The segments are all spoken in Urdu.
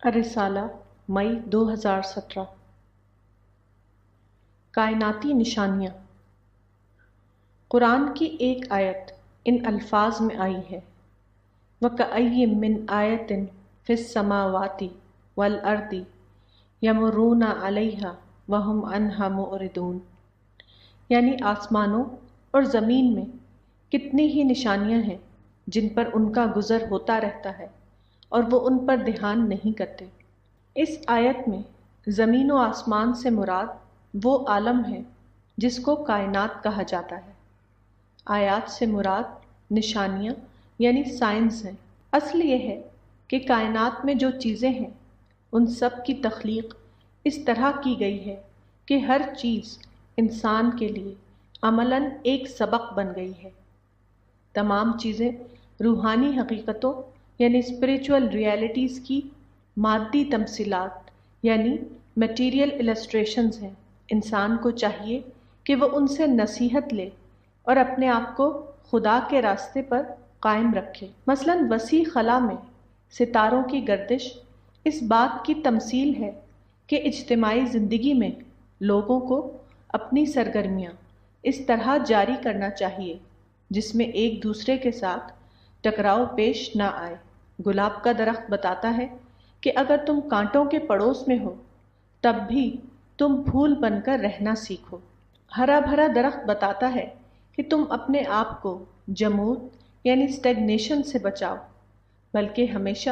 الرسالہ مئی 2017۔ کائناتی نشانیاں۔ قرآن کی ایک آیت ان الفاظ میں آئی ہے، وَكَأَيٍّ مِّنْ آیَةٍ فِي السَّمَاوَاتِ وَالْأَرْضِ يَمُرُّونَ عَلَيْهَا وَهُمْ عَنْهَا مُعْرِضُونَ، یعنی آسمانوں اور زمین میں کتنی ہی نشانیاں ہیں جن پر ان کا گزر ہوتا رہتا ہے اور وہ ان پر دھیان نہیں کرتے۔ اس آیت میں زمین و آسمان سے مراد وہ عالم ہے جس کو کائنات کہا جاتا ہے۔ آیات سے مراد نشانیاں یعنی سائنس ہیں۔ اصل یہ ہے کہ کائنات میں جو چیزیں ہیں ان سب کی تخلیق اس طرح کی گئی ہے کہ ہر چیز انسان کے لیے عملاً ایک سبق بن گئی ہے۔ تمام چیزیں روحانی حقیقتوں یعنی اسپریچول ریالٹیز کی مادی تمثیلات یعنی میٹیریل السٹریشنز ہیں۔ انسان کو چاہیے کہ وہ ان سے نصیحت لے اور اپنے آپ کو خدا کے راستے پر قائم رکھے۔ مثلاً وسیع خلا میں ستاروں کی گردش اس بات کی تمثیل ہے کہ اجتماعی زندگی میں لوگوں کو اپنی سرگرمیاں اس طرح جاری کرنا چاہیے جس میں ایک دوسرے کے ساتھ ٹکراؤ پیش نہ آئے۔ گلاب کا درخت بتاتا ہے کہ اگر تم کانٹوں کے پڑوس میں ہو تب بھی تم پھول بن کر رہنا سیکھو۔ ہرا بھرا درخت بتاتا ہے کہ تم اپنے آپ کو جمود یعنی اسٹیگنیشن سے بچاؤ، بلکہ ہمیشہ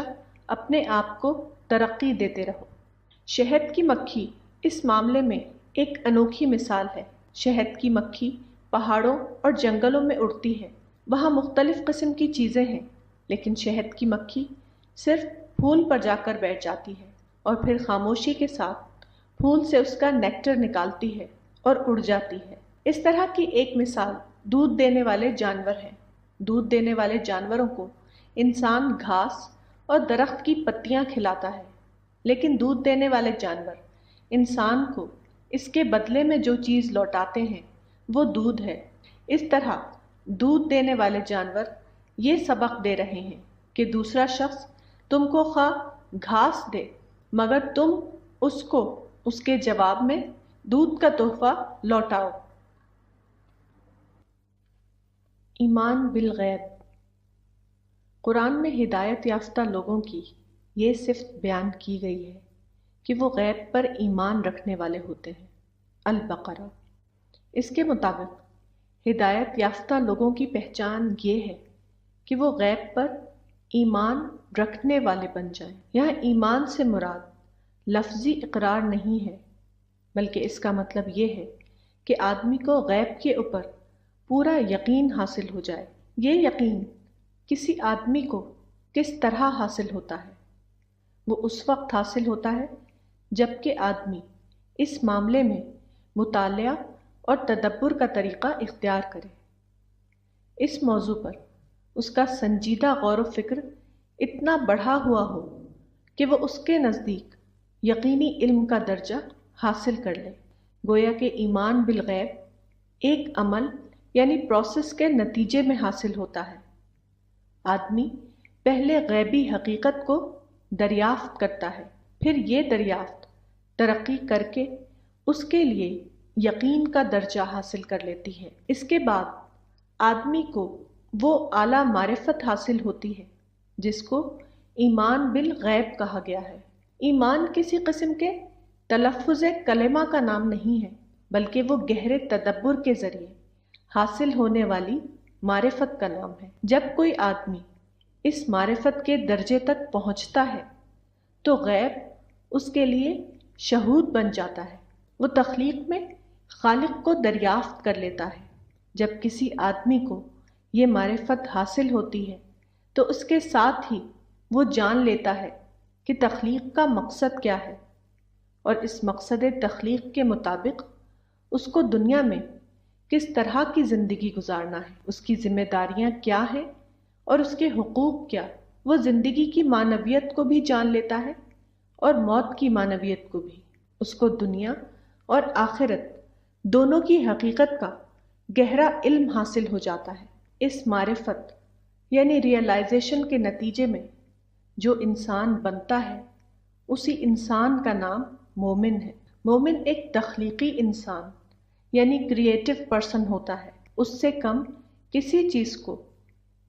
اپنے آپ کو ترقی دیتے رہو۔ شہد کی مکھی اس معاملے میں ایک انوکھی مثال ہے۔ شہد کی مکھی پہاڑوں اور جنگلوں میں اڑتی ہے، وہاں مختلف قسم کی چیزیں ہیں، لیکن شہد کی مکھی صرف پھول پر جا کر بیٹھ جاتی ہے اور پھر خاموشی کے ساتھ پھول سے اس کا نیکٹر نکالتی ہے اور اڑ جاتی ہے۔ اس طرح کی ایک مثال دودھ دینے والے جانور ہیں۔ دودھ دینے والے جانوروں کو انسان گھاس اور درخت کی پتیاں کھلاتا ہے، لیکن دودھ دینے والے جانور انسان کو اس کے بدلے میں جو چیز لوٹاتے ہیں وہ دودھ ہے۔ اس طرح دودھ دینے والے جانور یہ سبق دے رہے ہیں کہ دوسرا شخص تم کو خواہ گھاس دے مگر تم اس کو اس کے جواب میں دودھ کا تحفہ لوٹاؤ۔ ایمان بالغیب۔ قرآن میں ہدایت یافتہ لوگوں کی یہ صفت بیان کی گئی ہے کہ وہ غیب پر ایمان رکھنے والے ہوتے ہیں۔ البقرہ۔ اس کے مطابق ہدایت یافتہ لوگوں کی پہچان یہ ہے کہ وہ غیب پر ایمان رکھنے والے بن جائیں۔ یہاں ایمان سے مراد لفظی اقرار نہیں ہے، بلکہ اس کا مطلب یہ ہے کہ آدمی کو غیب کے اوپر پورا یقین حاصل ہو جائے۔ یہ یقین کسی آدمی کو کس طرح حاصل ہوتا ہے؟ وہ اس وقت حاصل ہوتا ہے جب کہ آدمی اس معاملے میں مطالعہ اور تدبر کا طریقہ اختیار کرے، اس موضوع پر اس کا سنجیدہ غور و فکر اتنا بڑھا ہوا ہو کہ وہ اس کے نزدیک یقینی علم کا درجہ حاصل کر لے۔ گویا کہ ایمان بالغیب ایک عمل یعنی پروسیس کے نتیجے میں حاصل ہوتا ہے۔ آدمی پہلے غیبی حقیقت کو دریافت کرتا ہے، پھر یہ دریافت ترقی کر کے اس کے لیے یقین کا درجہ حاصل کر لیتی ہے۔ اس کے بعد آدمی کو وہ اعلیٰ معرفت حاصل ہوتی ہے جس کو ایمان بالغیب کہا گیا ہے۔ ایمان کسی قسم کے تلفظ کلمہ کا نام نہیں ہے، بلکہ وہ گہرے تدبر کے ذریعے حاصل ہونے والی معرفت کا نام ہے۔ جب کوئی آدمی اس معرفت کے درجے تک پہنچتا ہے تو غیب اس کے لیے شہود بن جاتا ہے۔ وہ تخلیق میں خالق کو دریافت کر لیتا ہے۔ جب کسی آدمی کو یہ معرفت حاصل ہوتی ہے تو اس کے ساتھ ہی وہ جان لیتا ہے کہ تخلیق کا مقصد کیا ہے، اور اس مقصد تخلیق کے مطابق اس کو دنیا میں کس طرح کی زندگی گزارنا ہے، اس کی ذمہ داریاں کیا ہیں اور اس کے حقوق کیا۔ وہ زندگی کی معنویت کو بھی جان لیتا ہے اور موت کی معنویت کو بھی۔ اس کو دنیا اور آخرت دونوں کی حقیقت کا گہرا علم حاصل ہو جاتا ہے۔ اس معرفت یعنی ریئلائزیشن کے نتیجے میں جو انسان بنتا ہے اسی انسان کا نام مومن ہے۔ مومن ایک تخلیقی انسان یعنی کریٹو پرسن ہوتا ہے۔ اس سے کم کسی چیز کو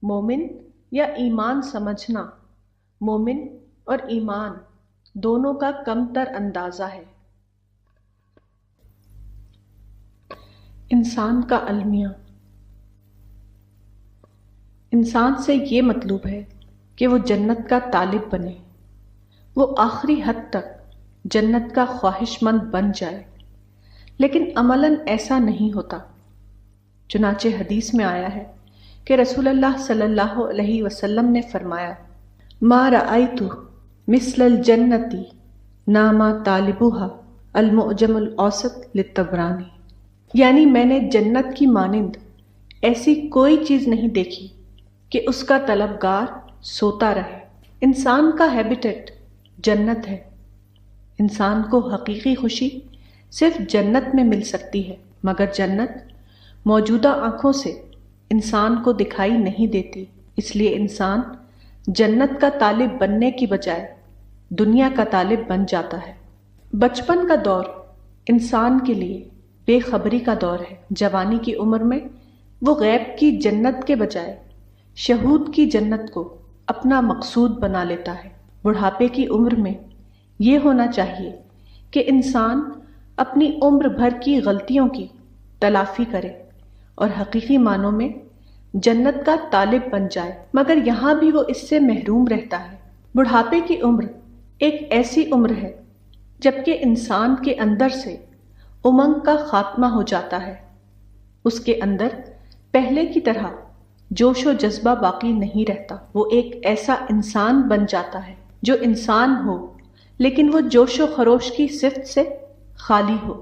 مومن یا ایمان سمجھنا مومن اور ایمان دونوں کا کم تر اندازہ ہے۔ انسان کا المیہ۔ انسان سے یہ مطلوب ہے کہ وہ جنت کا طالب بنے، وہ آخری حد تک جنت کا خواہش مند بن جائے، لیکن عملاً ایسا نہیں ہوتا۔ چنانچہ حدیث میں آیا ہے کہ رسول اللہ صلی اللہ علیہ وسلم نے فرمایا، ما رأیت مثل الجنت نام طالبها المعجم الاوسط للطبرانی، یعنی میں نے جنت کی مانند ایسی کوئی چیز نہیں دیکھی کہ اس کا طلبگار سوتا رہے۔ انسان کا ہیبیٹیٹ جنت ہے۔ انسان کو حقیقی خوشی صرف جنت میں مل سکتی ہے، مگر جنت موجودہ آنکھوں سے انسان کو دکھائی نہیں دیتی، اس لیے انسان جنت کا طالب بننے کی بجائے دنیا کا طالب بن جاتا ہے۔ بچپن کا دور انسان کے لیے بے خبری کا دور ہے۔ جوانی کی عمر میں وہ غیب کی جنت کے بجائے شہود کی جنت کو اپنا مقصود بنا لیتا ہے۔ بڑھاپے کی عمر میں یہ ہونا چاہیے کہ انسان اپنی عمر بھر کی غلطیوں کی تلافی کرے اور حقیقی معنوں میں جنت کا طالب بن جائے، مگر یہاں بھی وہ اس سے محروم رہتا ہے۔ بڑھاپے کی عمر ایک ایسی عمر ہے جبکہ انسان کے اندر سے امنگ کا خاتمہ ہو جاتا ہے۔ اس کے اندر پہلے کی طرح جوش و جذبہ باقی نہیں رہتا۔ وہ ایک ایسا انسان بن جاتا ہے جو انسان ہو لیکن وہ جوش و خروش کی صفت سے خالی ہو۔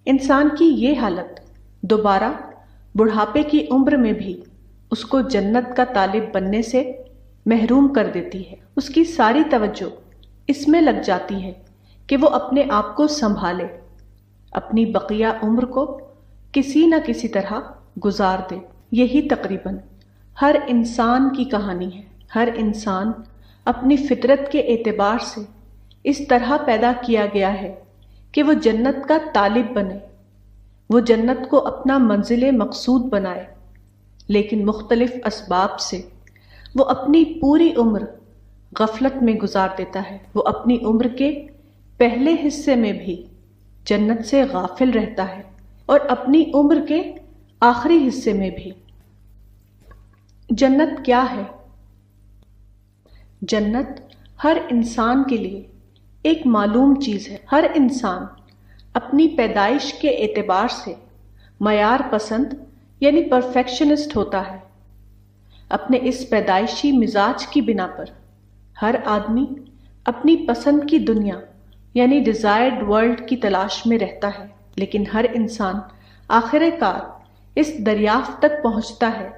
انسان کی یہ حالت دوبارہ بڑھاپے کی عمر میں بھی اس کو جنت کا طالب بننے سے محروم کر دیتی ہے۔ اس کی ساری توجہ اس میں لگ جاتی ہے کہ وہ اپنے آپ کو سنبھالے، اپنی بقیہ عمر کو کسی نہ کسی طرح گزار دے۔ یہی تقریباً ہر انسان کی کہانی ہے۔ ہر انسان اپنی فطرت کے اعتبار سے اس طرح پیدا کیا گیا ہے کہ وہ جنت کا طالب بنے، وہ جنت کو اپنا منزل مقصود بنائے، لیکن مختلف اسباب سے وہ اپنی پوری عمر غفلت میں گزار دیتا ہے۔ وہ اپنی عمر کے پہلے حصے میں بھی جنت سے غافل رہتا ہے اور اپنی عمر کے آخری حصے میں بھی۔ جنت کیا ہے؟ جنت ہر انسان کے لیے ایک معلوم چیز ہے۔ ہر انسان اپنی پیدائش کے اعتبار سے معیار پسند یعنی پرفیکشنسٹ ہوتا ہے۔ اپنے اس پیدائشی مزاج کی بنا پر ہر آدمی اپنی پسند کی دنیا یعنی ڈیزائرڈ ورلڈ کی تلاش میں رہتا ہے، لیکن ہر انسان آخر کار اس دریافت تک پہنچتا ہے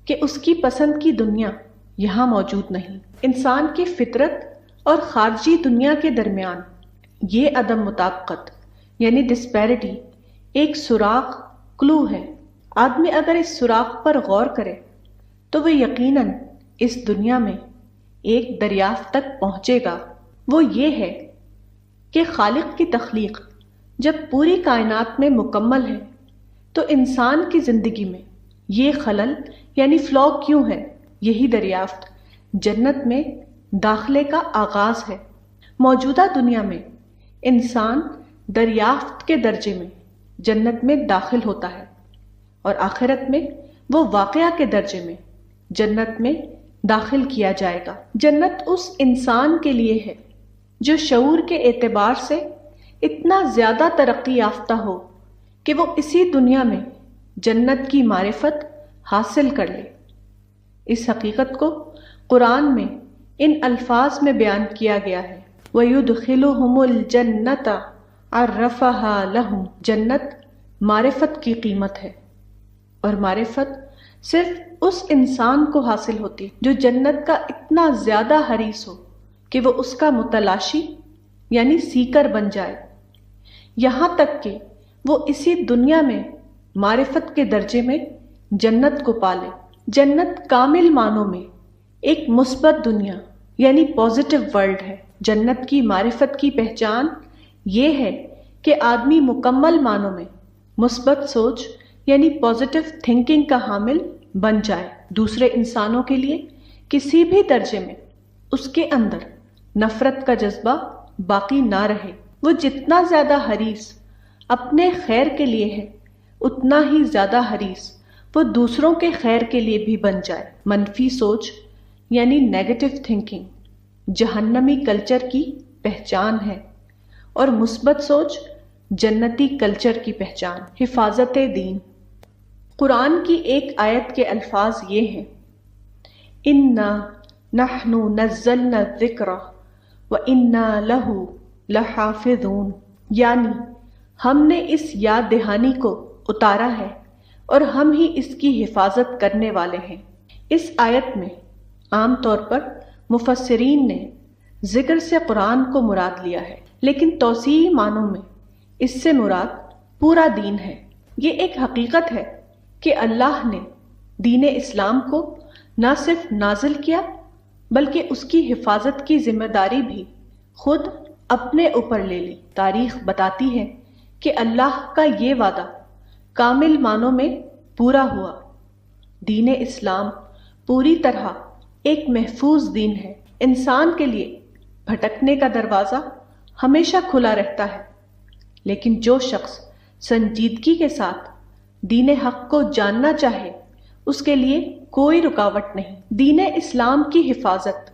کہ اس کی پسند کی دنیا یہاں موجود نہیں۔ انسان کی فطرت اور خارجی دنیا کے درمیان یہ عدم مطابقت یعنی ڈسپیرٹی ایک سوراخ کلو ہے۔ آدمی اگر اس سوراخ پر غور کرے تو وہ یقیناً اس دنیا میں ایک دریافت تک پہنچے گا۔ وہ یہ ہے کہ خالق کی تخلیق جب پوری کائنات میں مکمل ہے تو انسان کی زندگی میں یہ خلل یعنی فلاء کیوں ہے؟ یہی دریافت جنت میں داخلے کا آغاز ہے۔ موجودہ دنیا میں انسان دریافت کے درجے میں جنت میں داخل ہوتا ہے اور آخرت میں وہ واقعہ کے درجے میں جنت میں داخل کیا جائے گا۔ جنت اس انسان کے لیے ہے جو شعور کے اعتبار سے اتنا زیادہ ترقی یافتہ ہو کہ وہ اسی دنیا میں جنت کی معرفت حاصل کر لے۔ اس حقیقت کو قرآن میں ان الفاظ میں بیان کیا گیا ہے، وَيُدْخِلُهُمُ الْجَنَّةَ عَرَّفَهَا لَهُمْ۔ جنت معرفت کی قیمت ہے، اور معرفت صرف اس انسان کو حاصل ہوتی جو جنت کا اتنا زیادہ حریص ہو کہ وہ اس کا متلاشی یعنی سیکر بن جائے، یہاں تک کہ وہ اسی دنیا میں معرفت کے درجے میں جنت کو پالے۔ جنت کامل معنوں میں ایک مثبت دنیا یعنی پازیٹیو ورلڈ ہے۔ جنت کی معرفت کی پہچان یہ ہے کہ آدمی مکمل معنوں میں مثبت سوچ یعنی پازیٹیو تھنکنگ کا حامل بن جائے، دوسرے انسانوں کے لیے کسی بھی درجے میں اس کے اندر نفرت کا جذبہ باقی نہ رہے، وہ جتنا زیادہ حریص اپنے خیر کے لیے ہے اتنا ہی زیادہ حریص وہ دوسروں کے خیر کے لیے بھی بن جائے۔ منفی سوچ یعنی نیگیٹو تھنکنگ جہنمی کلچر کی پہچان ہے اور مثبت سوچ جنتی کلچر کی پہچان۔ حفاظت دین۔ قرآن کی ایک آیت کے الفاظ یہ ہیں، اِنَّا نَحْنُ نَزَّلْنَا الذِّكْرَ وَإِنَّا لَهُ لَحَافِظُونَ، یعنی ہم نے اس یاد دہانی کو اتارا ہے اور ہم ہی اس کی حفاظت کرنے والے ہیں۔ اس آیت میں عام طور پر مفسرین نے ذکر سے قرآن کو مراد لیا ہے، لیکن توسیعی معنوں میں اس سے مراد پورا دین ہے۔ یہ ایک حقیقت ہے کہ اللہ نے دین اسلام کو نہ صرف نازل کیا بلکہ اس کی حفاظت کی ذمہ داری بھی خود اپنے اوپر لے لی۔ تاریخ بتاتی ہے کہ اللہ کا یہ وعدہ کامل معنوں میں پورا ہوا۔ دین اسلام پوری طرح ایک محفوظ دین ہے۔ انسان کے لیے بھٹکنے کا دروازہ ہمیشہ کھلا رہتا ہے، لیکن جو شخص سنجیدگی کے ساتھ دین حق کو جاننا چاہے اس کے لیے کوئی رکاوٹ نہیں۔ دین اسلام کی حفاظت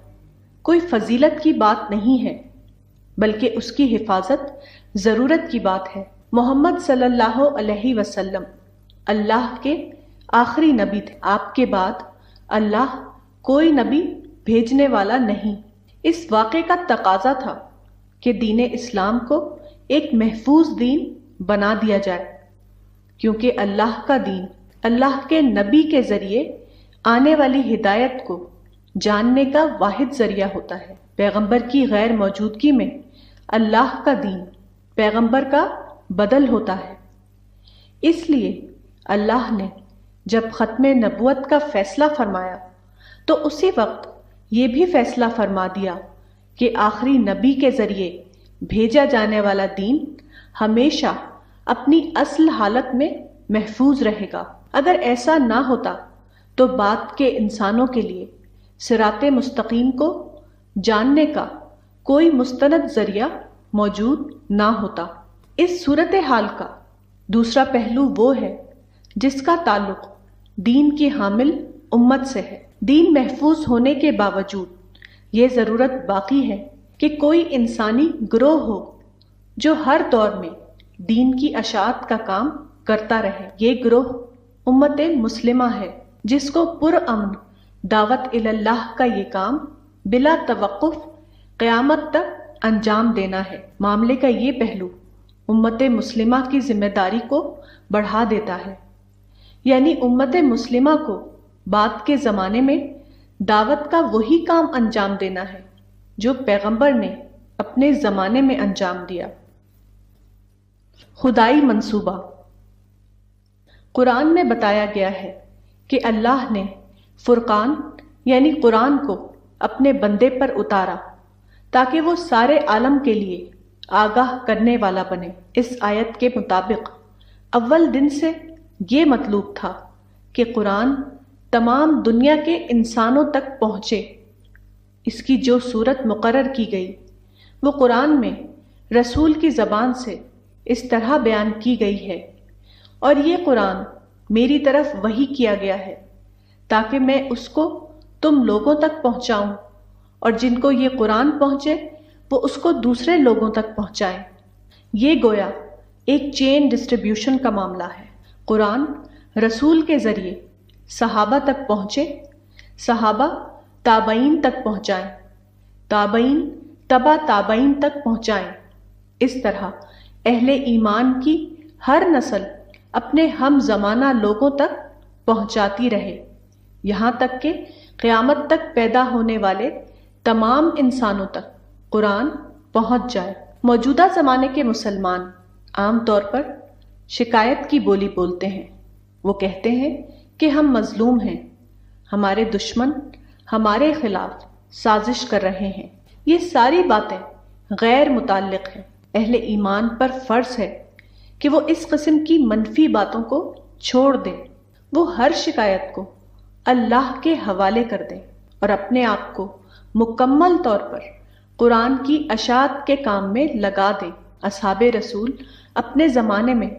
کوئی فضیلت کی بات نہیں ہے بلکہ اس کی حفاظت ضرورت کی بات ہے۔ محمد صلی اللہ علیہ وسلم اللہ کے آخری نبی تھے، آپ کے بعد اللہ کوئی نبی بھیجنے والا نہیں۔ اس واقعے کا تقاضا تھا کہ دین اسلام کو ایک محفوظ دین بنا دیا جائے، کیونکہ اللہ کا دین اللہ کے نبی کے ذریعے آنے والی ہدایت کو جاننے کا واحد ذریعہ ہوتا ہے۔ پیغمبر کی غیر موجودگی میں اللہ کا دین پیغمبر کا بدل ہوتا ہے۔ اس لیے اللہ نے جب ختم نبوت کا فیصلہ فرمایا تو اسی وقت یہ بھی فیصلہ فرما دیا کہ آخری نبی کے ذریعے بھیجا جانے والا دین ہمیشہ اپنی اصل حالت میں محفوظ رہے گا۔ اگر ایسا نہ ہوتا تو بعد کے انسانوں کے لیے صراط مستقیم کو جاننے کا کوئی مستند ذریعہ موجود نہ ہوتا۔ اس صورتحال کا دوسرا پہلو وہ ہے جس کا تعلق دین کی حامل امت سے ہے۔ دین محفوظ ہونے کے باوجود یہ ضرورت باقی ہے کہ کوئی انسانی گروہ ہو جو ہر دور میں دین کی اشاعت کا کام کرتا رہے۔ یہ گروہ امت مسلمہ ہے جس کو پرامن دعوت اللہ کا یہ کام بلا توقف قیامت تک انجام دینا ہے۔ معاملے کا یہ پہلو امت مسلمہ کی ذمہ داری کو بڑھا دیتا ہے، یعنی امت مسلمہ کو بعد کے زمانے میں دعوت کا وہی کام انجام دینا ہے جو پیغمبر نے اپنے زمانے میں انجام دیا۔ خدائی منصوبہ۔ قرآن میں بتایا گیا ہے کہ اللہ نے فرقان یعنی قرآن کو اپنے بندے پر اتارا تاکہ وہ سارے عالم کے لیے آگاہ کرنے والا بنے۔ اس آیت کے مطابق اول دن سے یہ مطلوب تھا کہ قرآن تمام دنیا کے انسانوں تک پہنچے۔ اس کی جو صورت مقرر کی گئی وہ قرآن میں رسول کی زبان سے اس طرح بیان کی گئی ہے، اور یہ قرآن میری طرف وحی کیا گیا ہے تاکہ میں اس کو تم لوگوں تک پہنچاؤں، اور جن کو یہ قرآن پہنچے وہ اس کو دوسرے لوگوں تک پہنچائیں۔ یہ گویا ایک چین ڈسٹریبیوشن کا معاملہ ہے۔ قرآن رسول کے ذریعے صحابہ تک پہنچے، صحابہ تابعین تک پہنچائیں، تابعین تبع تابعین تک پہنچائیں۔ اس طرح اہل ایمان کی ہر نسل اپنے ہم زمانہ لوگوں تک پہنچاتی رہے، یہاں تک کہ قیامت تک پیدا ہونے والے تمام انسانوں تک قرآن پہنچ جائے۔ موجودہ زمانے کے مسلمان عام طور پر شکایت کی بولی بولتے ہیں۔ وہ کہتے ہیں کہ ہم مظلوم ہیں، ہمارے دشمن ہمارے خلاف سازش کر رہے ہیں۔ یہ ساری باتیں غیر متعلق ہیں۔ اہل ایمان پر فرض ہے کہ وہ اس قسم کی منفی باتوں کو چھوڑ دیں، وہ ہر شکایت کو اللہ کے حوالے کر دیں اور اپنے آپ کو مکمل طور پر قرآن کی اشاعت کے کام میں لگا دیں۔ اصحاب رسول اپنے زمانے میں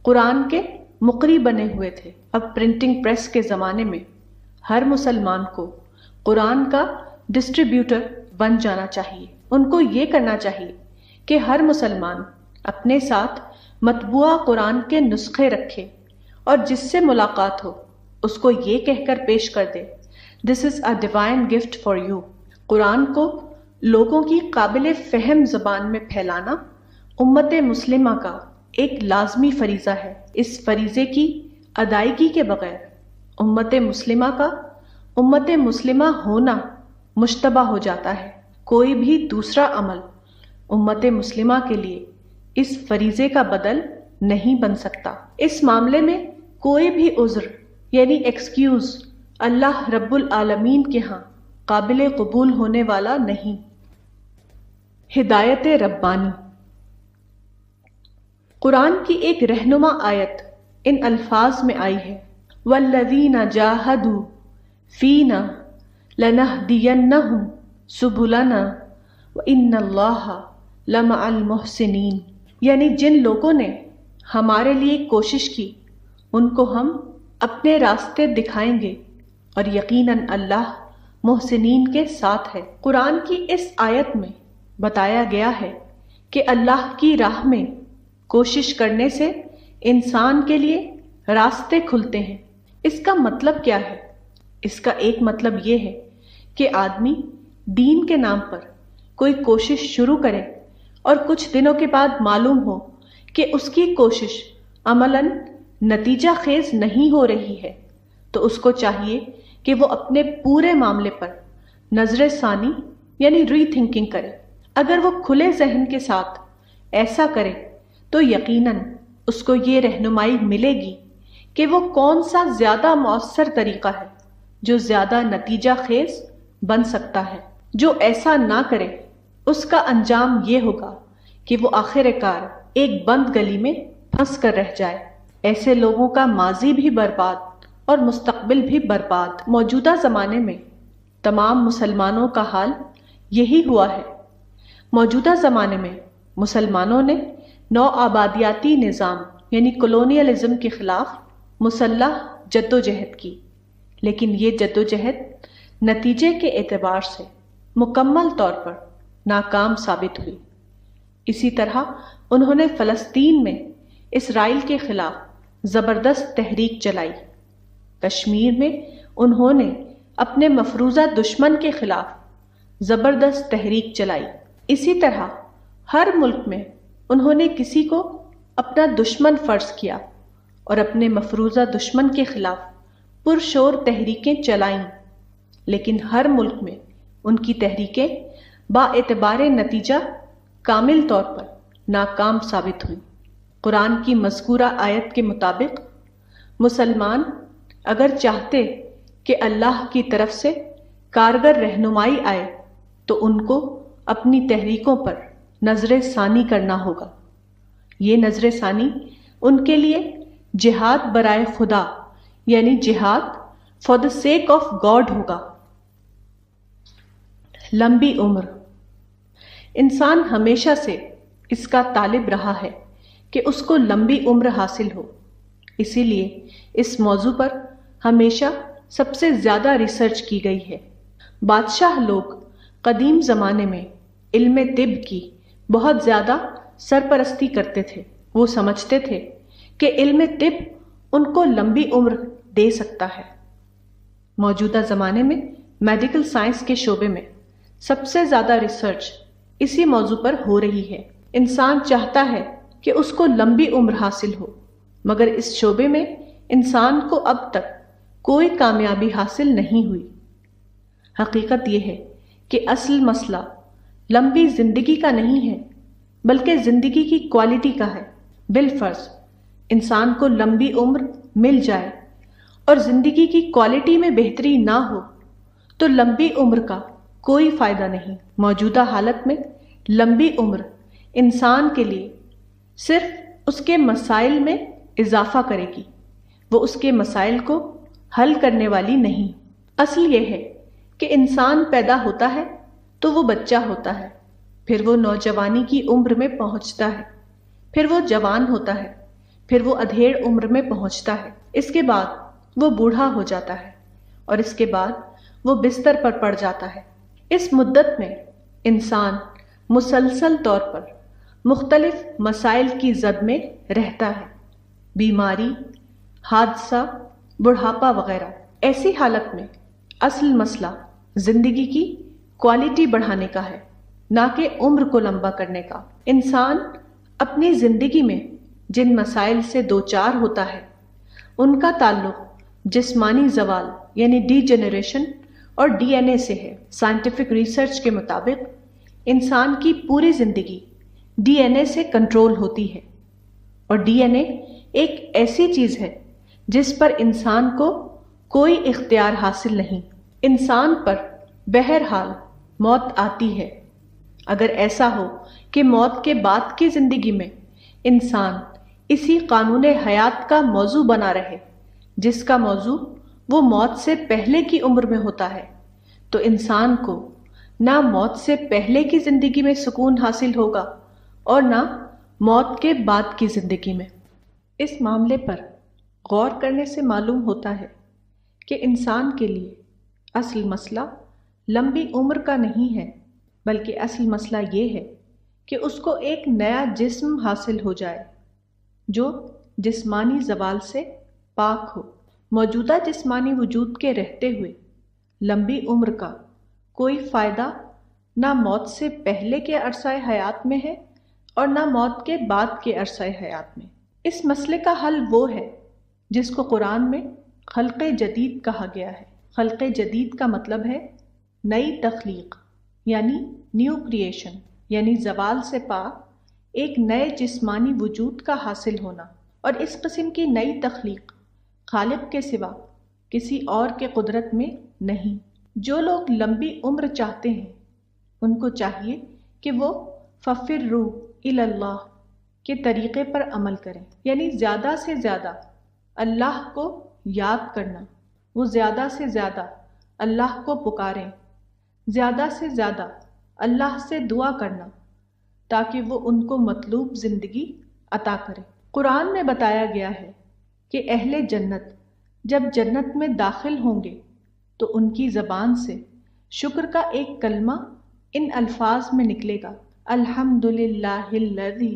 قرآن کے مقری بنے ہوئے تھے۔ اب پرنٹنگ پریس کے زمانے میں ہر مسلمان کو قرآن کا ڈسٹریبیوٹر بن جانا چاہیے۔ ان کو یہ کرنا چاہیے کہ ہر مسلمان اپنے ساتھ مطبوعہ قرآن کے نسخے رکھے اور جس سے ملاقات ہو اس کو یہ کہہ کر پیش کر دے this is a divine gift for you. قرآن کو لوگوں کی قابل فہم زبان میں پھیلانا امت مسلمہ کا ایک لازمی فریضہ ہے۔ اس فریضے کی ادائیگی کے بغیر امت مسلمہ کا امت مسلمہ ہونا مشتبہ ہو جاتا ہے۔ کوئی بھی دوسرا عمل امت مسلمہ کے لیے اس فریضے کا بدل نہیں بن سکتا۔ اس معاملے میں کوئی بھی عذر یعنی ایکسکیوز اللہ رب العالمین کے ہاں قابل قبول ہونے والا نہیں۔ ہدایت ربانی۔ قرآن کی ایک رہنما آیت ان الفاظ میں آئی ہے وَالَّذِينَ جَاهَدُوا فِينَا لَنَهْدِيَنَّهُمْ سُبُلَنَا وَإِنَّ اللَّهَ لَمَعَ الْمُحْسِنِينَ، یعنی جن لوگوں نے ہمارے لیے کوشش کی ان کو ہم اپنے راستے دکھائیں گے اور یقیناً اللہ محسنین کے ساتھ ہے۔ قرآن کی اس آیت میں بتایا گیا ہے کہ اللہ کی راہ میں کوشش کرنے سے انسان کے لیے راستے کھلتے ہیں۔ اس کا مطلب کیا ہے؟ اس کا ایک مطلب یہ ہے کہ آدمی دین کے نام پر کوئی کوشش شروع کرے اور کچھ دنوں کے بعد معلوم ہو کہ اس کی کوشش عملاً نتیجہ خیز نہیں ہو رہی ہے، تو اس کو چاہیے کہ وہ اپنے پورے معاملے پر نظر ثانی یعنی ری تھنکنگ کرے۔ اگر وہ کھلے ذہن کے ساتھ ایسا کرے تو یقیناً اس کو یہ رہنمائی ملے گی کہ وہ کون سا زیادہ مؤثر طریقہ ہے جو زیادہ نتیجہ خیز بن سکتا ہے۔ جو ایسا نہ کرے اس کا انجام یہ ہوگا کہ وہ آخر کار ایک بند گلی میں پھنس کر رہ جائے۔ ایسے لوگوں کا ماضی بھی برباد اور مستقبل بھی برباد۔ موجودہ زمانے میں تمام مسلمانوں کا حال یہی ہوا ہے۔ موجودہ زمانے میں مسلمانوں نے نو آبادیاتی نظام یعنی کولونیلزم کے خلاف مسلح جدوجہد کی، لیکن یہ جدوجہد نتیجے کے اعتبار سے مکمل طور پر ناکام ثابت ہوئی۔ اسی طرح انہوں نے فلسطین میں اسرائیل کے خلاف زبردست تحریک چلائی۔ کشمیر میں انہوں نے اپنے مفروضہ دشمن کے خلاف زبردست تحریک چلائی۔ اسی طرح ہر ملک میں انہوں نے کسی کو اپنا دشمن فرض کیا اور اپنے مفروضہ دشمن کے خلاف پرشور تحریکیں چلائیں، لیکن ہر ملک میں ان کی تحریکیں با اعتبار نتیجہ کامل طور پر ناکام ثابت ہوئیں۔ قرآن کی مذکورہ آیت کے مطابق مسلمان اگر چاہتے کہ اللہ کی طرف سے کارگر رہنمائی آئے تو ان کو اپنی تحریکوں پر نظر ثانی کرنا ہوگا۔ یہ نظر ثانی ان کے لیے جہاد برائے خدا یعنی جہاد for the sake of God ہوگا۔ لمبی عمر۔ انسان ہمیشہ سے اس کا طالب رہا ہے کہ اس کو لمبی عمر حاصل ہو، اسی لیے اس موضوع پر ہمیشہ سب سے زیادہ ریسرچ کی گئی ہے۔ بادشاہ لوگ قدیم زمانے میں علم طب کی بہت زیادہ سرپرستی کرتے تھے۔ وہ سمجھتے تھے کہ علم طب ان کو لمبی عمر دے سکتا ہے۔ موجودہ زمانے میں میڈیکل سائنس کے شعبے میں سب سے زیادہ ریسرچ اسی موضوع پر ہو رہی ہے۔ انسان چاہتا ہے کہ اس کو لمبی عمر حاصل ہو، مگر اس شعبے میں انسان کو اب تک کوئی کامیابی حاصل نہیں ہوئی۔ حقیقت یہ ہے کہ اصل مسئلہ لمبی زندگی کا نہیں ہے بلکہ زندگی کی کوالٹی کا ہے۔ بالفرض انسان کو لمبی عمر مل جائے اور زندگی کی کوالٹی میں بہتری نہ ہو تو لمبی عمر کا کوئی فائدہ نہیں۔ موجودہ حالت میں لمبی عمر انسان کے لیے صرف اس کے مسائل میں اضافہ کرے گی، وہ اس کے مسائل کو حل کرنے والی نہیں۔ اصل یہ ہے کہ انسان پیدا ہوتا ہے تو وہ بچہ ہوتا ہے، پھر وہ نوجوانی کی عمر میں پہنچتا ہے، پھر وہ جوان ہوتا ہے، پھر وہ ادھیڑ عمر میں پہنچتا ہے، اس کے بعد وہ بوڑھا ہو جاتا ہے، اور اس کے بعد وہ بستر پر پڑ جاتا ہے۔ اس مدت میں انسان مسلسل طور پر مختلف مسائل کی زد میں رہتا ہے، بیماری، حادثہ، بڑھاپا وغیرہ۔ ایسی حالت میں اصل مسئلہ زندگی کی کوالٹی بڑھانے کا ہے، نہ کہ عمر کو لمبا کرنے کا۔ انسان اپنی زندگی میں جن مسائل سے دوچار ہوتا ہے ان کا تعلق جسمانی زوال یعنی ڈی جنریشن اور ڈی این اے سے ہے۔ سائنٹیفک ریسرچ کے مطابق انسان کی پوری زندگی ڈی این اے سے کنٹرول ہوتی ہے، اور ڈی این اے ایک ایسی چیز ہے جس پر انسان کو کوئی اختیار حاصل نہیں۔ انسان پر بہرحال موت آتی ہے۔ اگر ایسا ہو کہ موت کے بعد کی زندگی میں انسان اسی قانون حیات کا موضوع بنا رہے جس کا موضوع وہ موت سے پہلے کی عمر میں ہوتا ہے، تو انسان کو نہ موت سے پہلے کی زندگی میں سکون حاصل ہوگا اور نہ موت کے بعد کی زندگی میں۔ اس معاملے پر غور کرنے سے معلوم ہوتا ہے کہ انسان کے لیے اصل مسئلہ لمبی عمر کا نہیں ہے، بلکہ اصل مسئلہ یہ ہے کہ اس کو ایک نیا جسم حاصل ہو جائے جو جسمانی زوال سے پاک ہو۔ موجودہ جسمانی وجود کے رہتے ہوئے لمبی عمر کا کوئی فائدہ نہ موت سے پہلے کے عرصہ حیات میں ہے اور نہ موت کے بعد کے عرصہ حیات میں۔ اس مسئلے کا حل وہ ہے جس کو قرآن میں خلق جدید کہا گیا ہے۔ خلق جدید کا مطلب ہے نئی تخلیق، یعنی نیو کریشن، یعنی زوال سے پاک ایک نئے جسمانی وجود کا حاصل ہونا۔ اور اس قسم کی نئی تخلیق خالق کے سوا کسی اور کے قدرت میں نہیں۔ جو لوگ لمبی عمر چاہتے ہیں ان کو چاہیے کہ وہ ففروا الی اللہ کے طریقے پر عمل کریں، یعنی زیادہ سے زیادہ اللہ کو یاد کرنا، وہ زیادہ سے زیادہ اللہ کو پکاریں، زیادہ سے زیادہ اللہ سے دعا کرنا تاکہ وہ ان کو مطلوب زندگی عطا کرے۔ قرآن میں بتایا گیا ہے کہ اہل جنت جب جنت میں داخل ہوں گے تو ان کی زبان سے شکر کا ایک کلمہ ان الفاظ میں نکلے گا، الحمدللہ الذی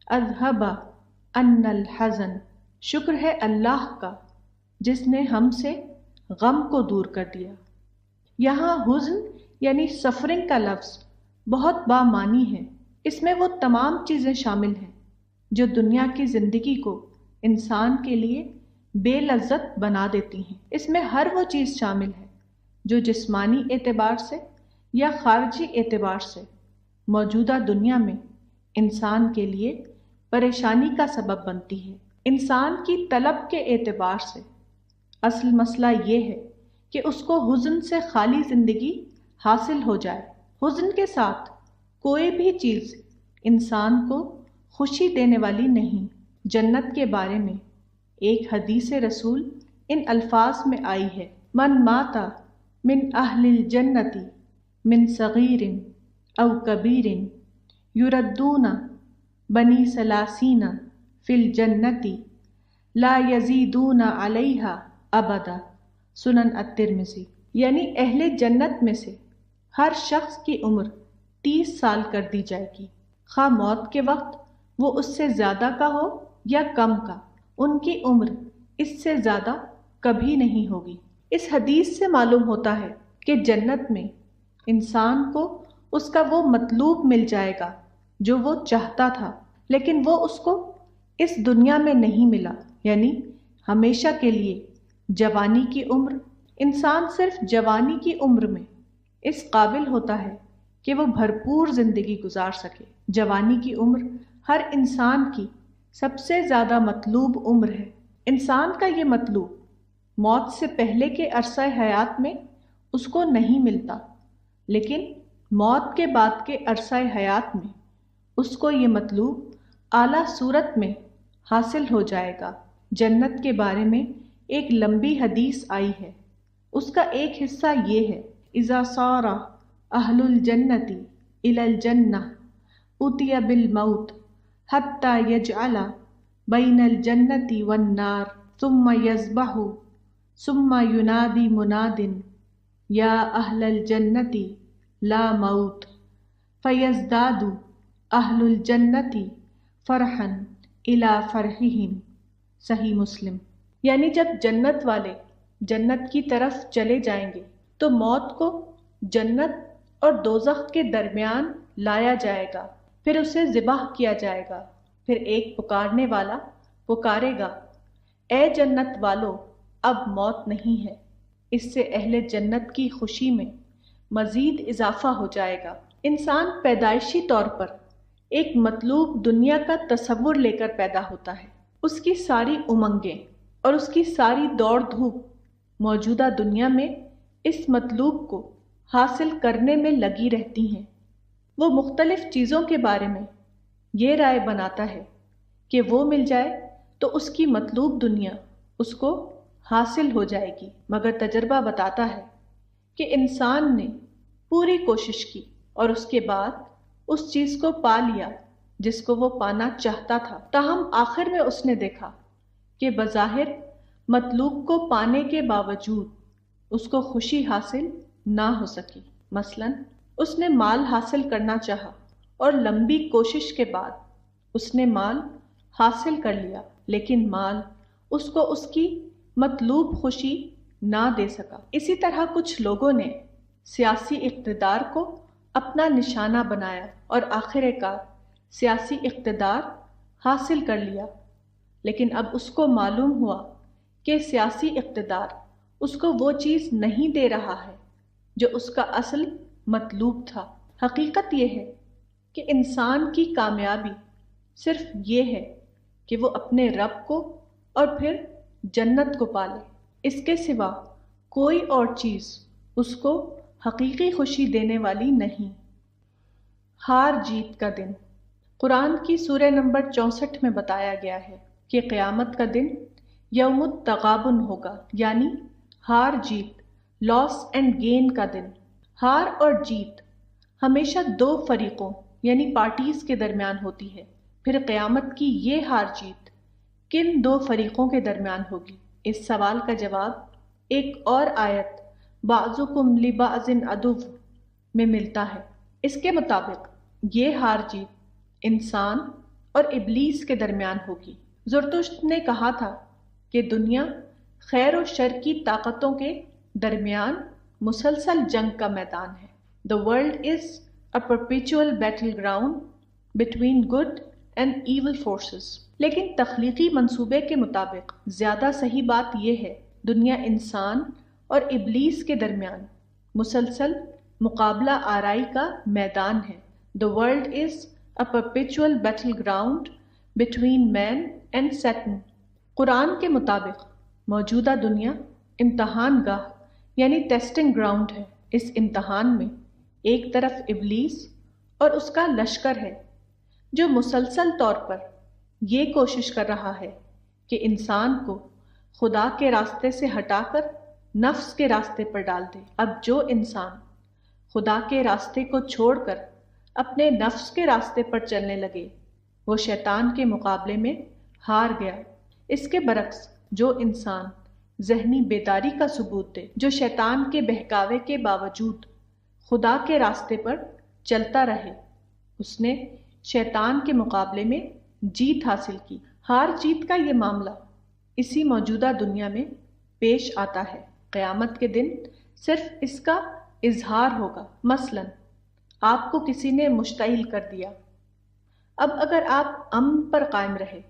اذھب عنا الحزن۔ شکر ہے اللہ کا جس نے ہم سے غم کو دور کر دیا۔ یہاں حزن یعنی سفرنگ کا لفظ بہت بامعنی ہے۔ اس میں وہ تمام چیزیں شامل ہیں جو دنیا کی زندگی کو انسان کے لیے بے لذت بنا دیتی ہیں۔ اس میں ہر وہ چیز شامل ہے جو جسمانی اعتبار سے یا خارجی اعتبار سے موجودہ دنیا میں انسان کے لیے پریشانی کا سبب بنتی ہے۔ انسان کی طلب کے اعتبار سے اصل مسئلہ یہ ہے کہ اس کو حزن سے خالی زندگی حاصل ہو جائے۔ حزن کے ساتھ کوئی بھی چیز انسان کو خوشی دینے والی نہیں۔ جنت کے بارے میں ایک حدیث رسول ان الفاظ میں آئی ہے، من مات من اہل الجنت من صغیر او کبیر یردون بنی ثلاثین فی الجنت لا یزیدون علیہا ابدا۔ سنن الترمذی۔ یعنی اہل جنت میں سے ہر شخص کی عمر 30 سال کر دی جائے گی، خواہ موت کے وقت وہ اس سے زیادہ کا ہو یا کم کا، ان کی عمر اس سے زیادہ کبھی نہیں ہوگی۔ اس حدیث سے معلوم ہوتا ہے کہ جنت میں انسان کو اس کا وہ مطلوب مل جائے گا جو وہ چاہتا تھا، لیکن وہ اس کو اس دنیا میں نہیں ملا، یعنی ہمیشہ کے لیے جوانی کی عمر۔ انسان صرف جوانی کی عمر میں اس قابل ہوتا ہے کہ وہ بھرپور زندگی گزار سکے۔ جوانی کی عمر ہر انسان کی سب سے زیادہ مطلوب عمر ہے۔ انسان کا یہ مطلوب موت سے پہلے کے عرصہ حیات میں اس کو نہیں ملتا، لیکن موت کے بعد کے عرصہ حیات میں اس کو یہ مطلوب اعلیٰ صورت میں حاصل ہو جائے گا۔ جنت کے بارے میں ایک لمبی حدیث آئی ہے، اس کا ایک حصہ یہ ہے: اذا صار اہل الجنت الی الجنہ اتی بالموت حتی یجعل بین الجنت والنار ثم یذبح ثم ینادی مناد یا اہل الجنت لا موت فیزداد اہل الجنت فرحا الی فرحہم۔ صحیح مسلم۔ یعنی جب جنت والے جنت کی طرف چلے جائیں گے تو موت کو جنت اور دوزخ کے درمیان لایا جائے گا، پھر اسے ذبح کیا جائے گا، پھر ایک پکارنے والا پکارے گا، اے جنت والو اب موت نہیں ہے۔ اس سے اہل جنت کی خوشی میں مزید اضافہ ہو جائے گا۔ انسان پیدائشی طور پر ایک مطلوب دنیا کا تصور لے کر پیدا ہوتا ہے۔ اس کی ساری امنگیں اور اس کی ساری دوڑ دھوپ موجودہ دنیا میں اس مطلوب کو حاصل کرنے میں لگی رہتی ہیں۔ وہ مختلف چیزوں کے بارے میں یہ رائے بناتا ہے کہ وہ مل جائے تو اس کی مطلوب دنیا اس کو حاصل ہو جائے گی، مگر تجربہ بتاتا ہے کہ انسان نے پوری کوشش کی اور اس کے بعد اس چیز کو پا لیا جس کو وہ پانا چاہتا تھا، تاہم آخر میں اس نے دیکھا کہ بظاہر مطلوب کو پانے کے باوجود اس کو خوشی حاصل نہ ہو سکی۔ مثلاً اس نے مال حاصل کرنا چاہا اور لمبی کوشش کے بعد اس نے مال حاصل کر لیا، لیکن مال اس کو اس کی مطلوب خوشی نہ دے سکا۔ اسی طرح کچھ لوگوں نے سیاسی اقتدار کو اپنا نشانہ بنایا اور آخر کار سیاسی اقتدار حاصل کر لیا، لیکن اب اس کو معلوم ہوا کہ سیاسی اقتدار اس کو وہ چیز نہیں دے رہا ہے جو اس کا اصل مطلوب تھا۔ حقیقت یہ ہے کہ انسان کی کامیابی صرف یہ ہے کہ وہ اپنے رب کو اور پھر جنت کو پالے، اس کے سوا کوئی اور چیز اس کو حقیقی خوشی دینے والی نہیں۔ ہار جیت کا دن۔ قرآن کی سورہ نمبر 64 میں بتایا گیا ہے کہ قیامت کا دن یوم التغابن ہوگا، یعنی ہار جیت، لاس اینڈ گین کا دن۔ ہار اور جیت ہمیشہ دو فریقوں یعنی پارٹیز کے درمیان ہوتی ہے، پھر قیامت کی یہ ہار جیت کن دو فریقوں کے درمیان ہوگی؟ اس سوال کا جواب ایک اور آیت بعضکم لبعض عدو میں ملتا ہے۔ اس کے مطابق یہ ہار جیت انسان اور ابلیس کے درمیان ہوگی۔ زرتشت نے کہا تھا کہ دنیا خیر و شر کی طاقتوں کے درمیان مسلسل جنگ کا میدان ہے۔ The world is a perpetual battleground between good and evil forces۔ لیکن تخلیقی منصوبے کے مطابق زیادہ صحیح بات یہ ہے دنیا انسان اور ابلیس کے درمیان مسلسل مقابلہ آرائی کا میدان ہے۔ The world is a perpetual battleground between man and Satan۔ قرآن کے مطابق موجودہ دنیا امتحان گاہ یعنی ٹیسٹنگ گراؤنڈ ہے۔ اس امتحان میں ایک طرف ابلیس اور اس کا لشکر ہے جو مسلسل طور پر یہ کوشش کر رہا ہے کہ انسان کو خدا کے راستے سے ہٹا کر نفس کے راستے پر ڈال دے۔ اب جو انسان خدا کے راستے کو چھوڑ کر اپنے نفس کے راستے پر چلنے لگے وہ شیطان کے مقابلے میں ہار گیا۔ اس کے برعکس جو انسان ذہنی بیداری کا ثبوت دے، جو شیطان کے بہکاوے کے باوجود خدا کے راستے پر چلتا رہے، اس نے شیطان کے مقابلے میں جیت حاصل کی۔ ہار جیت کا یہ معاملہ اسی موجودہ دنیا میں پیش آتا ہے۔ قیامت کے دن صرف اس کا اظہار ہوگا۔ مثلاً آپ کو کسی نے مشتعل کر دیا، اب اگر آپ امن پر قائم رہے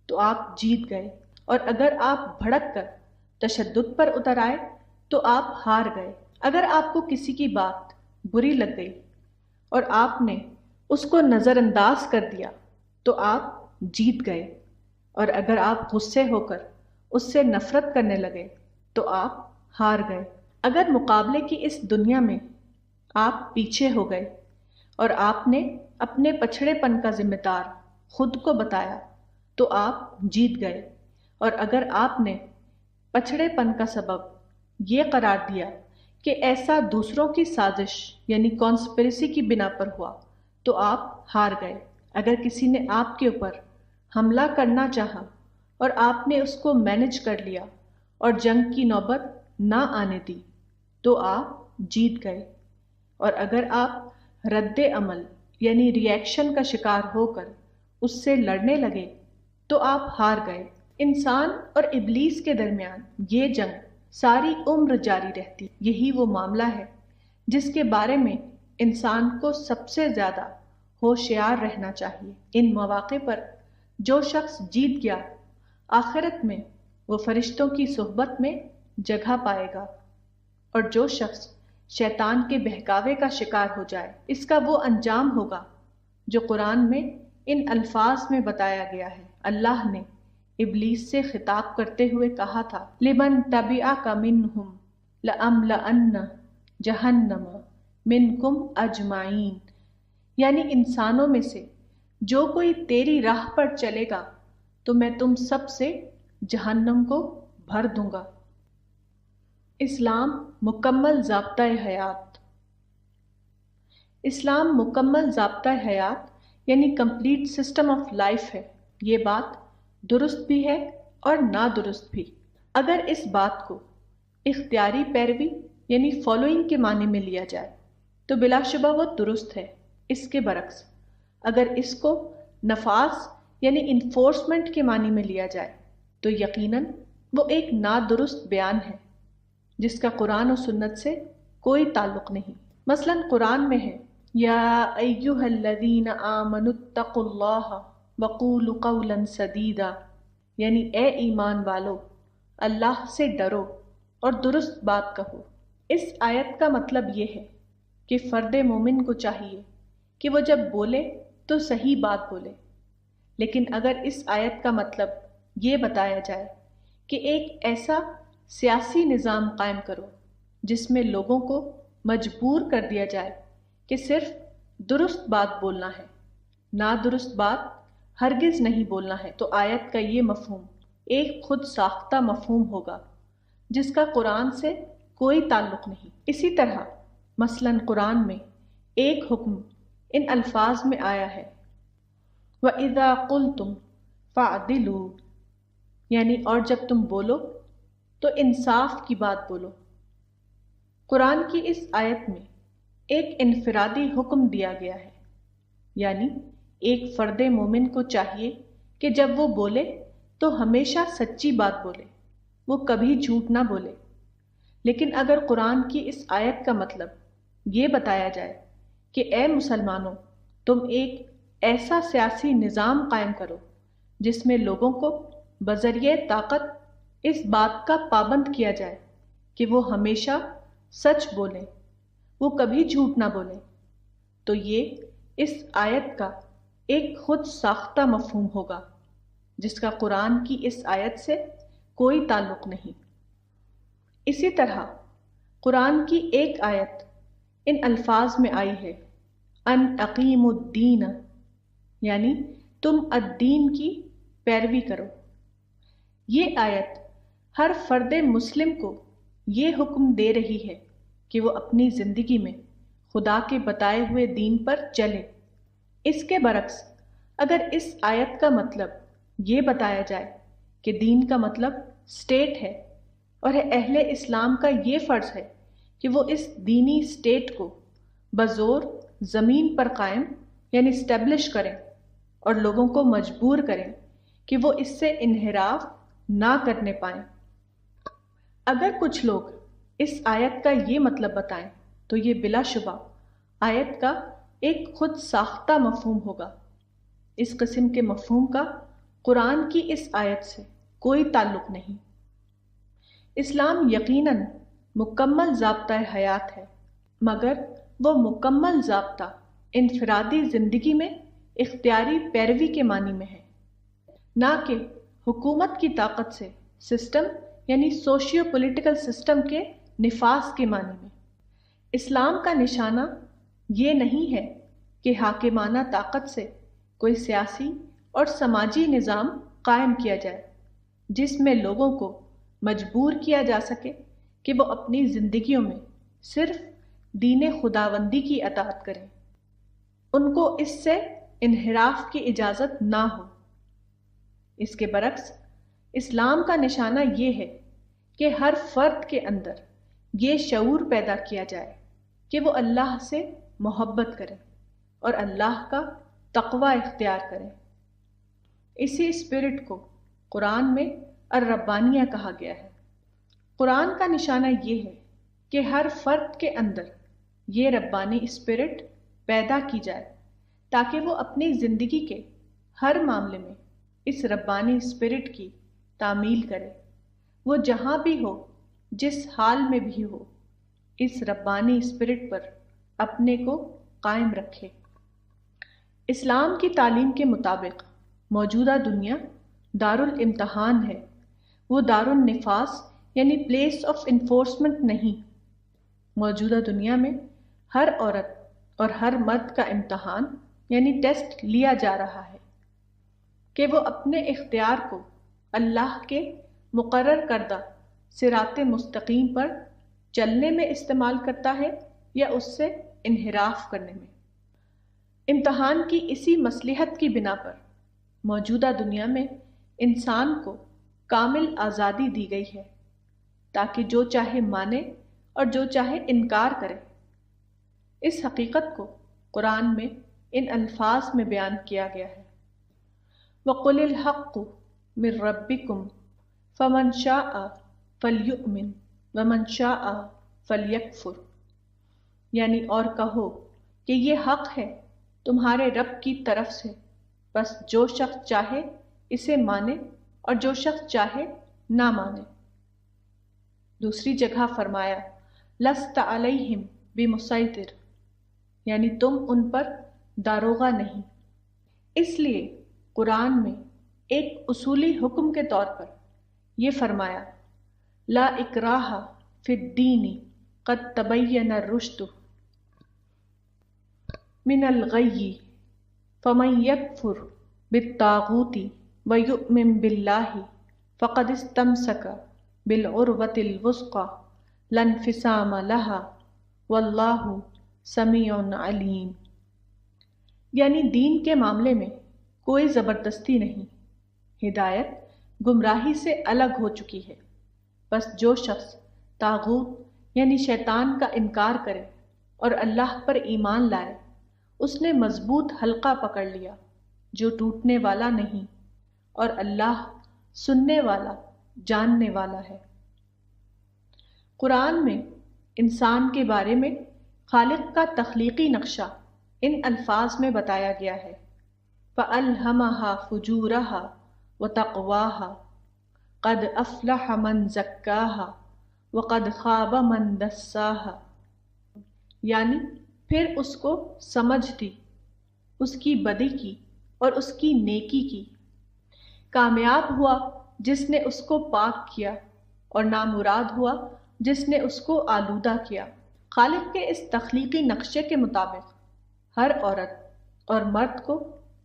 تو آپ جیت گئے، اور اگر آپ بھڑک کر تشدد پر اتر آئے تو آپ ہار گئے۔ اگر آپ کو کسی کی بات بری لگ گئی اور آپ نے اس کو نظر انداز کر دیا تو آپ جیت گئے، اور اگر آپ غصے ہو کر اس سے نفرت کرنے لگے تو آپ ہار گئے۔ اگر مقابلے کی اس دنیا میں آپ پیچھے ہو گئے اور آپ نے اپنے پچھڑے پن کا ذمہ دار خود کو بتایا تو آپ جیت گئے، اور اگر آپ نے پچھڑے پن کا سبب یہ قرار دیا کہ ایسا دوسروں کی سازش یعنی کانسپریسی کی بنا پر ہوا تو آپ ہار گئے۔ اگر کسی نے آپ کے اوپر حملہ کرنا چاہا اور آپ نے اس کو مینج کر لیا اور جنگ کی نوبت نہ آنے دی تو آپ جیت گئے، اور اگر آپ رد عمل یعنی ری ایکشن کا شکار ہو کر اس سے لڑنے لگے تو آپ ہار گئے۔ انسان اور ابلیس کے درمیان یہ جنگ ساری عمر جاری رہتی۔ یہی وہ معاملہ ہے جس کے بارے میں انسان کو سب سے زیادہ ہوشیار رہنا چاہیے۔ ان مواقع پر جو شخص جیت گیا آخرت میں وہ فرشتوں کی صحبت میں جگہ پائے گا، اور جو شخص شیطان کے بہکاوے کا شکار ہو جائے اس کا وہ انجام ہوگا جو قرآن میں ان الفاظ میں بتایا گیا ہے۔ اللہ نے ابلیس سے خطاب کرتے ہوئے کہا تھا، لمن تبعک منہم لأملأن جہنم منکم اجمعین، یعنی انسانوں میں سے جو کوئی تیری راہ پر چلے گا تو میں تم سب سے جہنم کو بھر دوں گا۔ اسلام مکمل ضابطۂ حیات۔ اسلام مکمل ضابطۂ حیات یعنی کمپلیٹ سسٹم آف لائف ہے۔ یہ بات درست بھی ہے اور نادرست بھی۔ اگر اس بات کو اختیاری پیروی یعنی فالوئنگ کے معنی میں لیا جائے تو بلا شبہ وہ درست ہے۔ اس کے برعکس اگر اس کو نفاذ یعنی انفورسمنٹ کے معنی میں لیا جائے تو یقیناً وہ ایک نادرست بیان ہے جس کا قرآن و سنت سے کوئی تعلق نہیں۔ مثلا قرآن میں ہے، یا ایہا الذین آمنوا اتقوا اللہ وقولوا قولا سدیدا، یعنی اے ایمان والو اللہ سے ڈرو اور درست بات کہو۔ اس آیت کا مطلب یہ ہے کہ فرد مومن کو چاہیے کہ وہ جب بولے تو صحیح بات بولے، لیکن اگر اس آیت کا مطلب یہ بتایا جائے کہ ایک ایسا سیاسی نظام قائم کرو جس میں لوگوں کو مجبور کر دیا جائے کہ صرف درست بات بولنا ہے، نادرست بات ہرگز نہیں بولنا ہے، تو آیت کا یہ مفہوم ایک خود ساختہ مفہوم ہوگا جس کا قرآن سے کوئی تعلق نہیں۔ اسی طرح مثلا قرآن میں ایک حکم ان الفاظ میں آیا ہے، وَإِذَا قُلْتُمْ فَعْدِلُوا، یعنی اور جب تم بولو تو انصاف کی بات بولو۔ قرآن کی اس آیت میں ایک انفرادی حکم دیا گیا ہے، یعنی ایک فرد مومن کو چاہیے کہ جب وہ بولے تو ہمیشہ سچی بات بولے، وہ کبھی جھوٹ نہ بولے۔ لیکن اگر قرآن کی اس آیت کا مطلب یہ بتایا جائے کہ اے مسلمانوں تم ایک ایسا سیاسی نظام قائم کرو جس میں لوگوں کو بذریعہ طاقت اس بات کا پابند کیا جائے کہ وہ ہمیشہ سچ بولیں، وہ کبھی جھوٹ نہ بولیں، تو یہ اس آیت کا ایک خود ساختہ مفہوم ہوگا جس کا قرآن کی اس آیت سے کوئی تعلق نہیں۔ اسی طرح قرآن کی ایک آیت ان الفاظ میں آئی ہے، ان اقیموا الدین، یعنی تم الدین کی پیروی کرو۔ یہ آیت ہر فرد مسلم کو یہ حکم دے رہی ہے کہ وہ اپنی زندگی میں خدا کے بتائے ہوئے دین پر چلے۔ اس کے برعکس اگر اس آیت کا مطلب یہ بتایا جائے کہ دین کا مطلب اسٹیٹ ہے اور اہل اسلام کا یہ فرض ہے کہ وہ اس دینی اسٹیٹ کو بزور زمین پر قائم یعنی اسٹیبلش کریں اور لوگوں کو مجبور کریں کہ وہ اس سے انحراف نہ کرنے پائیں۔ اگر کچھ لوگ اس آیت کا یہ مطلب بتائیں تو یہ بلا شبہ آیت کا ایک خود ساختہ مفہوم ہوگا۔ اس قسم کے مفہوم کا قرآن کی اس آیت سے کوئی تعلق نہیں۔ اسلام یقیناً مکمل ضابطۂ حیات ہے، مگر وہ مکمل ضابطہ انفرادی زندگی میں اختیاری پیروی کے معنی میں ہے، نہ کہ حکومت کی طاقت سے سسٹم یعنی سوشیو پولیٹیکل سسٹم کے نفاذ کے معنی میں۔ اسلام کا نشانہ یہ نہیں ہے کہ حاکمانہ طاقت سے کوئی سیاسی اور سماجی نظام قائم کیا جائے جس میں لوگوں کو مجبور کیا جا سکے کہ وہ اپنی زندگیوں میں صرف دین خداوندی کی اطاعت کریں، ان کو اس سے انحراف کی اجازت نہ ہو۔ اس کے برعکس اسلام کا نشانہ یہ ہے کہ ہر فرد کے اندر یہ شعور پیدا کیا جائے کہ وہ اللہ سے محبت کرے اور اللہ کا تقوی اختیار کرے۔ اسی اسپرٹ کو قرآن میں الربانیہ کہا گیا ہے۔ قرآن کا نشانہ یہ ہے کہ ہر فرد کے اندر یہ ربانی اسپرٹ پیدا کی جائے تاکہ وہ اپنی زندگی کے ہر معاملے میں اس ربانی اسپرٹ کی تعمیل کرے، وہ جہاں بھی ہو، جس حال میں بھی ہو، اس ربانی اسپرٹ پر اپنے کو قائم رکھے۔ اسلام کی تعلیم کے مطابق موجودہ دنیا دارالامتحان ہے، وہ دارالنفاذ یعنی پلیس آف انفورسمنٹ نہیں۔ موجودہ دنیا میں ہر عورت اور ہر مرد کا امتحان یعنی ٹیسٹ لیا جا رہا ہے کہ وہ اپنے اختیار کو اللہ کے مقرر کردہ صراط مستقیم پر چلنے میں استعمال کرتا ہے یا اس سے انحراف کرنے میں۔ امتحان کی اسی مصلحت کی بنا پر موجودہ دنیا میں انسان کو کامل آزادی دی گئی ہے تاکہ جو چاہے مانے اور جو چاہے انکار کرے۔ اس حقیقت کو قرآن میں ان الفاظ میں بیان کیا گیا ہے، وَقُلِ الْحَقُّ مِن رَبِّكُمْ فَمَنْ شَاءَ فَلْيُؤْمِنْ وَمَنْ شَاءَ فَلْيَكْفُرْ، یعنی اور کہو کہ یہ حق ہے تمہارے رب کی طرف سے، بس جو شخص چاہے اسے مانے اور جو شخص چاہے نہ مانے۔ دوسری جگہ فرمایا لست علیہم بمسیطر، یعنی تم ان پر داروغہ نہیں۔ اس لیے قرآن میں ایک اصولی حکم کے طور پر یہ فرمایا لا اکراہ فی الدین قد تبین الرشد من الغی فمن یکفر بالطاغوت ویؤمن باللہ فقد استمسک بالعروۃ الوثقی لا انفصام لها واللہ سمیع علیم، یعنی دین کے معاملے میں کوئی زبردستی نہیں، ہدایت گمراہی سے الگ ہو چکی ہے، بس جو شخص طاغوت یعنی شیطان کا انکار کرے اور اللہ پر ایمان لائے اس نے مضبوط حلقہ پکڑ لیا جو ٹوٹنے والا نہیں، اور اللہ سننے والا جاننے والا ہے۔ قرآن میں انسان کے بارے میں خالق کا تخلیقی نقشہ ان الفاظ میں بتایا گیا ہے فَأَلْهَمَهَا فُجُورَهَا وَتَقْوَاهَا قَدْ أَفْلَحَ مَنْ زَكَّاهَا وَقَدْ خَابَ مَنْ دَسَّاهَا، یعنی پھر اس کو سمجھ دی، اس کی بدی کی اور اس کی نیکی کی، کامیاب ہوا جس نے اس کو پاک کیا اور نامراد ہوا جس نے اس کو آلودہ کیا۔ خالق کے اس تخلیقی نقشے کے مطابق ہر عورت اور مرد کو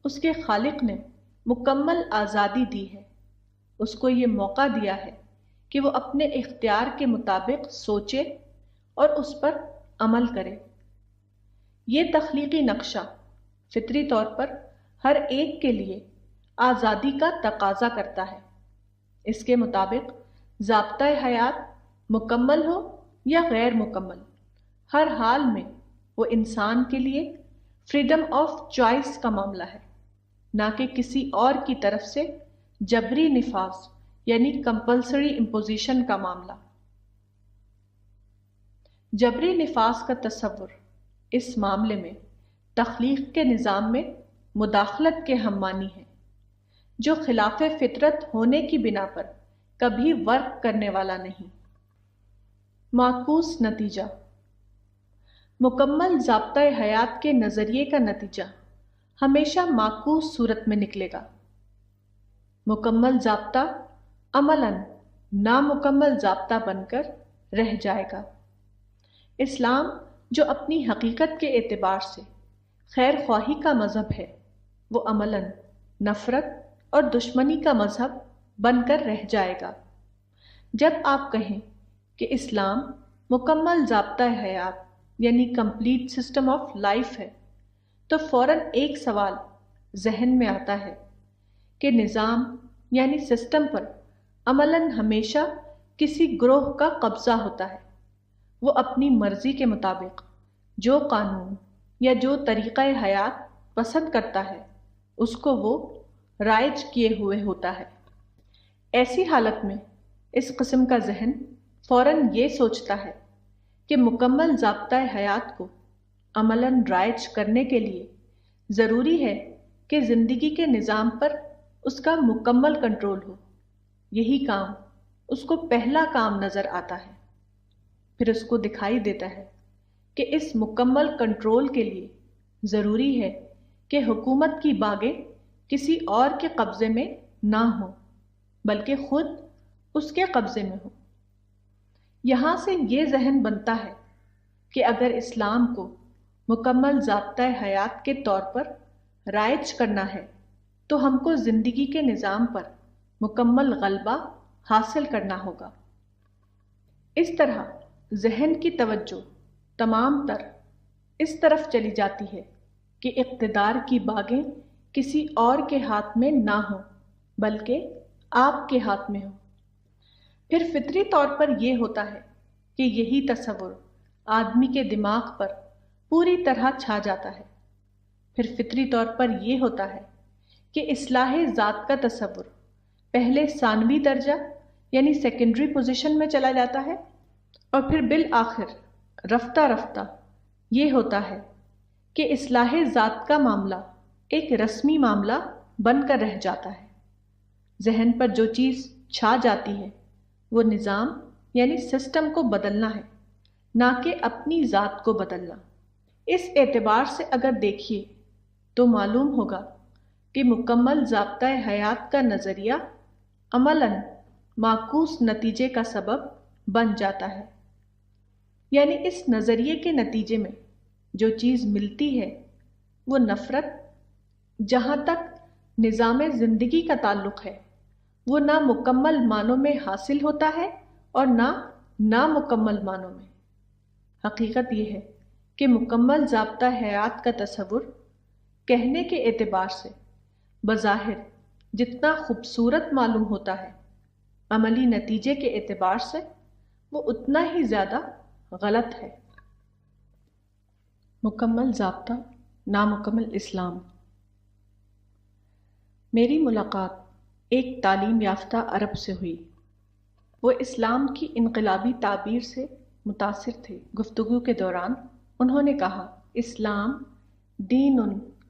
اس کے خالق نے مکمل آزادی دی ہے، اس کو یہ موقع دیا ہے کہ وہ اپنے اختیار کے مطابق سوچے اور اس پر عمل کرے۔ یہ تخلیقی نقشہ فطری طور پر ہر ایک کے لیے آزادی کا تقاضا کرتا ہے، اس کے مطابق ضابطۂ حیات مکمل ہو یا غیر مکمل، ہر حال میں وہ انسان کے لیے فریڈم آف چوائس کا معاملہ ہے، نہ کہ کسی اور کی طرف سے جبری نفاذ یعنی کمپلسری امپوزیشن کا معاملہ۔ جبری نفاذ کا تصور اس معاملے میں تخلیق کے نظام میں مداخلت کے ہم معنی ہے، جو خلاف فطرت ہونے کی بنا پر کبھی ورک کرنے والا نہیں۔ معکوس نتیجہ، مکمل ضابطۂ حیات کے نظریے کا نتیجہ ہمیشہ معکوس صورت میں نکلے گا۔ مکمل ضابطہ عملاً نامکمل ضابطہ بن کر رہ جائے گا۔ اسلام جو اپنی حقیقت کے اعتبار سے خیر خواہی کا مذہب ہے، وہ عملاً نفرت اور دشمنی کا مذہب بن کر رہ جائے گا۔ جب آپ کہیں کہ اسلام مکمل ضابطۂ حیات یعنی کمپلیٹ سسٹم آف لائف ہے، تو فوراً ایک سوال ذہن میں آتا ہے کہ نظام یعنی سسٹم پر عملاً ہمیشہ کسی گروہ کا قبضہ ہوتا ہے۔ وہ اپنی مرضی کے مطابق جو قانون یا جو طریقہ حیات پسند کرتا ہے اس کو وہ رائج کیے ہوئے ہوتا ہے۔ ایسی حالت میں اس قسم کا ذہن فوراً یہ سوچتا ہے کہ مکمل ضابطۂ حیات کو عملاً رائج کرنے کے لیے ضروری ہے کہ زندگی کے نظام پر اس کا مکمل کنٹرول ہو۔ یہی کام اس کو پہلا کام نظر آتا ہے۔ پھر اس کو دکھائی دیتا ہے کہ اس مکمل کنٹرول کے لیے ضروری ہے کہ حکومت کی باغیں کسی اور کے قبضے میں نہ ہوں بلکہ خود اس کے قبضے میں ہوں۔ یہاں سے یہ ذہن بنتا ہے کہ اگر اسلام کو مکمل ضابطۂ حیات کے طور پر رائج کرنا ہے تو ہم کو زندگی کے نظام پر مکمل غلبہ حاصل کرنا ہوگا۔ اس طرح ذہن کی توجہ تمام تر اس طرف چلی جاتی ہے کہ اقتدار کی باغیں کسی اور کے ہاتھ میں نہ ہوں بلکہ آپ کے ہاتھ میں ہوں۔ پھر فطری طور پر یہ ہوتا ہے کہ یہی تصور آدمی کے دماغ پر پوری طرح چھا جاتا ہے۔ پھر فطری طور پر یہ ہوتا ہے کہ اصلاح ذات کا تصور پہلے ثانوی درجہ یعنی سیکنڈری پوزیشن میں چلا جاتا ہے، اور پھر بالآخر رفتہ رفتہ یہ ہوتا ہے کہ اصلاح ذات کا معاملہ ایک رسمی معاملہ بن کر رہ جاتا ہے۔ ذہن پر جو چیز چھا جاتی ہے وہ نظام یعنی سسٹم کو بدلنا ہے، نہ کہ اپنی ذات کو بدلنا۔ اس اعتبار سے اگر دیکھیے تو معلوم ہوگا کہ مکمل ضابطۂ حیات کا نظریہ عملاً معکوس نتیجے کا سبب بن جاتا ہے۔ یعنی اس نظریے کے نتیجے میں جو چیز ملتی ہے وہ نفرت، جہاں تک نظام زندگی کا تعلق ہے وہ نہ مکمل معنوں میں حاصل ہوتا ہے اور نہ نامکمل معنوں میں۔ حقیقت یہ ہے کہ مکمل ضابطہ حیات کا تصور کہنے کے اعتبار سے بظاہر جتنا خوبصورت معلوم ہوتا ہے، عملی نتیجے کے اعتبار سے وہ اتنا ہی زیادہ غلط ہے۔ مکمل ضابطہ، نامکمل اسلام۔ میری ملاقات ایک تعلیم یافتہ عرب سے ہوئی۔ وہ اسلام کی انقلابی تعبیر سے متاثر تھے۔ گفتگو کے دوران انہوں نے کہا، اسلام دین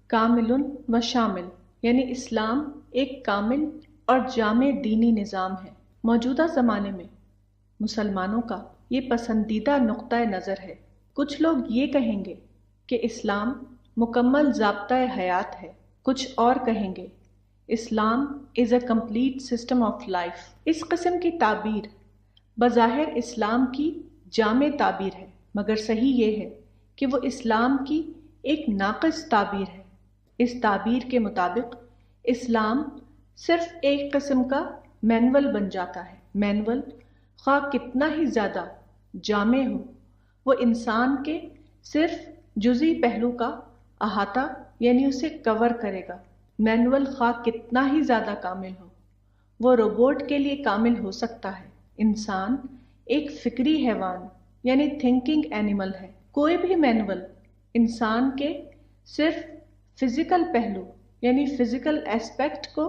کامل و شامل، یعنی اسلام ایک کامل اور جامع دینی نظام ہے۔ موجودہ زمانے میں مسلمانوں کا یہ پسندیدہ نقطہ نظر ہے۔ کچھ لوگ یہ کہیں گے کہ اسلام مکمل ضابطۂ حیات ہے، کچھ اور کہیں گے اسلام is a complete system of life. اس قسم کی تعبیر بظاہر اسلام کی جامع تعبیر ہے، مگر صحیح یہ ہے کہ وہ اسلام کی ایک ناقص تعبیر ہے۔ اس تعبیر کے مطابق اسلام صرف ایک قسم کا مینول بن جاتا ہے۔ مینول خواہ کتنا ہی زیادہ جامع ہو، وہ انسان کے صرف جزئی پہلو کا احاطہ یعنی اسے کور کرے گا۔ مینول خواہ کتنا ہی زیادہ کامل ہو، وہ روبوٹ کے لیے کامل ہو سکتا ہے۔ انسان ایک فکری حیوان یعنی تھنکنگ اینیمل ہے۔ کوئی بھی مینول انسان کے صرف فزیکل پہلو یعنی فزیکل ایسپیکٹ کو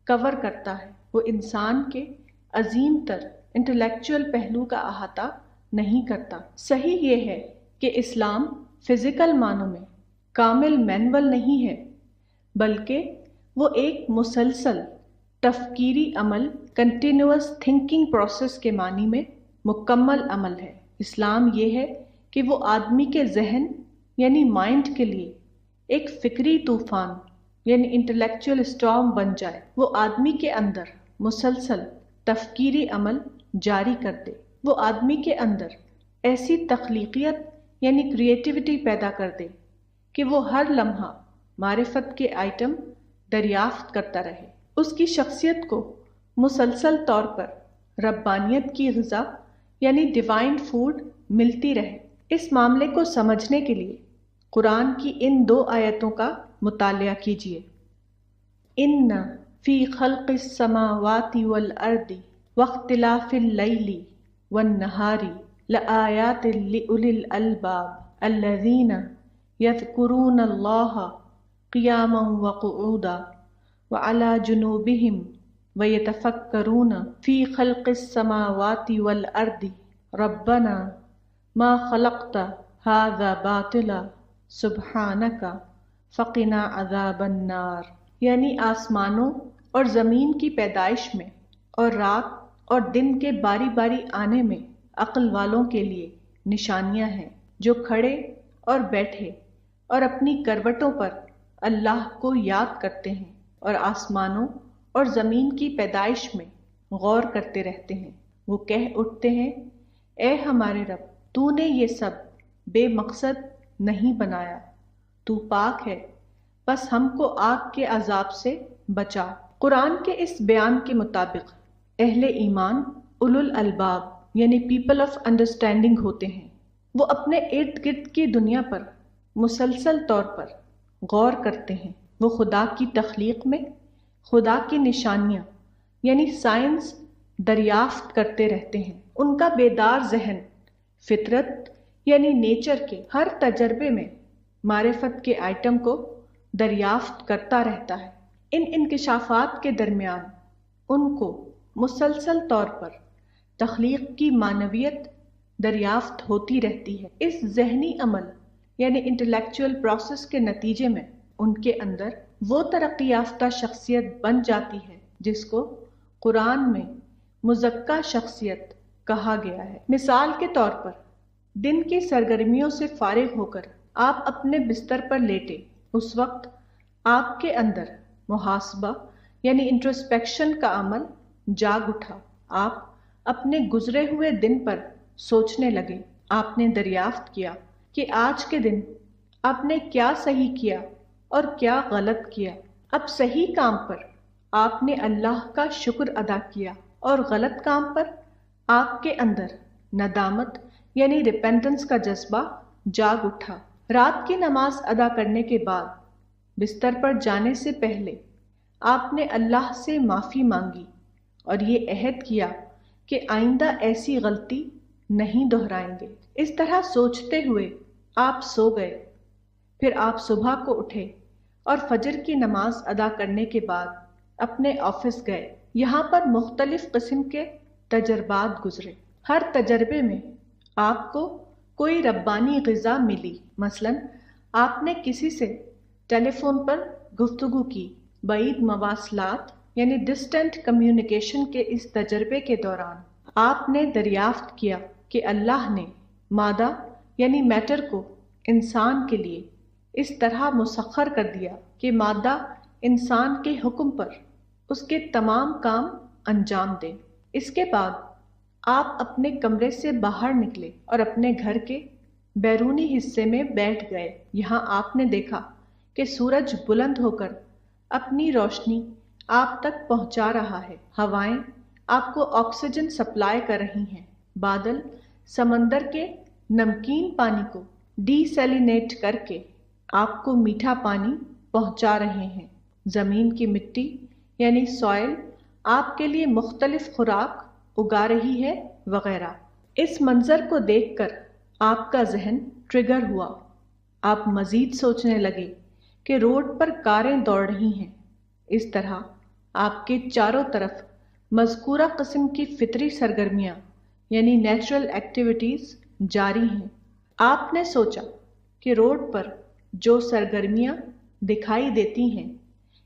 کور کرتا ہے، وہ انسان کے عظیم تر انٹلیکچوئل پہلو کا احاطہ نہیں کرتا۔ صحیح یہ ہے کہ اسلام فزیکل معنوں میں کامل مینول نہیں ہے، بلکہ وہ ایک مسلسل تفکیری عمل، کنٹینیوس تھنکنگ پروسیس کے معنی میں مکمل عمل ہے۔ اسلام یہ ہے کہ وہ آدمی کے ذہن یعنی مائنڈ کے لیے ایک فکری طوفان یعنی انٹلیکچوئل اسٹارم بن جائے، وہ آدمی کے اندر مسلسل تفکیری عمل جاری کر دے، وہ آدمی کے اندر ایسی تخلیقیت یعنی کریٹیوٹی پیدا کر دے کہ وہ ہر لمحہ معرفت کے آئٹم دریافت کرتا رہے، اس کی شخصیت کو مسلسل طور پر ربانیت کی غذا یعنی ڈیوائن فوڈ ملتی رہے۔ اس معاملے کو سمجھنے کے لیے قرآن کی ان 2 آیتوں کا مطالعہ کیجیے۔ ان فی خلق السماوات والارض واختلاف اللیل والنہار لآیات لأولی الالباب الذین یذکرون اللہ قیاما وقعودا وعلی جنوبہم ویتفکرون فی خلق السماوات والارض ربنا ما خلقت ھذا باطلا سبحانک فقنا عذاب النار، یعنی آسمانوں اور زمین کی پیدائش میں اور رات اور دن کے باری باری آنے میں عقل والوں کے لیے نشانیاں ہیں، جو کھڑے اور بیٹھے اور اپنی کروٹوں پر اللہ کو یاد کرتے ہیں اور آسمانوں اور زمین کی پیدائش میں غور کرتے رہتے ہیں۔ وہ کہہ اٹھتے ہیں، اے ہمارے رب، تو نے یہ سب بے مقصد نہیں بنایا، تو پاک ہے، بس ہم کو آگ کے عذاب سے بچا۔ قرآن کے اس بیان کے مطابق اہل ایمان اولو الالباب یعنی پیپل آف انڈرسٹینڈنگ ہوتے ہیں۔ وہ اپنے ارد گرد کی دنیا پر مسلسل طور پر غور کرتے ہیں۔ وہ خدا کی تخلیق میں خدا کی نشانیاں یعنی سائنس دریافت کرتے رہتے ہیں۔ ان کا بیدار ذہن فطرت یعنی نیچر کے ہر تجربے میں معرفت کے آئٹم کو دریافت کرتا رہتا ہے۔ ان انکشافات کے درمیان ان کو مسلسل طور پر تخلیق کی معنویت دریافت ہوتی رہتی ہے۔ اس ذہنی عمل یعنی انٹلیکچوئل پروسیس کے نتیجے میں ان کے اندر وہ ترقی یافتہ شخصیت بن جاتی ہے جس کو قرآن میں مزکہ شخصیت کہا گیا ہے۔ مثال کے طور پر دن کی سرگرمیوں سے فارغ ہو کر آپ اپنے بستر پر لیٹے، اس وقت آپ کے اندر محاسبہ یعنی انٹروسپیکشن کا عمل جاگ اٹھا۔ آپ اپنے گزرے ہوئے دن پر سوچنے لگے۔ آپ نے دریافت کیا کہ آج کے دن آپ نے کیا صحیح کیا اور کیا غلط کیا۔ اب صحیح کام پر آپ نے اللہ کا شکر ادا کیا اور غلط کام پر آپ کے اندر ندامت یعنی ریپینٹنس کا جذبہ جاگ اٹھا۔ رات کی نماز ادا کرنے کے بعد بستر پر جانے سے پہلے آپ نے اللہ سے معافی مانگی اور یہ عہد کیا کہ آئندہ ایسی غلطی نہیں دہرائیں گے۔ اس طرح سوچتے ہوئے آپ سو گئے، پھر آپ صبح کو اٹھے اور فجر کی نماز ادا کرنے کے بعد اپنے آفس گئے۔ یہاں پر مختلف قسم کے تجربات گزرے۔ ہر تجربے میں آپ کو کوئی ربانی غذا ملی۔ مثلا آپ نے کسی سے ٹیلی فون پر گفتگو کی۔ بعید مواصلات یعنی ڈسٹنٹ کمیونیکیشن کے اس تجربے کے دوران آپ نے دریافت کیا کہ اللہ نے مادہ یعنی میٹر کو انسان کے لیے اس طرح مسخر کر دیا کہ مادہ انسان کے حکم پر اس کے تمام کام انجام دے۔ اس کے بعد آپ اپنے کمرے سے باہر نکلے اور اپنے گھر کے بیرونی حصے میں بیٹھ گئے۔ یہاں آپ نے دیکھا کہ سورج بلند ہو کر اپنی روشنی آپ تک پہنچا رہا ہے، ہوائیں آپ کو آکسیجن سپلائی کر رہی ہیں، بادل سمندر کے نمکین پانی کو ڈی سیلینیٹ کر کے آپ کو میٹھا پانی پہنچا رہے ہیں، زمین کی مٹی یعنی سوائل آپ کے لیے مختلف خوراک اگا رہی ہے وغیرہ۔ اس منظر کو دیکھ کر آپ کا ذہن ٹریگر ہوا۔ آپ مزید سوچنے لگے کہ روڈ پر کاریں دوڑ رہی ہیں۔ اس طرح آپ کے چاروں طرف مذکورہ قسم کی فطری سرگرمیاں یعنی نیچرل ایکٹیویٹیز جاری ہیں۔ آپ نے سوچا کہ روڈ پر جو سرگرمیاں دکھائی دیتی ہیں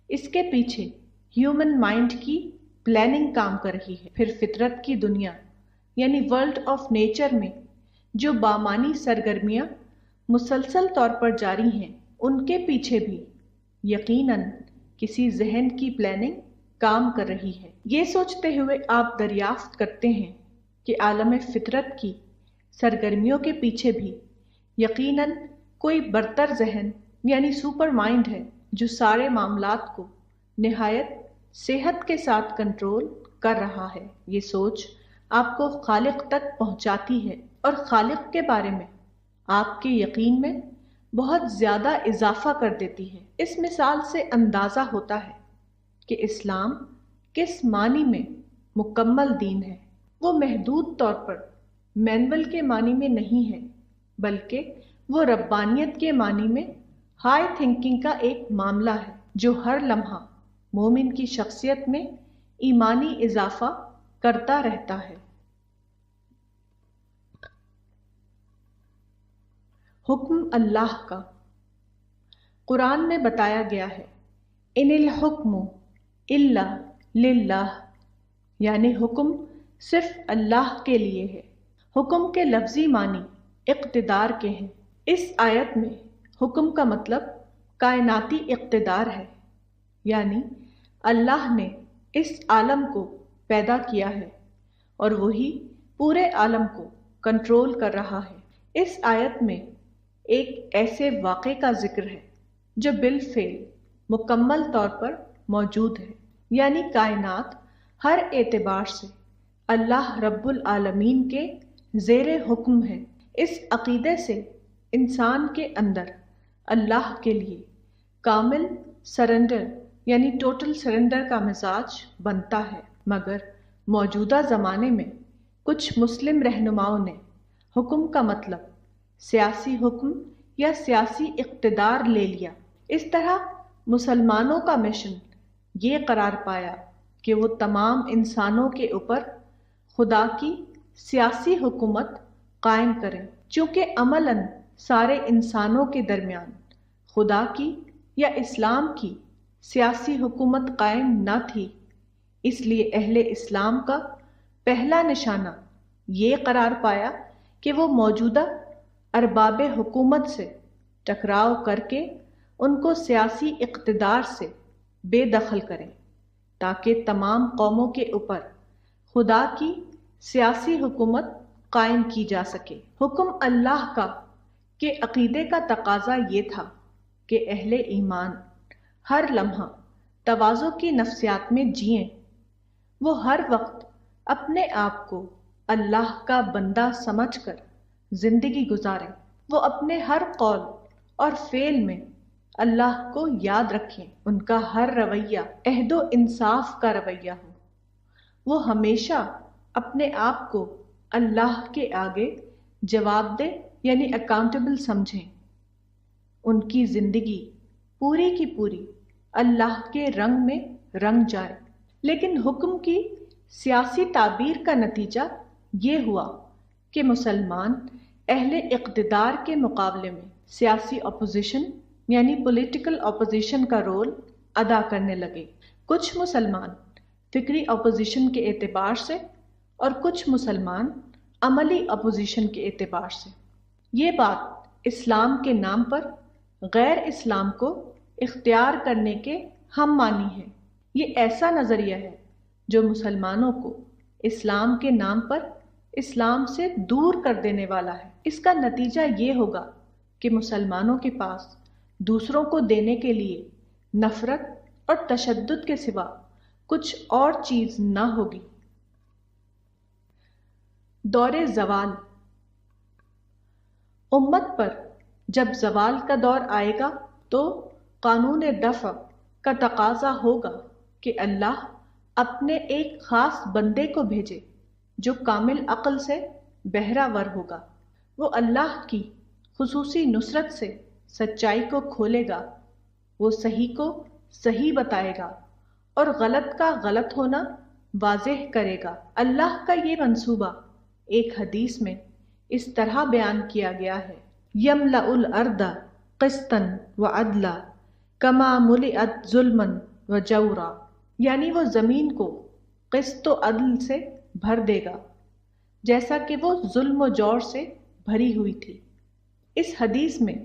اس کے پیچھے ہیومن مائنڈ کی پلاننگ کام کر رہی ہے۔ پھر فطرت کی دنیا یعنی ورلڈ آف نیچر میں جو بامانی سرگرمیاں مسلسل طور پر جاری ہیں ان کے پیچھے بھی یقیناً کسی ذہن کی پلاننگ کام کر رہی ہے۔ یہ سوچتے ہوئے آپ دریافت کرتے ہیں کہ عالم فطرت کی سرگرمیوں کے پیچھے بھی یقیناً کوئی برتر ذہن یعنی سپر مائنڈ ہے جو سارے معاملات کو نہایت صحت کے ساتھ کنٹرول کر رہا ہے۔ یہ سوچ آپ کو خالق تک پہنچاتی ہے اور خالق کے بارے میں آپ کے یقین میں بہت زیادہ اضافہ کر دیتی ہے۔ اس مثال سے اندازہ ہوتا ہے کہ اسلام کس معنی میں مکمل دین ہے۔ وہ محدود طور پر مینول کے معنی میں نہیں ہے، بلکہ وہ ربانیت کے معنی میں ہائی تھنکنگ کا ایک معاملہ ہے جو ہر لمحہ مومن کی شخصیت میں ایمانی اضافہ کرتا رہتا ہے۔ حکم اللہ کا قرآن میں بتایا گیا ہے، ان الحکم الا للہ، یعنی حکم صرف اللہ کے لیے ہے۔ حکم کے لفظی معنی اقتدار کے ہیں۔ اس آیت میں حکم کا مطلب کائناتی اقتدار ہے، یعنی اللہ نے اس عالم کو پیدا کیا ہے اور وہی پورے عالم کو کنٹرول کر رہا ہے۔ اس آیت میں ایک ایسے واقعے کا ذکر ہے جو بالفعل مکمل طور پر موجود ہے، یعنی کائنات ہر اعتبار سے اللہ رب العالمین کے زیر حکم ہے۔ اس عقیدے سے انسان کے اندر اللہ کے لیے کامل سرنڈر یعنی ٹوٹل سرنڈر کا مزاج بنتا ہے، مگر موجودہ زمانے میں کچھ مسلم رہنماؤں نے حکم کا مطلب سیاسی حکم یا سیاسی اقتدار لے لیا۔ اس طرح مسلمانوں کا مشن یہ قرار پایا کہ وہ تمام انسانوں کے اوپر خدا کی سیاسی حکومت قائم کریں۔ چونکہ عملاً سارے انسانوں کے درمیان خدا کی یا اسلام کی سیاسی حکومت قائم نہ تھی، اس لیے اہل اسلام کا پہلا نشانہ یہ قرار پایا کہ وہ موجودہ ارباب حکومت سے ٹکراؤ کر کے ان کو سیاسی اقتدار سے بے دخل کریں، تاکہ تمام قوموں کے اوپر خدا کی سیاسی حکومت قائم کی جا سکے۔ حکم اللہ کا کے عقیدے کا تقاضا یہ تھا کہ اہل ایمان ہر لمحہ تواضع کی نفسیات میں جئیں، وہ ہر وقت اپنے آپ کو اللہ کا بندہ سمجھ کر زندگی گزاریں، وہ اپنے ہر قول اور فعل میں اللہ کو یاد رکھیں، ان کا ہر رویہ عہد و انصاف کا رویہ ہو، وہ ہمیشہ اپنے آپ کو اللہ کے آگے جواب دہ یعنی اکاؤنٹیبل سمجھیں، ان کی زندگی پوری کی پوری اللہ کے رنگ میں رنگ جائے۔ لیکن حکم کی سیاسی تعبیر کا نتیجہ یہ ہوا کہ مسلمان اہل اقتدار کے مقابلے میں سیاسی اپوزیشن یعنی پولیٹیکل اپوزیشن کا رول ادا کرنے لگے۔ کچھ مسلمان فکری اپوزیشن کے اعتبار سے اور کچھ مسلمان عملی اپوزیشن کے اعتبار سے۔ یہ بات اسلام کے نام پر غیر اسلام کو اختیار کرنے کے ہم معنی ہے۔ یہ ایسا نظریہ ہے جو مسلمانوں کو اسلام کے نام پر اسلام سے دور کر دینے والا ہے۔ اس کا نتیجہ یہ ہوگا کہ مسلمانوں کے پاس دوسروں کو دینے کے لیے نفرت اور تشدد کے سوا کچھ اور چیز نہ ہوگی۔ دور زوال امت پر جب زوال کا دور آئے گا تو قانون دفع کا تقاضا ہوگا کہ اللہ اپنے ایک خاص بندے کو بھیجے جو کامل عقل سے بہرہ ور ہوگا۔ وہ اللہ کی خصوصی نصرت سے سچائی کو کھولے گا، وہ صحیح کو صحیح بتائے گا اور غلط کا غلط ہونا واضح کرے گا۔ اللہ کا یہ منصوبہ ایک حدیث میں اس طرح بیان کیا گیا ہے، یملأ الارض قسطا وعدلا کما ملئت ظلما وجورا، یعنی وہ زمین کو قسط و عدل سے بھر دے گا جیسا کہ وہ ظلم و جور سے بھری ہوئی تھی۔ اس حدیث میں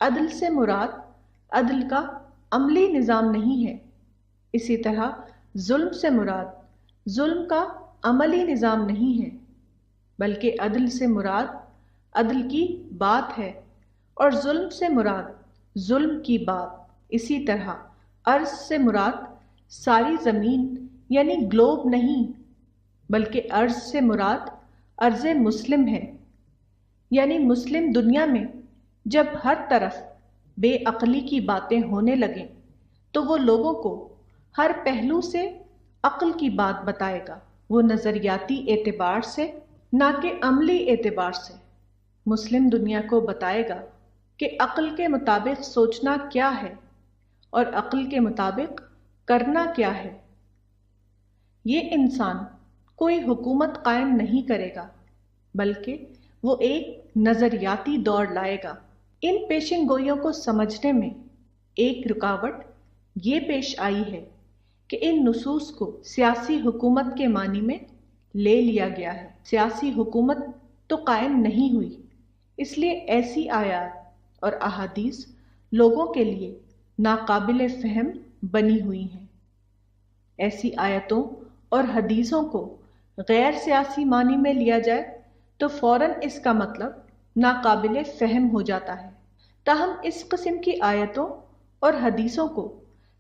عدل سے مراد عدل کا عملی نظام نہیں ہے، اسی طرح ظلم سے مراد ظلم کا عملی نظام نہیں ہے، بلکہ عدل سے مراد عدل کی بات ہے اور ظلم سے مراد ظلم کی بات، اسی طرح ارض سے مراد ساری زمین یعنی گلوب نہیں، بلکہ ارض سے مراد ارض مسلم ہے، یعنی مسلم دنیا میں جب ہر طرف بے عقلی کی باتیں ہونے لگیں تو وہ لوگوں کو ہر پہلو سے عقل کی بات بتائے گا، وہ نظریاتی اعتبار سے نہ کہ عملی اعتبار سے مسلم دنیا کو بتائے گا کہ عقل کے مطابق سوچنا کیا ہے اور عقل کے مطابق کرنا کیا ہے۔ یہ انسان کوئی حکومت قائم نہیں کرے گا، بلکہ وہ ایک نظریاتی دوڑ لائے گا۔ ان پیشن گوئیوں کو سمجھنے میں ایک رکاوٹ یہ پیش آئی ہے کہ ان نصوص کو سیاسی حکومت کے معنی میں لے لیا گیا ہے۔ سیاسی حکومت تو قائم نہیں ہوئی، اس لیے ایسی آیات اور احادیث لوگوں کے لیے ناقابل فہم بنی ہوئی ہیں۔ ایسی آیتوں اور حدیثوں کو غیر سیاسی معنی میں لیا جائے تو فوراً اس کا مطلب ناقابل فہم ہو جاتا ہے۔ تاہم اس قسم کی آیتوں اور حدیثوں کو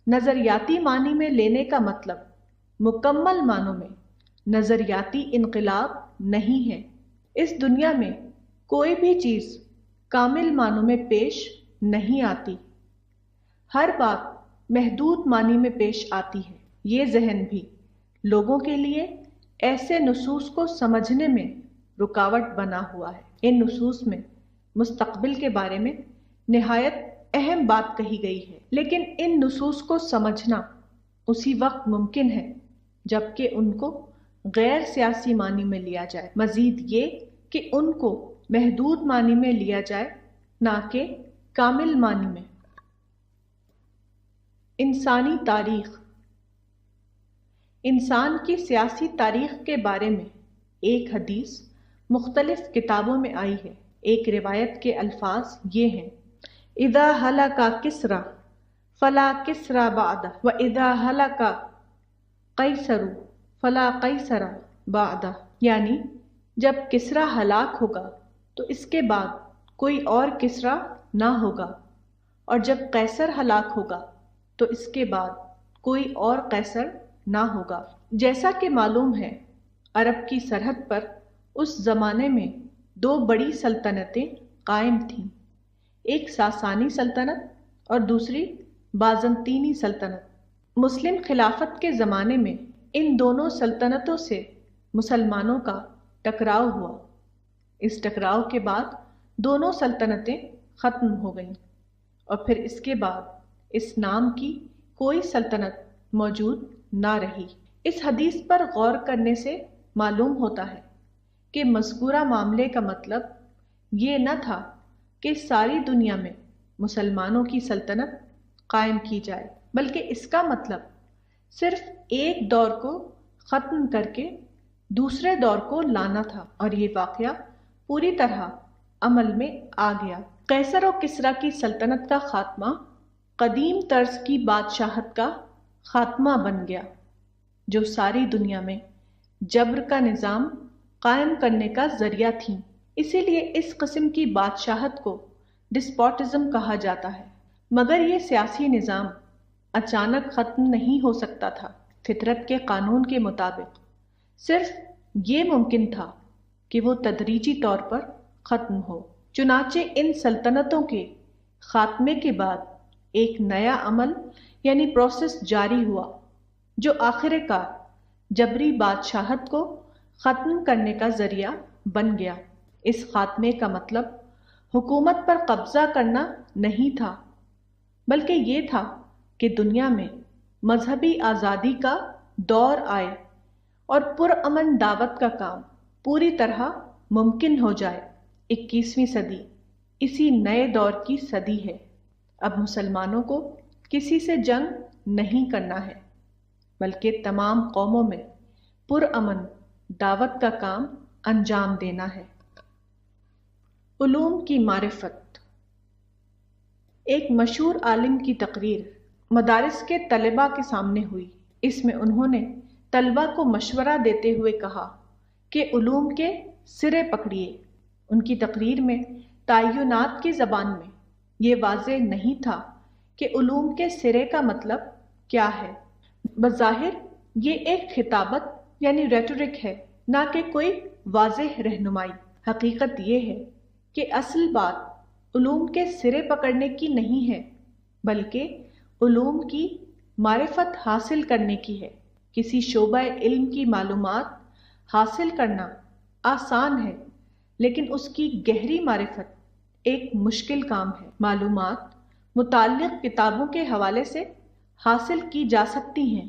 نظریاتی معنی میں لینے کا مطلب مکمل معنوں میں نظریاتی انقلاب نہیں ہے۔ اس دنیا میں کوئی بھی چیز کامل معنوں میں پیش نہیں آتی، ہر بات محدود معنی میں پیش آتی ہے۔ یہ ذہن بھی لوگوں کے لیے ایسے نصوص کو سمجھنے میں رکاوٹ بنا ہوا ہے۔ ان نصوص میں مستقبل کے بارے میں نہایت اہم بات کہی گئی ہے، لیکن ان نصوص کو سمجھنا اسی وقت ممکن ہے جبکہ ان کو غیر سیاسی معنی میں لیا جائے، مزید یہ کہ ان کو محدود معنی میں لیا جائے نہ کہ کامل معنی میں۔ انسانی تاریخ، انسان کی سیاسی تاریخ کے بارے میں ایک حدیث مختلف کتابوں میں آئی ہے۔ ایک روایت کے الفاظ یہ ہیں: اذا ہلک کسری فلا کسری بعدہ واذا ہلک قیصر فلا قیصر بعدہ، یعنی جب کسری ہلاک ہوگا تو اس کے بعد کوئی اور کسری نہ ہوگا، اور جب قیصر ہلاک ہوگا تو اس کے بعد کوئی اور قیصر نہ ہوگا۔ جیسا کہ معلوم ہے، عرب کی سرحد پر اس زمانے میں دو بڑی سلطنتیں قائم تھیں، ایک ساسانی سلطنت اور دوسری بازنطینی سلطنت۔ مسلم خلافت کے زمانے میں ان دونوں سلطنتوں سے مسلمانوں کا ٹکراؤ ہوا۔ اس ٹکراؤ کے بعد دونوں سلطنتیں ختم ہو گئیں اور پھر اس کے بعد اس نام کی کوئی سلطنت موجود نہ رہی۔ اس حدیث پر غور کرنے سے معلوم ہوتا ہے کہ مذکورہ معاملے کا مطلب یہ نہ تھا کہ ساری دنیا میں مسلمانوں کی سلطنت قائم کی جائے، بلکہ اس کا مطلب صرف ایک دور کو ختم کر کے دوسرے دور کو لانا تھا، اور یہ واقعہ پوری طرح عمل میں آ گیا۔ قیصر و کسریٰ کی سلطنت کا خاتمہ قدیم طرز کی بادشاہت کا خاتمہ بن گیا جو ساری دنیا میں جبر کا نظام قائم کرنے کا ذریعہ تھیں۔ اسی لیے اس قسم کی بادشاہت کو ڈسپوٹزم کہا جاتا ہے۔ مگر یہ سیاسی نظام اچانک ختم نہیں ہو سکتا تھا۔ فطرت کے قانون کے مطابق صرف یہ ممکن تھا کہ وہ تدریجی طور پر ختم ہو۔ چنانچہ ان سلطنتوں کے خاتمے کے بعد ایک نیا عمل یعنی پروسیس جاری ہوا جو آخر کار جبری بادشاہت کو ختم کرنے کا ذریعہ بن گیا۔ اس خاتمے کا مطلب حکومت پر قبضہ کرنا نہیں تھا، بلکہ یہ تھا کہ دنیا میں مذہبی آزادی کا دور آئے اور پرامن دعوت کا کام پوری طرح ممکن ہو جائے۔ 21ویں صدی اسی نئے دور کی صدی ہے۔ اب مسلمانوں کو کسی سے جنگ نہیں کرنا ہے، بلکہ تمام قوموں میں پرامن دعوت کا کام انجام دینا ہے۔ علوم کی معرفت۔ ایک مشہور عالم کی تقریر مدارس کے طلباء کے سامنے ہوئی۔ اس میں انہوں نے طلباء کو مشورہ دیتے ہوئے کہا کہ علوم کے سرے پکڑیے۔ ان کی تقریر میں تعینات کی زبان میں یہ واضح نہیں تھا کہ علوم کے سرے کا مطلب کیا ہے۔ بظاہر یہ ایک خطابت یعنی ریٹورک ہے، نہ کہ کوئی واضح رہنمائی۔ حقیقت یہ ہے کہ اصل بات علوم کے سرے پکڑنے کی نہیں ہے، بلکہ علوم کی معرفت حاصل کرنے کی ہے۔ کسی شعبہ علم کی معلومات حاصل کرنا آسان ہے، لیکن اس کی گہری معرفت ایک مشکل کام ہے۔ معلومات متعلق کتابوں کے حوالے سے حاصل کی جا سکتی ہیں،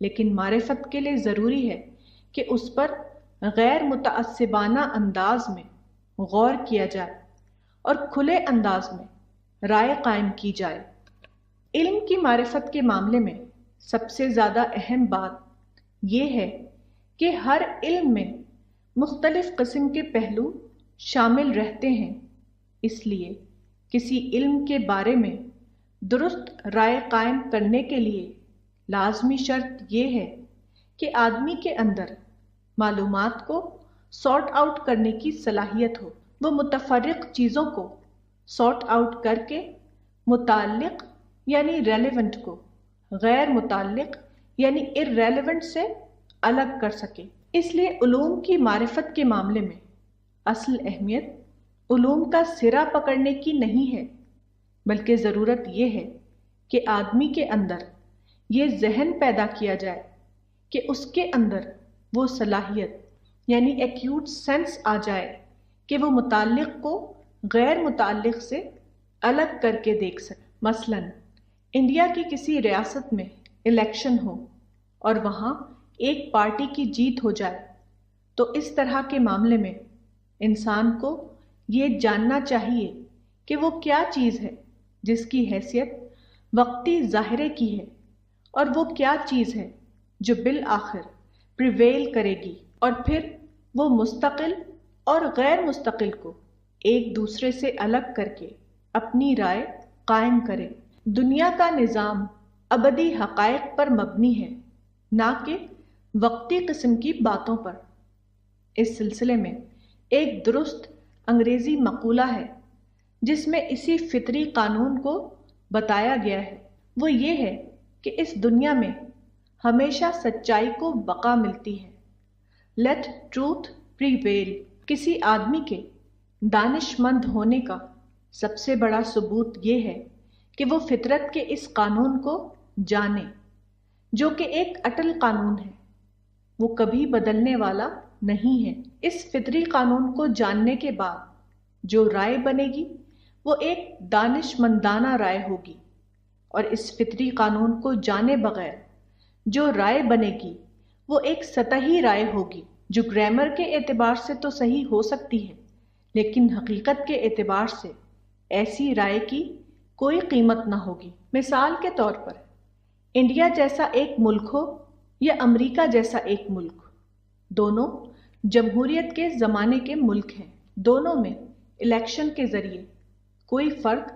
لیکن معرفت کے لیے ضروری ہے کہ اس پر غیر متعصبانہ انداز میں غور کیا جائے اور کھلے انداز میں رائے قائم کی جائے۔ علم کی معرفت کے معاملے میں سب سے زیادہ اہم بات یہ ہے کہ ہر علم میں مختلف قسم کے پہلو شامل رہتے ہیں۔ اس لیے کسی علم کے بارے میں درست رائے قائم کرنے کے لیے لازمی شرط یہ ہے کہ آدمی کے اندر معلومات کو سارٹ آؤٹ کرنے کی صلاحیت ہو۔ وہ متفرق چیزوں کو سارٹ آؤٹ کر کے متعلق یعنی ریلیونٹ کو غیر متعلق یعنی ارریلیونٹ سے الگ کر سکے۔ اس لیے علوم کی معرفت کے معاملے میں اصل اہمیت علوم کا سرا پکڑنے کی نہیں ہے، بلکہ ضرورت یہ ہے کہ آدمی کے اندر یہ ذہن پیدا کیا جائے کہ اس کے اندر وہ صلاحیت یعنی ایکیوٹ سینس آ جائے کہ وہ متعلق کو غیر متعلق سے الگ کر کے دیکھ سکے۔ مثلاً انڈیا کی کسی ریاست میں الیکشن ہو اور وہاں ایک پارٹی کی جیت ہو جائے تو اس طرح کے معاملے میں انسان کو یہ جاننا چاہیے کہ وہ کیا چیز ہے جس کی حیثیت وقتی ظاہرے کی ہے، اور وہ کیا چیز ہے جو بالآخر پریویل کرے گی، اور پھر وہ مستقل اور غیر مستقل کو ایک دوسرے سے الگ کر کے اپنی رائے قائم کرے۔ دنیا کا نظام ابدی حقائق پر مبنی ہے، نہ کہ وقتی قسم کی باتوں پر۔ اس سلسلے میں ایک درست انگریزی مقولہ ہے جس میں اسی فطری قانون کو بتایا گیا ہے۔ وہ یہ ہے کہ اس دنیا میں ہمیشہ سچائی کو بقا ملتی ہے۔ Let truth prevail. کسی آدمی کے دانش مند ہونے کا سب سے بڑا ثبوت یہ ہے کہ وہ فطرت کے اس قانون کو جانے، جو کہ ایک اٹل قانون ہے، وہ کبھی بدلنے والا نہیں ہے۔ اس فطری قانون کو جاننے کے بعد جو رائے بنے گی وہ ایک دانش مندانہ رائے ہوگی، اور اس فطری قانون کو جانے بغیر جو رائے بنے گی وہ ایک سطحی رائے ہوگی، جو گرامر کے اعتبار سے تو صحیح ہو سکتی ہے، لیکن حقیقت کے اعتبار سے ایسی رائے کی کوئی قیمت نہ ہوگی۔ مثال کے طور پر انڈیا جیسا ایک ملک ہو یا امریکہ جیسا ایک ملک، دونوں جمہوریت کے زمانے کے ملک ہیں۔ دونوں میں الیکشن کے ذریعے کوئی فرد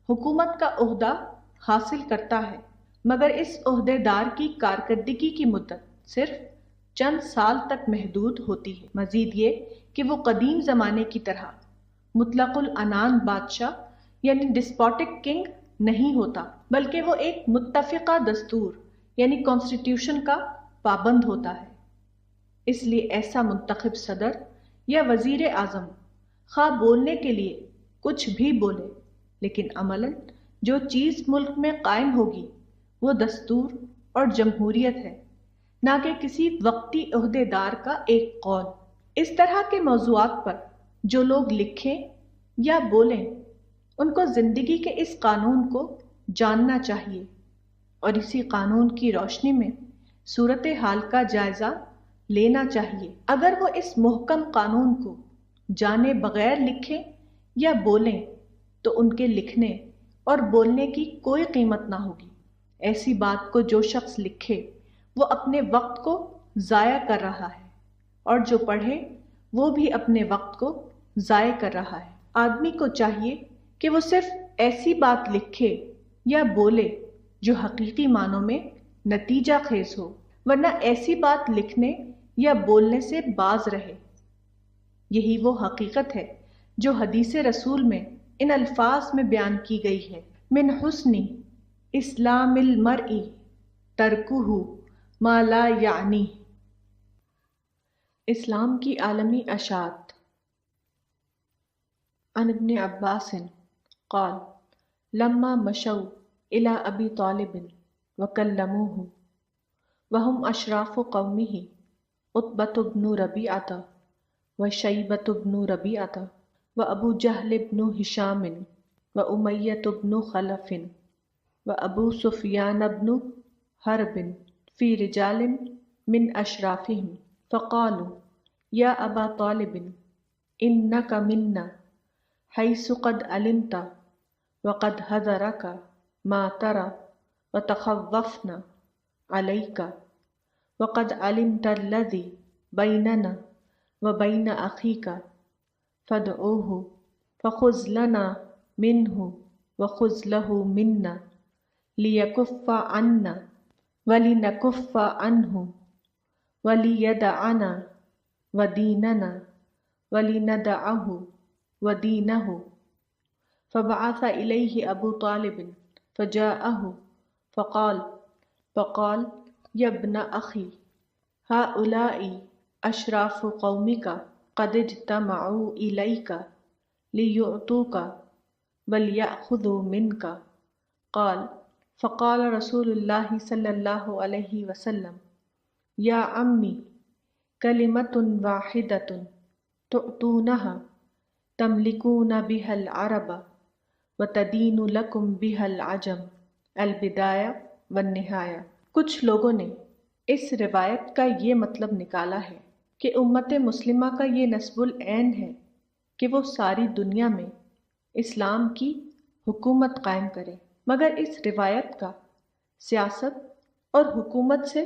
حکومت کا عہدہ حاصل کرتا ہے، مگر اس عہدے دار کی کارکردگی کی مدت صرف چند سال تک محدود ہوتی ہے۔ مزید یہ کہ وہ قدیم زمانے کی طرح مطلق العنان بادشاہ یعنی ڈسپوٹک کنگ نہیں ہوتا، بلکہ وہ ایک متفقہ دستور یعنی کانسٹیٹیوشن کا پابند ہوتا ہے۔ اس لیے ایسا منتخب صدر یا وزیر اعظم خواہ بولنے کے لیے کچھ بھی بولے، لیکن عملاً جو چیز ملک میں قائم ہوگی وہ دستور اور جمہوریت ہے، نہ کہ کسی وقتی عہدے دار کا ایک قول۔ اس طرح کے موضوعات پر جو لوگ لکھیں یا بولیں ان کو زندگی کے اس قانون کو جاننا چاہیے، اور اسی قانون کی روشنی میں صورتحال کا جائزہ لینا چاہیے۔ اگر وہ اس محکم قانون کو جانے بغیر لکھیں یا بولیں تو ان کے لکھنے اور بولنے کی کوئی قیمت نہ ہوگی۔ ایسی بات کو جو شخص لکھے وہ اپنے وقت کو ضائع کر رہا ہے، اور جو پڑھے وہ بھی اپنے وقت کو ضائع کر رہا ہے۔ آدمی کو چاہیے کہ وہ صرف ایسی بات لکھے یا بولے جو حقیقی معنوں میں نتیجہ خیز ہو، ورنہ ایسی بات لکھنے یا بولنے سے باز رہے۔ یہی وہ حقیقت ہے جو حدیث رسول میں ان الفاظ میں بیان کی گئی ہے، من حسن اسلام المرء ترکہ ما لا یعنی۔ اسلام کی عالمی اشاعت۔ عن ابن عباس قال لما مشوا الى ابی طالب وکلموہ وهم اشراف قومه عتبة بن ربیعۃ وشیبة بن ربیعۃ وابو جہل بن ہشام وامیۃ بن خلف وابو سفیان بن حرب فی رجال من اشرافهم فقالوا یا ابا طالب انک منا حیث قد علمت وقد حذرك ما ترى وتخوفنا عليك وقد علمت الذي بيننا وبين أخيك فادعوه فخذ لنا منه وخذ له منا ليكف عنا ولنكف عنه وليدعنا وديننا ولندعه ودينه فبعث إليه أبو طالب فجاءه فقال يا ابن أخي هؤلاء أشراف قومك قد اجتمعوا إليك ليعطوك وليأخذوا منك قال فقال رسول الله صلى الله عليه وسلم يا عمي كلمة واحدة تؤتونها تملكون بها العرب وتدین لکم بها العجم۔ البدایہ والنہایہ۔ کچھ لوگوں نے اس روایت کا یہ مطلب نکالا ہے کہ امت مسلمہ کا یہ نصب العین ہے کہ وہ ساری دنیا میں اسلام کی حکومت قائم کرے، مگر اس روایت کا سیاست اور حکومت سے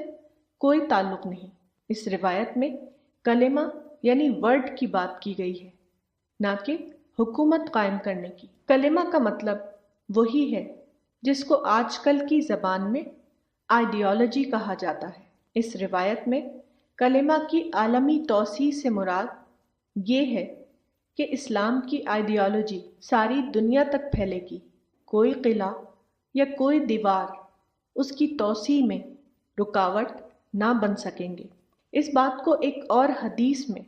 کوئی تعلق نہیں۔ اس روایت میں کلمہ یعنی ورڈ کی بات کی گئی ہے، نہ کہ حکومت قائم کرنے کی۔ کلمہ کا مطلب وہی ہے جس کو آج کل کی زبان میں آئیڈیالوجی کہا جاتا ہے۔ اس روایت میں کلمہ کی عالمی توسیع سے مراد یہ ہے کہ اسلام کی آئیڈیالوجی ساری دنیا تک پھیلے گی، کوئی قلعہ یا کوئی دیوار اس کی توسیع میں رکاوٹ نہ بن سکیں گے۔ اس بات کو ایک اور حدیث میں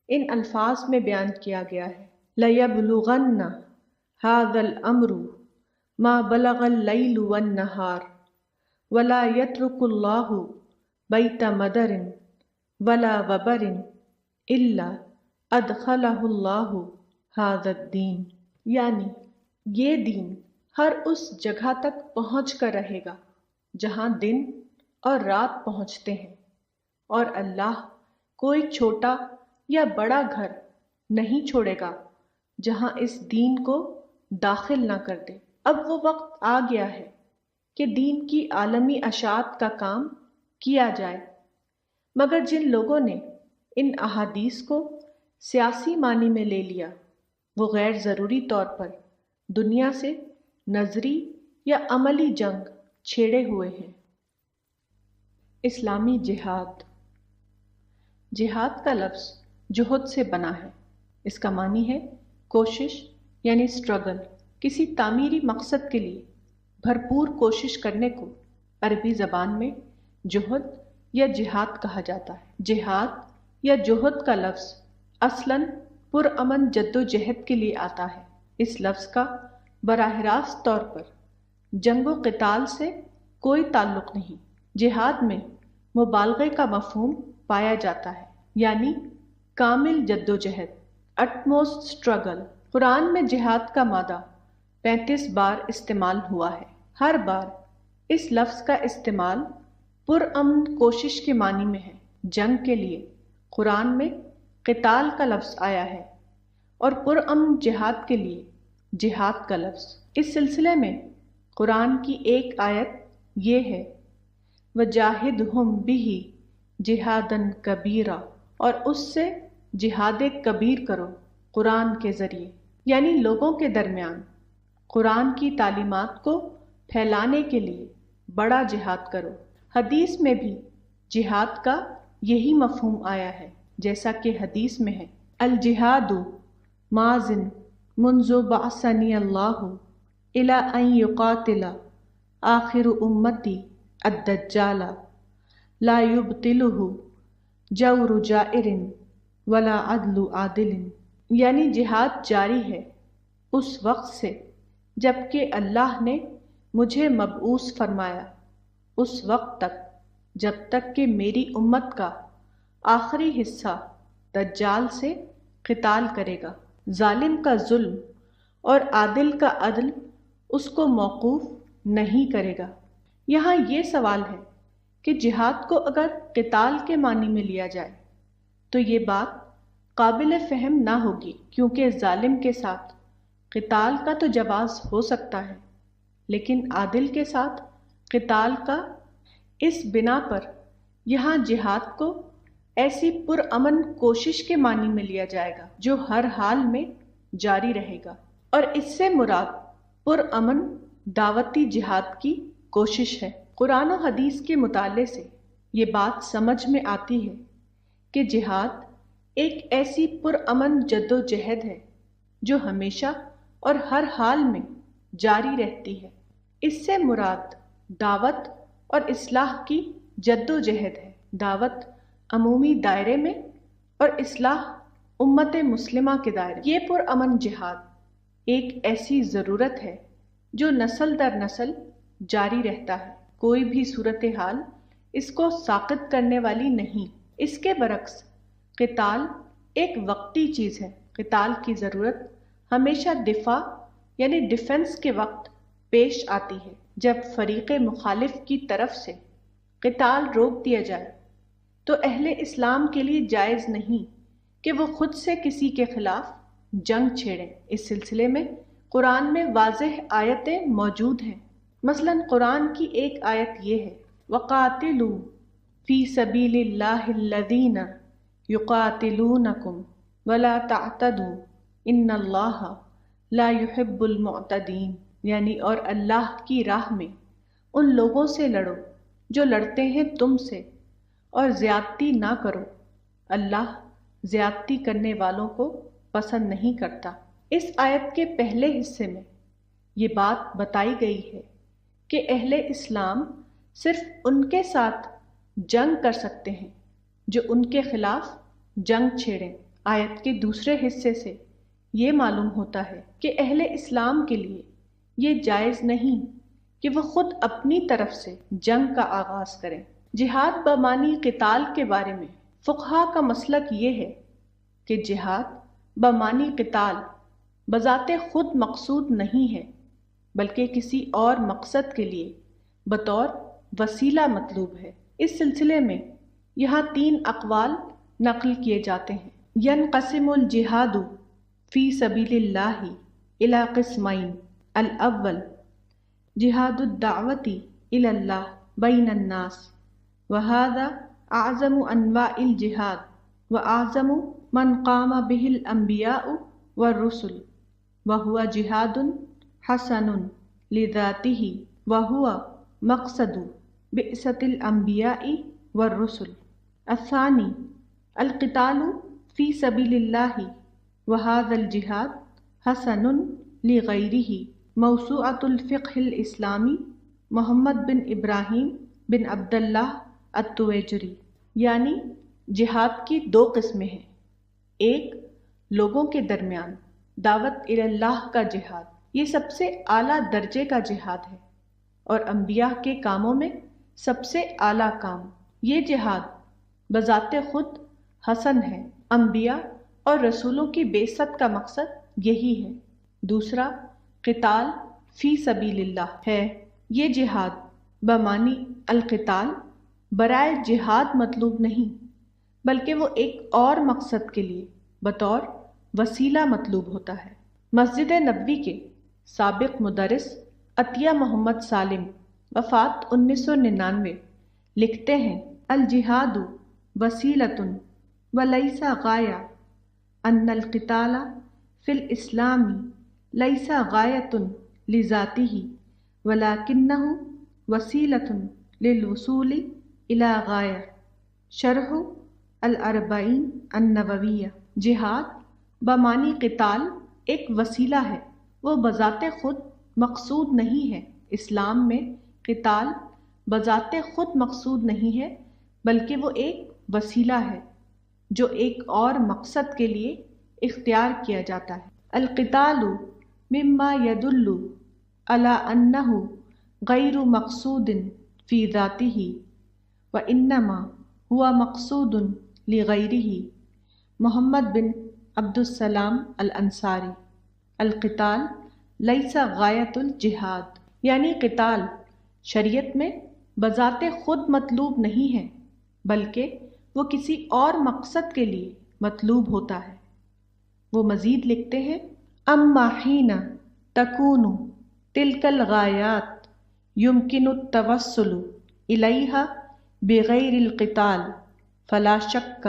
ان الفاظ میں بیان کیا گیا ہے، لَيَبْلُغَنَّ هَذَا الْأَمْرُ مَا بَلَغَ اللَّيْلُ وَالنَّهَارُ وَلَا يَتْرُكُ اللَّهُ بَيْتَ مَدَرٍ وَلَا وَبَرٍ إِلَّا أَدْخَلَهُ اللَّهُ هَذَا الدِّينَ، یعنی یہ دین ہر اس جگہ تک پہنچ کر رہے گا جہاں دن اور رات پہنچتے ہیں، اور اللہ کوئی چھوٹا یا بڑا گھر نہیں چھوڑے گا جہاں اس دین کو داخل نہ کر دے۔ اب وہ وقت آ گیا ہے کہ دین کی عالمی اشاعت کا کام کیا جائے، مگر جن لوگوں نے ان احادیث کو سیاسی معنی میں لے لیا وہ غیر ضروری طور پر دنیا سے نظری یا عملی جنگ چھیڑے ہوئے ہیں۔ اسلامی جہاد۔ جہاد کا لفظ جہد سے بنا ہے۔ اس کا معنی ہے کوشش یعنی اسٹرگل، کسی تعمیری مقصد کے لیے بھرپور کوشش کرنے کو عربی زبان میں جہد یا جہاد کہا جاتا ہے۔ جہاد یا جہد کا لفظ اصلاً پرامن جد و جہد کے لیے آتا ہے۔ اس لفظ کا براہ راست طور پر جنگ و قتال سے کوئی تعلق نہیں۔ جہاد میں مبالغے کا مفہوم پایا جاتا ہے، یعنی کامل جد و جہد، اٹموسٹ اسٹرگل۔ قرآن میں جہاد کا مادہ 35 بار استعمال ہوا ہے۔ ہر بار اس لفظ کا استعمال پرامن کوشش کے معنی میں ہے۔ جنگ کے لیے قرآن میں قتال کا لفظ آیا ہے اور پرامن جہاد کے لیے جہاد کا لفظ۔ اس سلسلے میں قرآن کی ایک آیت یہ ہے وَجَاهِدْهُمْ بِهِ جِهَادًا كَبِيرًا، اور اس سے جہاد کبیر کرو قرآن کے ذریعے، یعنی لوگوں کے درمیان قرآن کی تعلیمات کو پھیلانے کے لیے بڑا جہاد کرو۔ حدیث میں بھی جہاد کا یہی مفہوم آیا ہے، جیسا کہ حدیث میں ہے الجہاد ماضٍ منذ بعثني الله إلى أن يقاتل آخر أمتي الدجال لا يبطله جور جائر ولا عدل عادل، یعنی جہاد جاری ہے اس وقت سے جب کہ اللہ نے مجھے مبعوث فرمایا، اس وقت تک جب تک کہ میری امت کا آخری حصہ دجال سے قتال کرے گا۔ ظالم کا ظلم اور عادل کا عدل اس کو موقوف نہیں کرے گا۔ یہاں یہ سوال ہے کہ جہاد کو اگر قتال کے معنی میں لیا جائے تو یہ بات قابل فہم نہ ہوگی، کیونکہ ظالم کے ساتھ قتال کا تو جواز ہو سکتا ہے، لیکن عادل کے ساتھ قتال کا اس بنا پر یہاں جہاد کو ایسی پرامن کوشش کے معنی میں لیا جائے گا جو ہر حال میں جاری رہے گا، اور اس سے مراد پرامن دعوتی جہاد کی کوشش ہے۔ قرآن و حدیث کے مطالعے سے یہ بات سمجھ میں آتی ہے کہ جہاد ایک ایسی پرامن جد و جہد ہے جو ہمیشہ اور ہر حال میں جاری رہتی ہے۔ اس سے مراد دعوت اور اصلاح کی جد و جہد ہے، دعوت عمومی دائرے میں اور اصلاح امت مسلمہ کے دائرے۔ یہ پرامن جہاد ایک ایسی ضرورت ہے جو نسل در نسل جاری رہتا ہے، کوئی بھی صورتحال اس کو ساقط کرنے والی نہیں۔ اس کے برعکس قتال ایک وقتی چیز ہے۔ قتال کی ضرورت ہمیشہ دفاع یعنی ڈیفنس کے وقت پیش آتی ہے، جب فریق مخالف کی طرف سے قتال روک دیا جائے تو اہل اسلام کے لیے جائز نہیں کہ وہ خود سے کسی کے خلاف جنگ چھیڑیں۔ اس سلسلے میں قرآن میں واضح آیتیں موجود ہیں۔ مثلا قرآن کی ایک آیت یہ ہے، وَقَاتِلُوا فِي سَبِيلِ اللَّهِ الَّذِينَ يُقَاتِلُونَكُمْ وَلَا تَعْتَدُوا إِنَّ اللَّهَ لَا يُحِبُّ الْمُعْتَدِينَ، یعنی اور اللہ کی راہ میں ان لوگوں سے لڑو جو لڑتے ہیں تم سے، اور زیادتی نہ کرو، اللہ زیادتی کرنے والوں کو پسند نہیں کرتا۔ اس آیت کے پہلے حصے میں یہ بات بتائی گئی ہے کہ اہل اسلام صرف ان کے ساتھ جنگ کر سکتے ہیں جو ان کے خلاف جنگ چھیڑیں۔ آیت کے دوسرے حصے سے یہ معلوم ہوتا ہے کہ اہل اسلام کے لیے یہ جائز نہیں کہ وہ خود اپنی طرف سے جنگ کا آغاز کریں۔ جہاد بمعنی قتال کے بارے میں فقہا کا مسلک یہ ہے کہ جہاد بمعنی قتال بذات خود مقصود نہیں ہے، بلکہ کسی اور مقصد کے لیے بطور وسیلہ مطلوب ہے۔ اس سلسلے میں یہاں 3 اقوال نقل کیے جاتے ہیں۔ ینقسم الجہاد فی سبیل اللہ الی قسمین، الاول جہاد الدعوت الی اللہ بین الناس، وہذا اعظم انواع الجہاد واعظم من قام به الانبیاء والرسل، وہو جہاد حسن لذاتہ وہو مقصد بعثۃ الانبیاء والرسل۔ الثانی القتال فی سبیل اللہ وہذا الجہاد حسن لغیرہ، موسوعۃ الفقہ الاسلامی محمد بن ابراہیم بن عبداللہ التویجری۔ یعنی جہاد کی 2 قسمیں ہیں، ایک لوگوں کے درمیان دعوت الی اللہ کا جہاد، یہ سب سے اعلیٰ درجے کا جہاد ہے اور انبیاء کے کاموں میں سب سے اعلیٰ کام۔ یہ جہاد بذات خود حسن ہے، انبیاء اور رسولوں کی بعثت کا مقصد یہی ہے۔ دوسرا قتال فی سبیل اللہ ہے، یہ جہاد بمعنی القتال برائے جہاد مطلوب نہیں، بلکہ وہ ایک اور مقصد کے لیے بطور وسیلہ مطلوب ہوتا ہے۔ مسجد نبوی کے سابق مدرس عطیہ محمد سالم وفات 1999 لکھتے ہیں، الجہاد وسیلۃ ولیس غایہ، ان القتال فی الاسلام لیس غایۃ لذاتہ ولکنہ وسیلۃ للوصول الی غایہ۔ شرح الاربعین النوویہ۔ جہاد بمانی قتال ایک وسیلہ ہے، وہ بذات خود مقصود نہیں ہے۔ اسلام میں قتال بذات خود مقصود نہیں ہے، بلکہ وہ ایک وسیلہ ہے جو ایک اور مقصد کے لیے اختیار کیا جاتا ہے۔ القتال مما يدل على انه غیر مقصود فی ذاته وانما هو مقصود لغیره۔ محمد بن عبد السلام الانصاری۔ القتال لیس غایت الجہاد، یعنی قتال شریعت میں بذات خود مطلوب نہیں ہے، بلکہ وہ کسی اور مقصد کے لیے مطلوب ہوتا ہے۔ وہ مزید لکھتے ہیں اما حین تکون تلک الغایات یمکن التوصل الیہا بغیر القتال فلا شک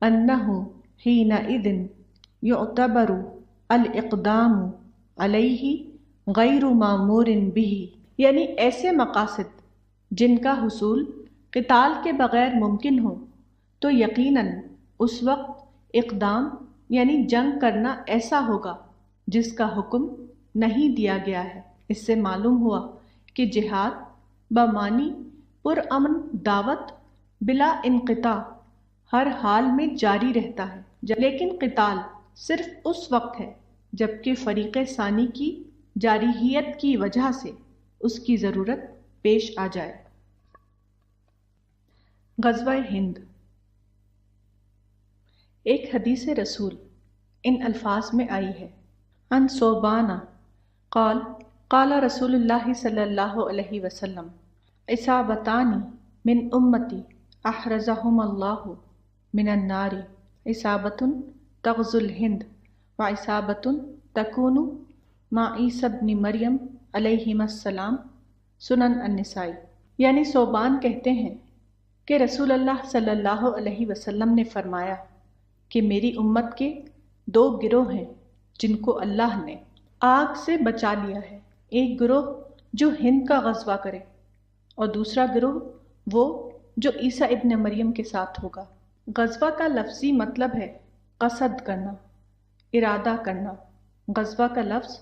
انہ حینئذ یعتبر الاقدام علیہ غیر مامور بہ، یعنی ایسے مقاصد جن کا حصول قتال کے بغیر ممکن ہو تو یقیناً اس وقت اقدام یعنی جنگ کرنا ایسا ہوگا جس کا حکم نہیں دیا گیا ہے۔ اس سے معلوم ہوا کہ جہاد بمعنی پرامن دعوت بلا انقطاع ہر حال میں جاری رہتا ہے، لیکن قتال صرف اس وقت ہے جبکہ فریق ثانی کی جارحیت کی وجہ سے اس کی ضرورت پیش آ جائے۔ غزوہ ہند۔ ایک حدیث رسول ان الفاظ میں آئی ہے، عن ثوبان قال قال رسول اللہ صلی اللہ علیہ وسلم عصابتان من امتی احرزہم اللہ من النار، عصابۃ تغزو الہند وعصابۃ تکون مع عیسی ابن مریم علیہم السلام، سنن النسائی۔ یعنی ثوبان کہتے ہیں کہ رسول اللہ صلی اللہ علیہ وسلم نے فرمایا کہ میری امت کے دو گروہ ہیں جن کو اللہ نے آگ سے بچا لیا ہے، ایک گروہ جو ہند کا غزوہ کرے اور دوسرا گروہ وہ جو عیسیٰ ابن مریم کے ساتھ ہوگا۔ غزوہ کا لفظی مطلب ہے قصد کرنا، ارادہ کرنا۔ غزوہ کا لفظ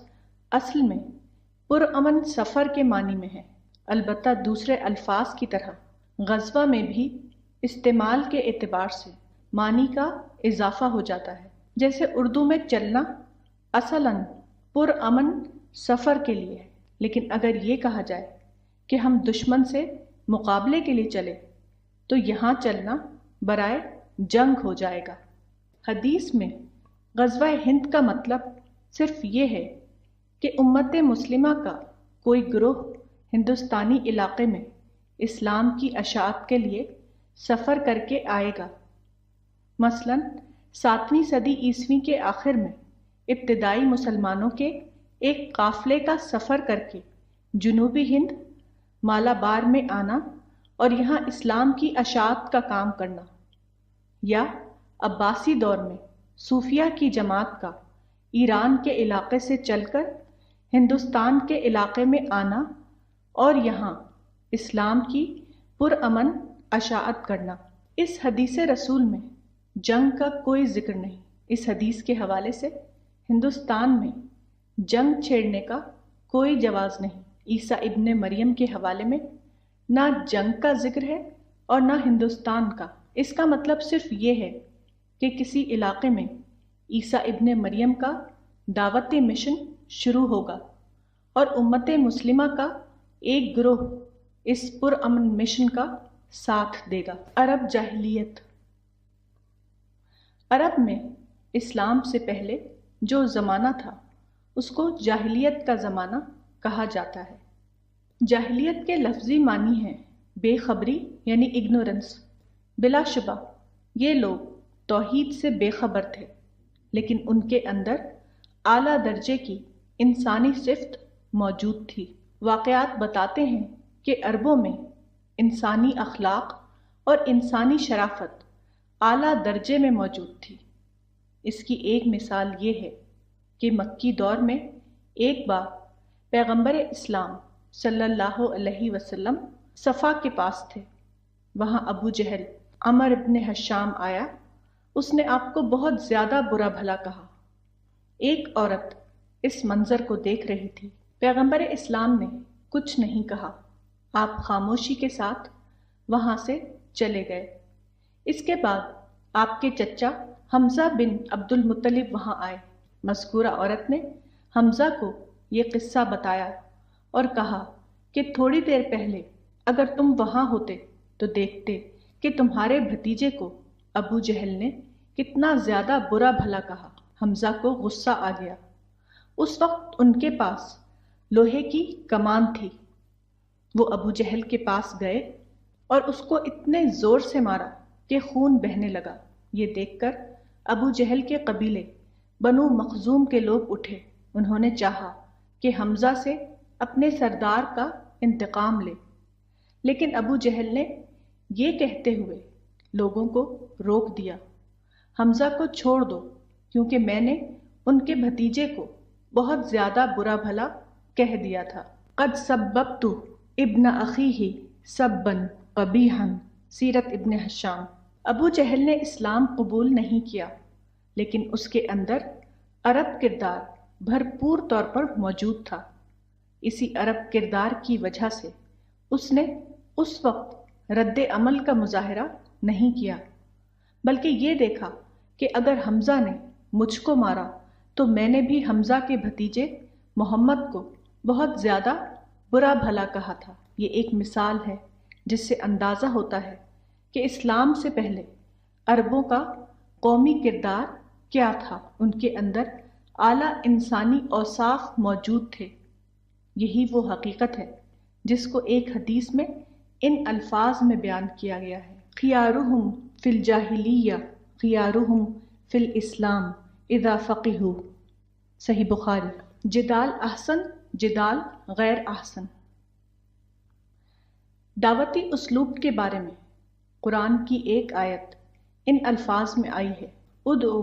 اصل میں پرامن سفر کے معنی میں ہے، البتہ دوسرے الفاظ کی طرح غزوہ میں بھی استعمال کے اعتبار سے معنی کا اضافہ ہو جاتا ہے۔ جیسے اردو میں چلنا اصلاً پرامن سفر کے لیے ہے، لیکن اگر یہ کہا جائے کہ ہم دشمن سے مقابلے کے لیے چلے تو یہاں چلنا برائے جنگ ہو جائے گا۔ حدیث میں غزوہ ہند کا مطلب صرف یہ ہے کہ امت مسلمہ کا کوئی گروہ ہندوستانی علاقے میں اسلام کی اشاعت کے لیے سفر کر کے آئے گا۔ مثلاً 7ویں صدی عیسوی کے آخر میں ابتدائی مسلمانوں کے ایک قافلے کا سفر کر کے جنوبی ہند مالابار میں آنا اور یہاں اسلام کی اشاعت کا کام کرنا، یا عباسی دور میں صوفیہ کی جماعت کا ایران کے علاقے سے چل کر ہندوستان کے علاقے میں آنا اور یہاں اسلام کی پرامن اشاعت کرنا۔ اس حدیث رسول میں جنگ کا کوئی ذکر نہیں۔ اس حدیث کے حوالے سے ہندوستان میں جنگ چھیڑنے کا کوئی جواز نہیں۔ عیسیٰ ابن مریم کے حوالے میں نہ جنگ کا ذکر ہے اور نہ ہندوستان کا۔ اس کا مطلب صرف یہ ہے کہ کسی علاقے میں عیسیٰ ابن مریم کا دعوتی مشن شروع ہوگا اور امت مسلمہ کا ایک گروہ اس پرامن مشن کا ساتھ دے گا۔ عرب جاہلیت۔ عرب میں اسلام سے پہلے جو زمانہ تھا اس کو جاہلیت کا زمانہ کہا جاتا ہے۔ جاہلیت کے لفظی معنی ہے بے خبری یعنی اگنورنس۔ بلا شبہ یہ لوگ توحید سے بے خبر تھے، لیکن ان کے اندر اعلیٰ درجے کی انسانی صفت موجود تھی۔ واقعات بتاتے ہیں کہ عربوں میں انسانی اخلاق اور انسانی شرافت اعلیٰ درجے میں موجود تھی۔ اس کی ایک مثال یہ ہے کہ مکی دور میں ایک بار پیغمبر اسلام صلی اللہ علیہ وسلم صفا کے پاس تھے۔ وہاں ابو جہل عمر ابن ہشام آیا، اس نے آپ کو بہت زیادہ برا بھلا کہا ایک عورت اس منظر کو دیکھ رہی تھی۔ پیغمبر اسلام نے کچھ نہیں کہا، آپ خاموشی کے ساتھ وہاں سے چلے گئے۔ اس کے بعد آپ کے چچا حمزہ بن عبد المطلب وہاں آئے۔ مذکورہ عورت نے حمزہ کو یہ قصہ بتایا اور کہا کہ تھوڑی دیر پہلے اگر تم وہاں ہوتے تو دیکھتے کہ تمہارے بھتیجے کو ابو جہل نے کتنا زیادہ برا بھلا کہا۔ حمزہ کو غصہ آ گیا۔ اس وقت ان کے پاس لوہے کی کمان تھی۔ وہ ابو جہل کے پاس گئے اور اس کو اتنے زور سے مارا کہ خون بہنے لگا۔ یہ دیکھ کر ابو جہل کے قبیلے بنو مخزوم کے لوگ اٹھے۔ انہوں نے چاہا کہ حمزہ سے اپنے سردار کا انتقام لے، لیکن ابو جہل نے یہ کہتے ہوئے لوگوں کو روک دیا، حمزہ کو چھوڑ دو، کیونکہ میں نے ان کے بھتیجے کو بہت زیادہ برا بھلا کہہ دیا تھا۔ قد سببت ابن اخیہ سبا قبیحا، سیرت ابن ہشام۔ ابو جہل نے اسلام قبول نہیں کیا، لیکن اس کے اندر عرب کردار بھرپور طور پر موجود تھا۔ اسی عرب کردار کی وجہ سے اس نے اس وقت رد عمل کا مظاہرہ نہیں کیا، بلکہ یہ دیکھا کہ اگر حمزہ نے مجھ کو مارا تو میں نے بھی حمزہ کے بھتیجے محمد کو بہت زیادہ برا بھلا کہا تھا۔ یہ ایک مثال ہے جس سے اندازہ ہوتا ہے کہ اسلام سے پہلے عربوں کا قومی کردار کیا تھا۔ ان کے اندر اعلیٰ انسانی اوصاف موجود تھے۔ یہی وہ حقیقت ہے جس کو ایک حدیث میں ان الفاظ میں بیان کیا گیا ہے، خیارہم فی الجاہلیہ خیارہم فی الاسلام اذا فقہوا، صحیح بخاری۔ جدال احسن، جدال غیر احسن۔ دعوتی اسلوب کے بارے میں قرآن کی ایک آیت ان الفاظ میں آئی ہے، ادعو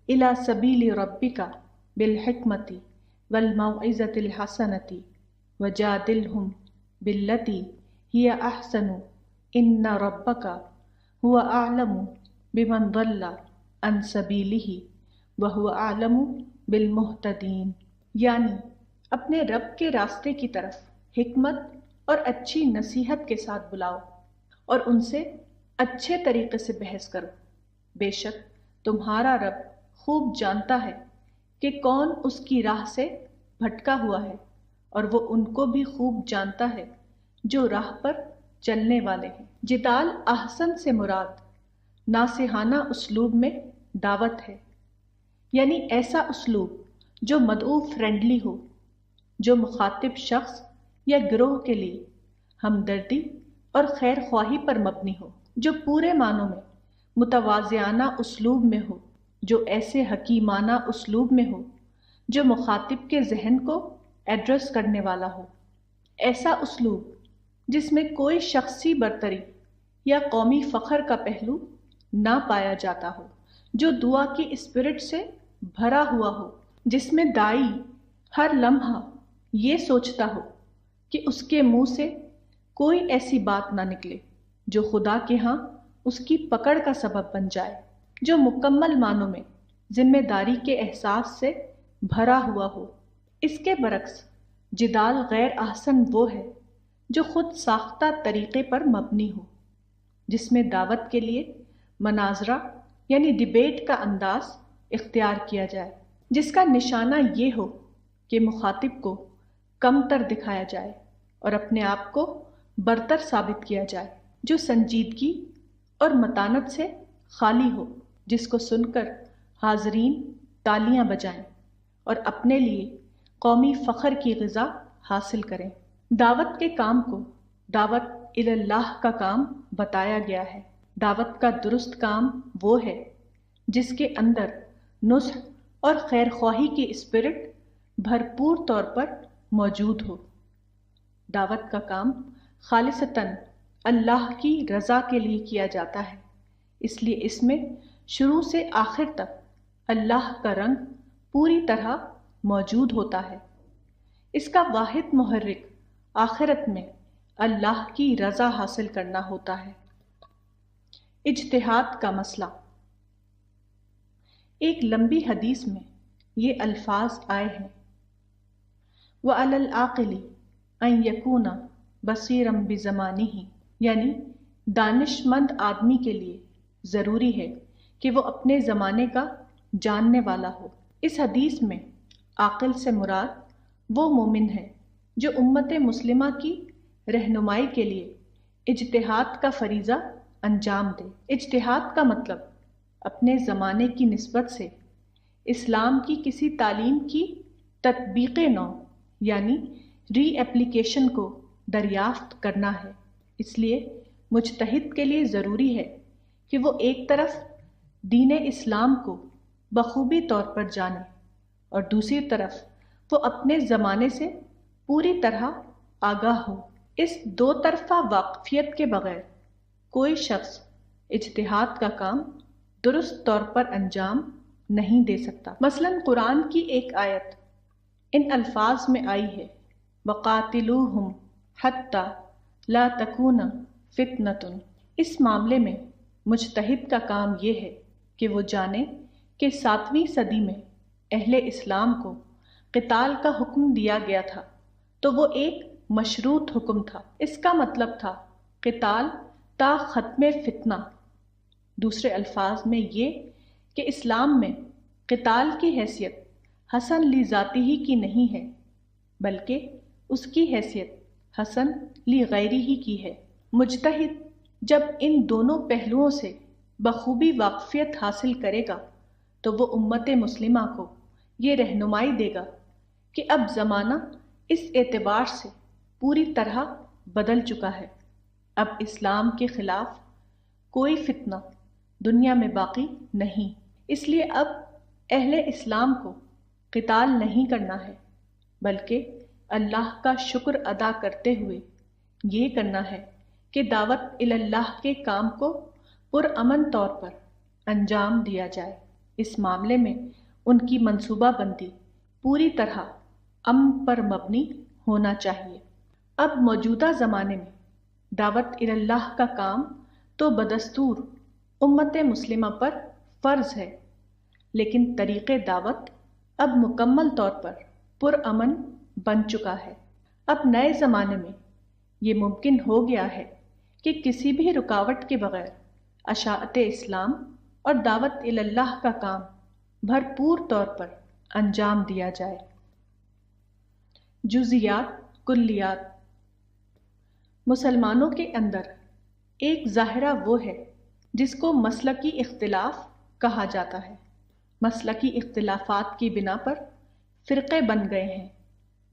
الی سبیل ربک بالحکمۃ والموعظۃ الحسنۃ وجادلہم باللتی ہی احسن ان ربک هو اعلم بمن ضل عن سبیلہ وهو اعلم بالمہتدین، یعنی اپنے رب کے راستے کی طرف حکمت اور اچھی نصیحت کے ساتھ بلاؤ اور ان سے اچھے طریقے سے بحث کرو۔ بے شک تمہارا رب خوب جانتا ہے کہ کون اس کی راہ سے بھٹکا ہوا ہے، اور وہ ان کو بھی خوب جانتا ہے جو راہ پر چلنے والے ہیں۔ جدال احسن سے مراد ناصحانہ اسلوب میں دعوت ہے، یعنی ایسا اسلوب جو مدعو فرینڈلی ہو، جو مخاطب شخص یا گروہ کے لیے ہمدردی اور خیر خواہی پر مبنی ہو، جو پورے معنوں میں متواضعانہ اسلوب میں ہو، جو ایسے حکیمانہ اسلوب میں ہو جو مخاطب کے ذہن کو ایڈریس کرنے والا ہو، ایسا اسلوب جس میں کوئی شخصی برتری یا قومی فخر کا پہلو نہ پایا جاتا ہو، جو دعا کی اسپرٹ سے بھرا ہوا ہو، جس میں داعی ہر لمحہ یہ سوچتا ہو کہ اس کے منہ سے کوئی ایسی بات نہ نکلے جو خدا کے ہاں اس کی پکڑ کا سبب بن جائے، جو مکمل معنوں میں ذمہ داری کے احساس سے بھرا ہوا ہو۔ اس کے برعکس جدال غیر احسن وہ ہے جو خود ساختہ طریقے پر مبنی ہو، جس میں دعوت کے لیے مناظرہ یعنی ڈیبیٹ کا انداز اختیار کیا جائے، جس کا نشانہ یہ ہو کہ مخاطب کو کم تر دکھایا جائے اور اپنے آپ کو برتر ثابت کیا جائے، جو سنجیدگی اور متانت سے خالی ہو، جس کو سن کر حاضرین تالیاں بجائیں اور اپنے لیے قومی فخر کی غذا حاصل کریں۔ دعوت کے کام کو دعوت الی اللہ کا کام بتایا گیا ہے۔ دعوت کا درست کام وہ ہے جس کے اندر نصح اور خیر خواہی کی اسپرٹ بھرپور طور پر موجود ہو۔ دعوت کا کام خالصتاً اللہ کی رضا کے لیے کیا جاتا ہے، اس لیے اس میں شروع سے آخر تک اللہ کا رنگ پوری طرح موجود ہوتا ہے۔ اس کا واحد محرک آخرت میں اللہ کی رضا حاصل کرنا ہوتا ہے۔ اجتہاد کا مسئلہ۔ ایک لمبی حدیث میں یہ الفاظ آئے ہیں۔ وَعَلَى الْعَاقِلِ أَن يَكُونَ بَصِيرًا بِزَمَانِهِ، یعنی دانش مند آدمی کے لیے ضروری ہے کہ وہ اپنے زمانے کا جاننے والا ہو۔ اس حدیث میں عاقل سے مراد وہ مومن ہے جو امت مسلمہ کی رہنمائی کے لیے اجتہاد کا فریضہ انجام دے۔ اجتہاد کا مطلب اپنے زمانے کی نسبت سے اسلام کی کسی تعلیم کی تطبیق نو یعنی ری ایپلیکیشن کو دریافت کرنا ہے۔ اس لیے مجتہد کے لیے ضروری ہے کہ وہ ایک طرف دین اسلام کو بخوبی طور پر جانے اور دوسری طرف وہ اپنے زمانے سے پوری طرح آگاہ ہو۔ اس دو طرفہ واقفیت کے بغیر کوئی شخص اجتہاد کا کام درست طور پر انجام نہیں دے سکتا۔ مثلاً قرآن کی ایک آیت ان الفاظ میں آئی ہے وَقَاتِلُوهُمْ حَتَّى لَا تَكُونَ فِتْنَةٌ۔ اس معاملے میں مجتہد کا کام یہ ہے کہ وہ جانے کہ 7ویں صدی میں اہل اسلام کو قتال کا حکم دیا گیا تھا تو وہ ایک مشروط حکم تھا۔ اس کا مطلب تھا قتال تا ختم فتنہ۔ دوسرے الفاظ میں یہ کہ اسلام میں قتال کی حیثیت حسن لی ذاتی ہی کی نہیں ہے بلکہ اس کی حیثیت حسن لی غیری ہی کی ہے۔ مجتہد جب ان دونوں پہلوؤں سے بخوبی واقفیت حاصل کرے گا تو وہ امت مسلمہ کو یہ رہنمائی دے گا کہ اب زمانہ اس اعتبار سے پوری طرح بدل چکا ہے، اب اسلام کے خلاف کوئی فتنہ دنیا میں باقی نہیں، اس لیے اب اہل اسلام کو قتال نہیں کرنا ہے بلکہ اللہ کا شکر ادا کرتے ہوئے یہ کرنا ہے کہ دعوت اللہ کے کام کو پرامن طور پر انجام دیا جائے۔ اس معاملے میں ان کی منصوبہ بندی پوری طرح امن پر مبنی ہونا چاہیے۔ اب موجودہ زمانے میں دعوت اللہ کا کام تو بدستور امت مسلمہ پر فرض ہے، لیکن طریق دعوت اب مکمل طور پر پرامن بن چکا ہے۔ اب نئے زمانے میں یہ ممکن ہو گیا ہے کہ کسی بھی رکاوٹ کے بغیر اشاعت اسلام اور دعوت اللہ کا کام بھرپور طور پر انجام دیا جائے۔ جزیات کلیات۔ مسلمانوں کے اندر ایک ظاہرہ وہ ہے جس کو مسلکی اختلاف کہا جاتا ہے۔ مسلکی اختلافات کی بنا پر فرقے بن گئے ہیں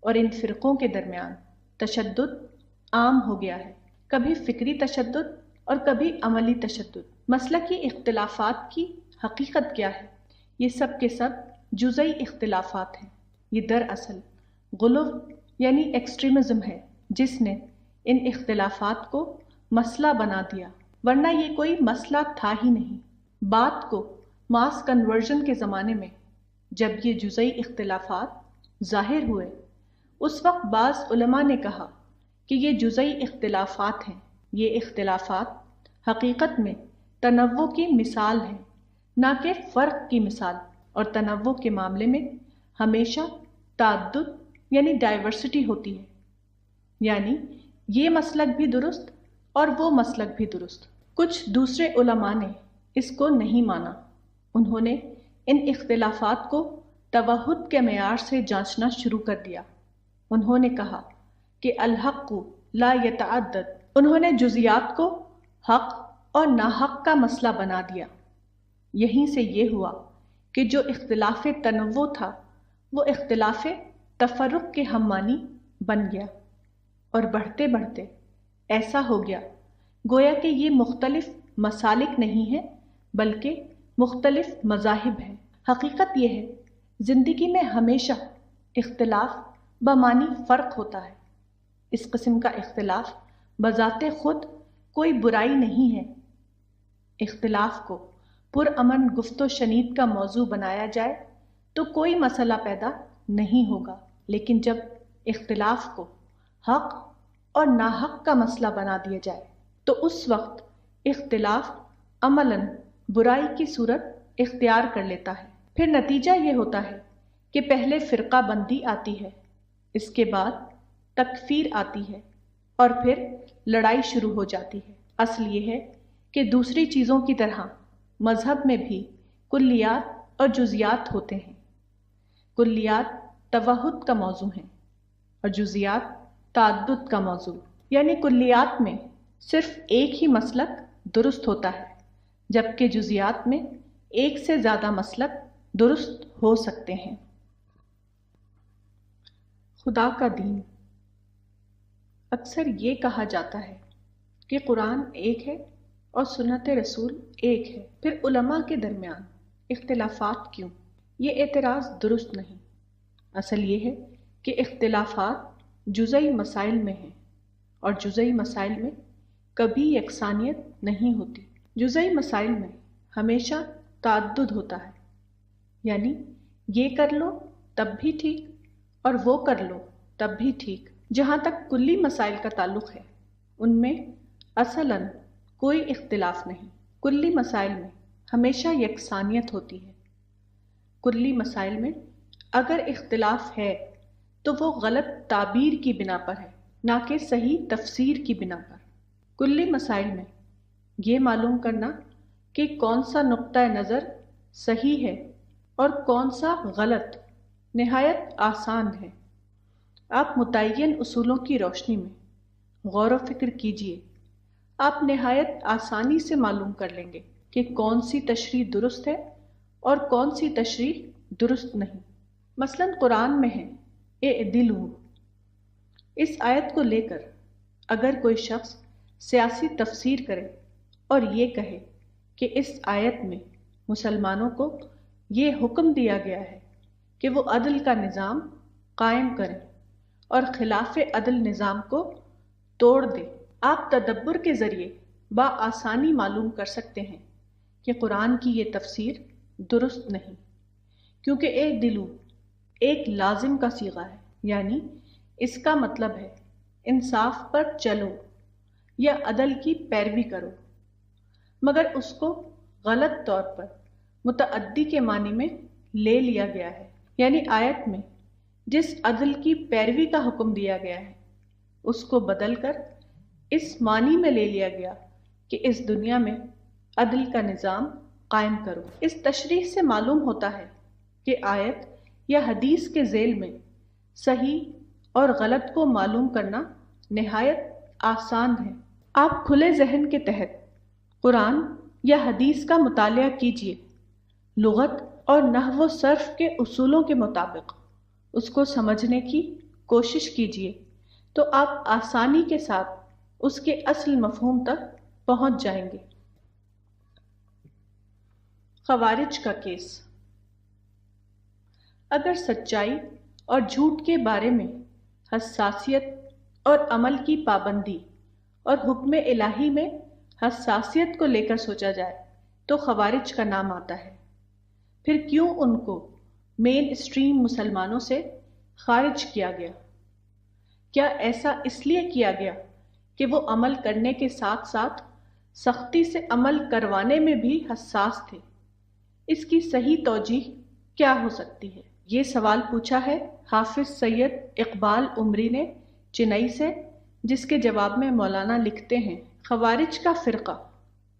اور ان فرقوں کے درمیان تشدد عام ہو گیا ہے، کبھی فکری تشدد اور کبھی عملی تشدد۔ مسلکی اختلافات کی حقیقت کیا ہے؟ یہ سب کے سب جزئی اختلافات ہیں۔ یہ دراصل غلو یعنی ایکسٹریمزم ہے جس نے ان اختلافات کو مسئلہ بنا دیا، ورنہ یہ کوئی مسئلہ تھا ہی نہیں۔ بات کو ماس کنورژن کے زمانے میں جب یہ جزئی اختلافات ظاہر ہوئے اس وقت بعض علماء نے کہا کہ یہ جزئی اختلافات ہیں، یہ اختلافات حقیقت میں تنوع کی مثال ہیں نہ کہ فرق کی مثال، اور تنوع کے معاملے میں ہمیشہ تعدد یعنی ڈائیورسٹی ہوتی ہے، یعنی یہ مسلک بھی درست اور وہ مسلک بھی درست۔ کچھ دوسرے علماء نے اس کو نہیں مانا، انہوں نے ان اختلافات کو توحد کے معیار سے جانچنا شروع کر دیا۔ انہوں نے کہا کہ الحق لا یتعدد، انہوں نے جزیات کو حق اور ناحق کا مسئلہ بنا دیا۔ یہیں سے یہ ہوا کہ جو اختلاف تنوع تھا وہ اختلاف تفرق کے ہم معنی بن گیا، اور بڑھتے بڑھتے ایسا ہو گیا گویا کہ یہ مختلف مسالک نہیں ہیں بلکہ مختلف مذاہب ہیں۔ حقیقت یہ ہے زندگی میں ہمیشہ اختلاف بمعنی فرق ہوتا ہے۔ اس قسم کا اختلاف بذات خود کوئی برائی نہیں ہے۔ اختلاف کو پرامن گفت و شنید کا موضوع بنایا جائے تو کوئی مسئلہ پیدا نہیں ہوگا، لیکن جب اختلاف کو حق اور ناحق کا مسئلہ بنا دیا جائے تو اس وقت اختلاف عملاً برائی کی صورت اختیار کر لیتا ہے۔ پھر نتیجہ یہ ہوتا ہے کہ پہلے فرقہ بندی آتی ہے، اس کے بعد تکفیر آتی ہے اور پھر لڑائی شروع ہو جاتی ہے۔ اصل یہ ہے کہ دوسری چیزوں کی طرح مذہب میں بھی کلیات اور جزیات ہوتے ہیں۔ کلیات توحد کا موضوع ہیں اور جزیات تعدد کا موضوع، یعنی کلیات میں صرف ایک ہی مسلک درست ہوتا ہے، جبکہ جزیات میں ایک سے زیادہ مسلک درست ہو سکتے ہیں۔ خدا کا دین۔ اکثر یہ کہا جاتا ہے کہ قرآن ایک ہے اور سنت رسول ایک ہے، پھر علماء کے درمیان اختلافات کیوں؟ یہ اعتراض درست نہیں۔ اصل یہ ہے کہ اختلافات جزئی مسائل میں ہیں اور جزئی مسائل میں کبھی یکسانیت نہیں ہوتی۔ جزئی مسائل میں ہمیشہ تعدد ہوتا ہے، یعنی یہ کر لو تب بھی ٹھیک اور وہ کر لو تب بھی ٹھیک۔ جہاں تک کلی مسائل کا تعلق ہے، ان میں اصلاً کوئی اختلاف نہیں۔ کلی مسائل میں ہمیشہ یکسانیت ہوتی ہے۔ کلی مسائل میں اگر اختلاف ہے تو وہ غلط تعبیر کی بنا پر ہے، نہ کہ صحیح تفسیر کی بنا پر۔ کلی مسائل میں یہ معلوم کرنا کہ کون سا نقطہ نظر صحیح ہے اور کون سا غلط نہایت آسان ہے۔ آپ متعین اصولوں کی روشنی میں غور و فکر کیجئے، آپ نہایت آسانی سے معلوم کر لیں گے کہ کون سی تشریح درست ہے اور کون سی تشریح درست نہیں۔ مثلاً قرآن میں ہے اعدلوا، اس آیت کو لے کر اگر کوئی شخص سیاسی تفسیر کرے اور یہ کہے کہ اس آیت میں مسلمانوں کو یہ حکم دیا گیا ہے کہ وہ عدل کا نظام قائم کریں اور خلاف عدل نظام کو توڑ دیں، آپ تدبر کے ذریعے بآسانی معلوم کر سکتے ہیں کہ قرآن کی یہ تفسیر درست نہیں، کیونکہ اعدلوا ایک لازم کا صیغہ ہے، یعنی اس کا مطلب ہے انصاف پر چلو یا عدل کی پیروی کرو، مگر اس کو غلط طور پر متعدی کے معنی میں لے لیا گیا ہے، یعنی آیت میں جس عدل کی پیروی کا حکم دیا گیا ہے اس کو بدل کر اس معنی میں لے لیا گیا کہ اس دنیا میں عدل کا نظام قائم کرو۔ اس تشریح سے معلوم ہوتا ہے کہ آیت یا حدیث کے ذیل میں صحیح اور غلط کو معلوم کرنا نہایت آسان ہے۔ آپ کھلے ذہن کے تحت قرآن یا حدیث کا مطالعہ کیجئے، لغت اور نحو و صرف کے اصولوں کے مطابق اس کو سمجھنے کی کوشش کیجئے تو آپ آسانی کے ساتھ اس کے اصل مفہوم تک پہنچ جائیں گے۔ خوارج کا کیس۔ اگر سچائی اور جھوٹ کے بارے میں حساسیت اور عمل کی پابندی اور حکم الہی میں حساسیت کو لے کر سوچا جائے تو خوارج کا نام آتا ہے۔ پھر کیوں ان کو مین اسٹریم مسلمانوں سے خارج کیا گیا؟ کیا ایسا اس لیے کیا گیا کہ وہ عمل کرنے کے ساتھ ساتھ سختی سے عمل کروانے میں بھی حساس تھے؟ اس کی صحیح توجیہ کیا ہو سکتی ہے؟ یہ سوال پوچھا ہے حافظ سید اقبال عمری نے چنئی سے، جس کے جواب میں مولانا لکھتے ہیں، خوارج کا فرقہ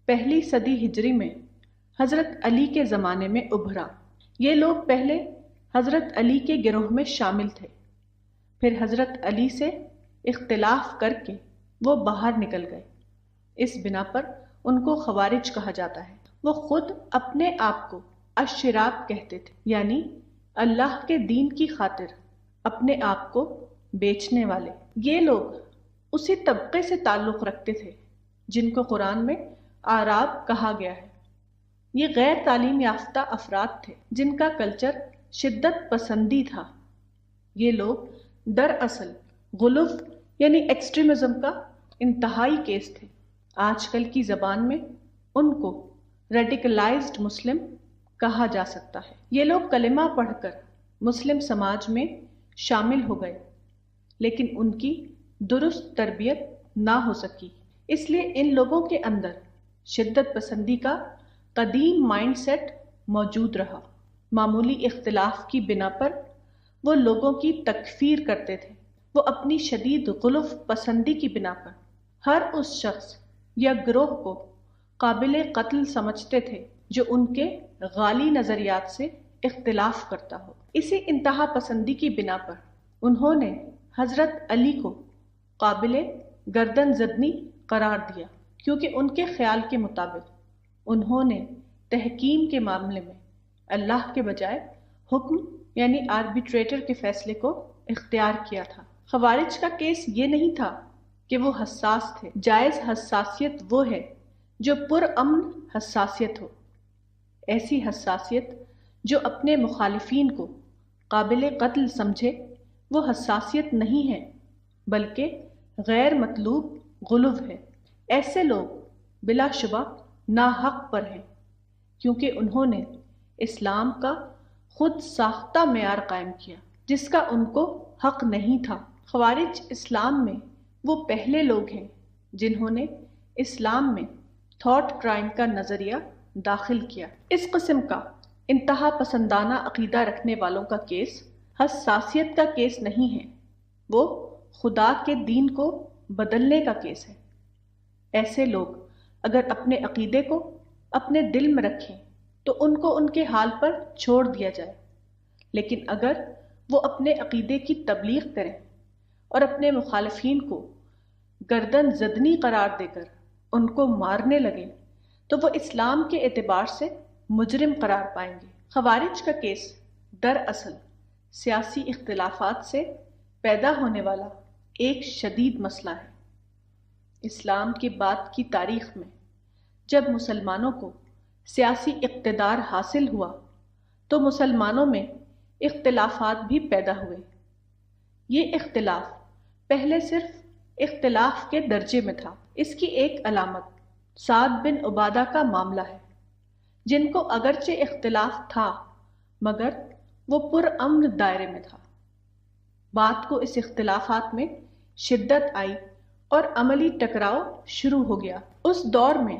پہلی صدی ہجری میں حضرت علی کے زمانے میں ابھرا۔ یہ لوگ پہلے حضرت علی کے گروہ میں شامل تھے، پھر حضرت علی سے اختلاف کر کے وہ باہر نکل گئے، اس بنا پر ان کو خوارج کہا جاتا ہے۔ وہ خود اپنے آپ کو اشراک کہتے تھے، یعنی اللہ کے دین کی خاطر اپنے آپ کو بیچنے والے۔ یہ لوگ اسی طبقے سے تعلق رکھتے تھے جن کو قرآن میں اعراب کہا گیا ہے۔ یہ غیر تعلیم یافتہ افراد تھے جن کا کلچر شدت پسندی تھا۔ یہ لوگ دراصل غلو یعنی ایکسٹریمزم کا انتہائی کیس تھے۔ آج کل کی زبان میں ان کو ریڈیکلائزڈ مسلم کہا جا سکتا ہے۔ یہ لوگ کلمہ پڑھ کر مسلم سماج میں شامل ہو گئے، لیکن ان کی درست تربیت نہ ہو سکی، اس لیے ان لوگوں کے اندر شدت پسندی کا قدیم مائنڈ سیٹ موجود رہا۔ معمولی اختلاف کی بنا پر وہ لوگوں کی تکفیر کرتے تھے۔ وہ اپنی شدید غلف پسندی کی بنا پر ہر اس شخص یا گروہ کو قابل قتل سمجھتے تھے جو ان کے غالی نظریات سے اختلاف کرتا ہو۔ اسی انتہا پسندی کی بنا پر انہوں نے حضرت علی کو قابل گردن زدنی قرار دیا، کیونکہ ان کے خیال کے مطابق انہوں نے تحکیم کے معاملے میں اللہ کے بجائے حکم یعنی آربیٹریٹر کے فیصلے کو اختیار کیا تھا۔ خوارج کا کیس یہ نہیں تھا کہ وہ حساس تھے۔ جائز حساسیت وہ ہے جو پرامن حساسیت ہو۔ ایسی حساسیت جو اپنے مخالفین کو قابل قتل سمجھے وہ حساسیت نہیں ہے بلکہ غیر مطلوب غلو ہے۔ ایسے لوگ بلا شبہ ناحق پر ہیں کیونکہ انہوں نے اسلام کا خود ساختہ معیار قائم کیا جس کا ان کو حق نہیں تھا۔ خوارج اسلام میں وہ پہلے لوگ ہیں جنہوں نے اسلام میں تھاٹ کرائم کا نظریہ داخل کیا۔ اس قسم کا انتہا پسندانہ عقیدہ رکھنے والوں کا کیس حساسیت کا کیس نہیں ہے، وہ خدا کے دین کو بدلنے کا کیس ہے۔ ایسے لوگ اگر اپنے عقیدے کو اپنے دل میں رکھیں تو ان کو ان کے حال پر چھوڑ دیا جائے، لیکن اگر وہ اپنے عقیدے کی تبلیغ کریں اور اپنے مخالفین کو گردن زدنی قرار دے کر ان کو مارنے لگیں تو وہ اسلام کے اعتبار سے مجرم قرار پائیں گے۔ خوارج کا کیس دراصل سیاسی اختلافات سے پیدا ہونے والا ایک شدید مسئلہ ہے۔ اسلام کے بعد کی تاریخ میں جب مسلمانوں کو سیاسی اقتدار حاصل ہوا تو مسلمانوں میں اختلافات بھی پیدا ہوئے۔ یہ اختلاف پہلے صرف اختلاف کے درجے میں تھا۔ اس کی ایک علامت سعد بن عبادہ کا معاملہ ہے، جن کو اگرچہ اختلاف تھا مگر وہ پرامن دائرے میں تھا۔ بات کو اس اختلافات میں شدت آئی اور عملی ٹکراؤ شروع ہو گیا۔ اس دور میں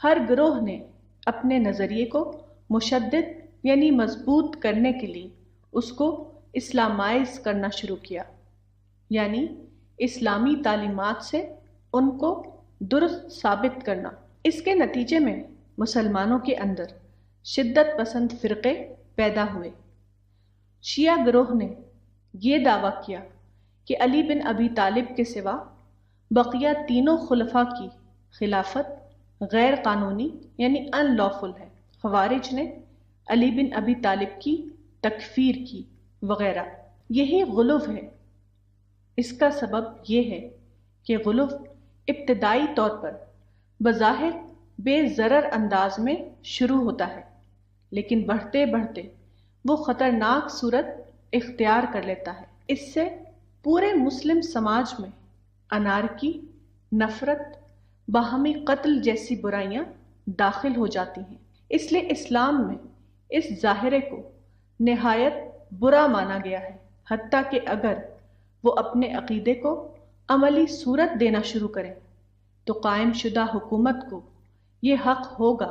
ہر گروہ نے اپنے نظریے کو مشدد یعنی مضبوط کرنے کے لیے اس کو اسلامائز کرنا شروع کیا، یعنی اسلامی تعلیمات سے ان کو درست ثابت کرنا۔ اس کے نتیجے میں مسلمانوں کے اندر شدت پسند فرقے پیدا ہوئے۔ شیعہ گروہ نے یہ دعویٰ کیا کہ علی بن ابی طالب کے سوا بقیہ تینوں خلفاء کی خلافت غیر قانونی یعنی ان لافل ہے۔ خوارج نے علی بن ابی طالب کی تکفیر کی وغیرہ۔ یہی غلو ہے۔ اس کا سبب یہ ہے کہ غلو ابتدائی طور پر بظاہر بے ضرر انداز میں شروع ہوتا ہے، لیکن بڑھتے بڑھتے وہ خطرناک صورت اختیار کر لیتا ہے۔ اس سے پورے مسلم سماج میں انارکی، نفرت، باہمی قتل جیسی برائیاں داخل ہو جاتی ہیں۔ اس لیے اسلام میں اس ظاہرے کو نہایت برا مانا گیا ہے، حتیٰ کہ اگر وہ اپنے عقیدے کو عملی صورت دینا شروع کریں تو قائم شدہ حکومت کو یہ حق ہوگا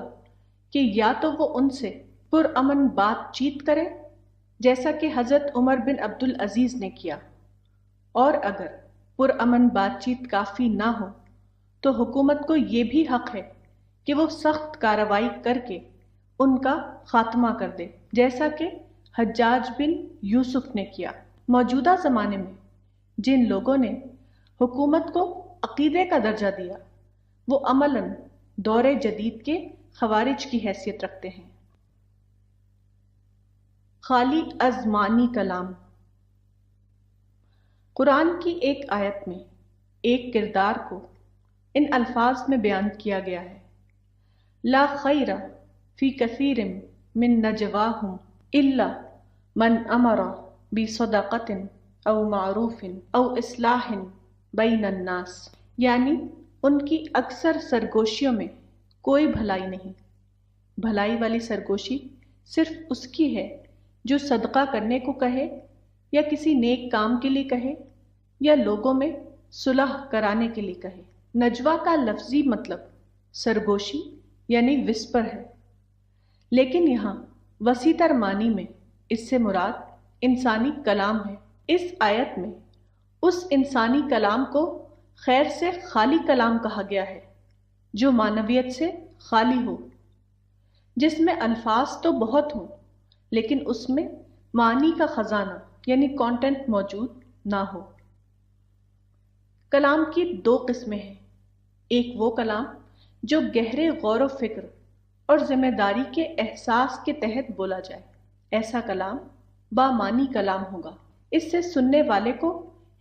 کہ یا تو وہ ان سے پرامن بات چیت کرے جیسا کہ حضرت عمر بن عبدالعزیز نے کیا، اور اگر پرامن بات چیت کافی نہ ہو تو حکومت کو یہ بھی حق ہے کہ وہ سخت کارروائی کر کے ان کا خاتمہ کر دے، جیسا کہ حجاج بن یوسف نے کیا۔ موجودہ زمانے میں جن لوگوں نے حکومت کو عقیدے کا درجہ دیا وہ عملاً دور جدید کے خوارج کی حیثیت رکھتے ہیں۔ خالی از معنی کلام۔ قرآن کی ایک آیت میں ایک کردار کو ان الفاظ میں بیان کیا گیا ہے: لا خیر فی کثیر من نجواہم الا من امر بصدقۃ او معروف او اصلاح بین الناس، یعنی ان کی اکثر سرگوشیوں میں کوئی بھلائی نہیں۔ بھلائی والی سرگوشی صرف اس کی ہے جو صدقہ کرنے کو کہے یا کسی نیک کام کے لیے کہے یا لوگوں میں صلح کرانے کے لیے کہے۔ نجوا کا لفظی مطلب سرگوشی یعنی وسپر ہے، لیکن یہاں وسیع تر معنی میں اس سے مراد انسانی کلام ہے۔ اس آیت میں اس انسانی کلام کو خیر سے خالی کلام کہا گیا ہے جو معنویت سے خالی ہو، جس میں الفاظ تو بہت ہوں لیکن اس میں معنی کا خزانہ یعنی کانٹینٹ موجود نہ ہو۔ کلام کی دو قسمیں ہیں، ایک وہ کلام جو گہرے غور و فکر اور ذمہ داری کے احساس کے تحت بولا جائے، ایسا کلام بامعنی کلام ہوگا۔ اس سے سننے والے کو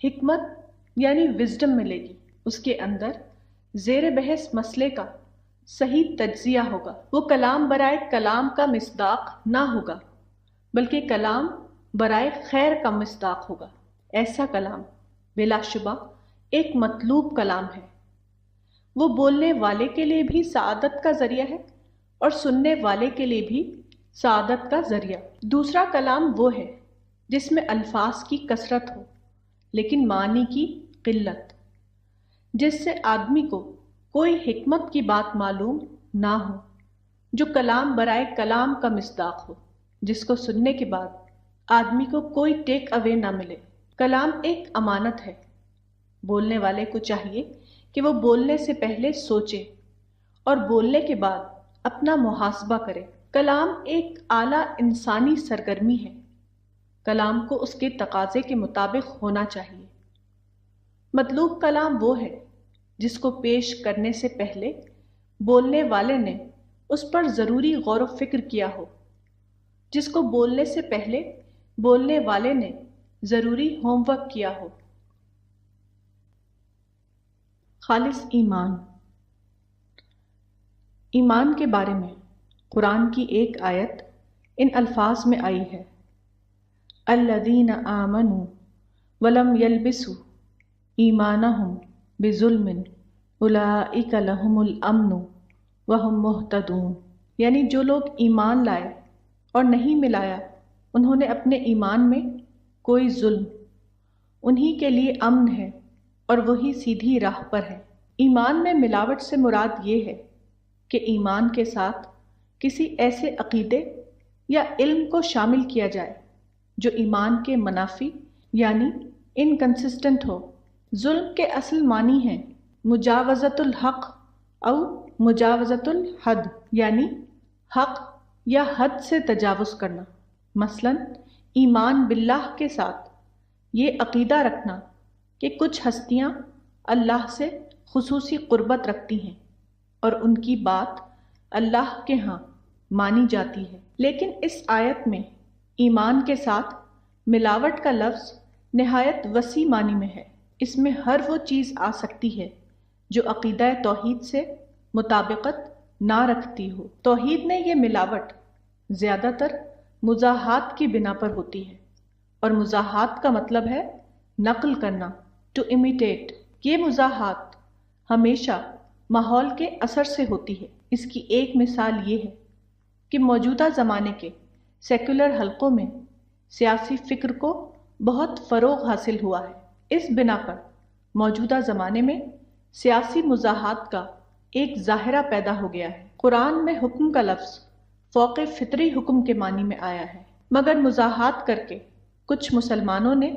حکمت یعنی وزڈم ملے گی، اس کے اندر زیر بحث مسئلے کا صحیح تجزیہ ہوگا۔ وہ کلام برائے کلام کا مصداق نہ ہوگا بلکہ کلام برائے خیر کا مصداق ہوگا۔ ایسا کلام بلا شبہ ایک مطلوب کلام ہے، وہ بولنے والے کے لیے بھی سعادت کا ذریعہ ہے اور سننے والے کے لیے بھی سعادت کا ذریعہ۔ دوسرا کلام وہ ہے جس میں الفاظ کی کثرت ہو لیکن معنی کی قلت، جس سے آدمی کو کوئی حکمت کی بات معلوم نہ ہو، جو کلام برائے کلام کا مصداق ہو، جس کو سننے کے بعد آدمی کو کوئی ٹیک اوے نہ ملے۔ کلام ایک امانت ہے، بولنے والے کو چاہیے کہ وہ بولنے سے پہلے سوچے اور بولنے کے بعد اپنا محاسبہ کرے۔ کلام ایک اعلیٰ انسانی سرگرمی ہے، کلام کو اس کے تقاضے کے مطابق ہونا چاہیے۔ مطلوب کلام وہ ہے جس کو پیش کرنے سے پہلے بولنے والے نے اس پر ضروری غور و فکر کیا ہو، جس کو بولنے سے پہلے بولنے والے نے ضروری ہوم ورک کیا ہو۔ خالص ایمان۔ ایمان کے بارے میں قرآن کی ایک آیت ان الفاظ میں آئی ہے، الذین آمنوا ولم یلبسوا ایمانہم بظلم اولئک لہم الامن وہم مہتدون، یعنی جو لوگ ایمان لائے اور نہیں ملایا انہوں نے اپنے ایمان میں کوئی ظلم، انہی کے لیے امن ہے اور وہی سیدھی راہ پر ہے۔ ایمان میں ملاوٹ سے مراد یہ ہے کہ ایمان کے ساتھ کسی ایسے عقیدے یا علم کو شامل کیا جائے جو ایمان کے منافی یعنی انکنسسٹنٹ ہو۔ ظلم کے اصل معنی ہیں مجاوزۃ الحق او مجاوزۃ الحد، یعنی حق یا حد سے تجاوز کرنا۔ مثلا ایمان باللہ کے ساتھ یہ عقیدہ رکھنا کہ کچھ ہستیاں اللہ سے خصوصی قربت رکھتی ہیں اور ان کی بات اللہ کے ہاں مانی جاتی ہے۔ لیکن اس آیت میں ایمان کے ساتھ ملاوٹ کا لفظ نہایت وسیع معنی میں ہے، اس میں ہر وہ چیز آ سکتی ہے جو عقیدہ توحید سے مطابقت نہ رکھتی ہو۔ توحید میں یہ ملاوٹ زیادہ تر مزاحات کی بنا پر ہوتی ہے، اور مزاحات کا مطلب ہے نقل کرنا، ٹو امیٹیٹ۔ یہ مزاحات ہمیشہ ماحول کے اثر سے ہوتی ہے۔ اس کی ایک مثال یہ ہے کہ موجودہ زمانے کے سیکولر حلقوں میں سیاسی فکر کو بہت فروغ حاصل ہوا ہے، اس بنا پر موجودہ زمانے میں سیاسی مزاحات کا ایک ظاہرہ پیدا ہو گیا ہے۔ قرآن میں حکم کا لفظ فوق فطری حکم کے معنی میں آیا ہے، مگر مزاحات کر کے کچھ مسلمانوں نے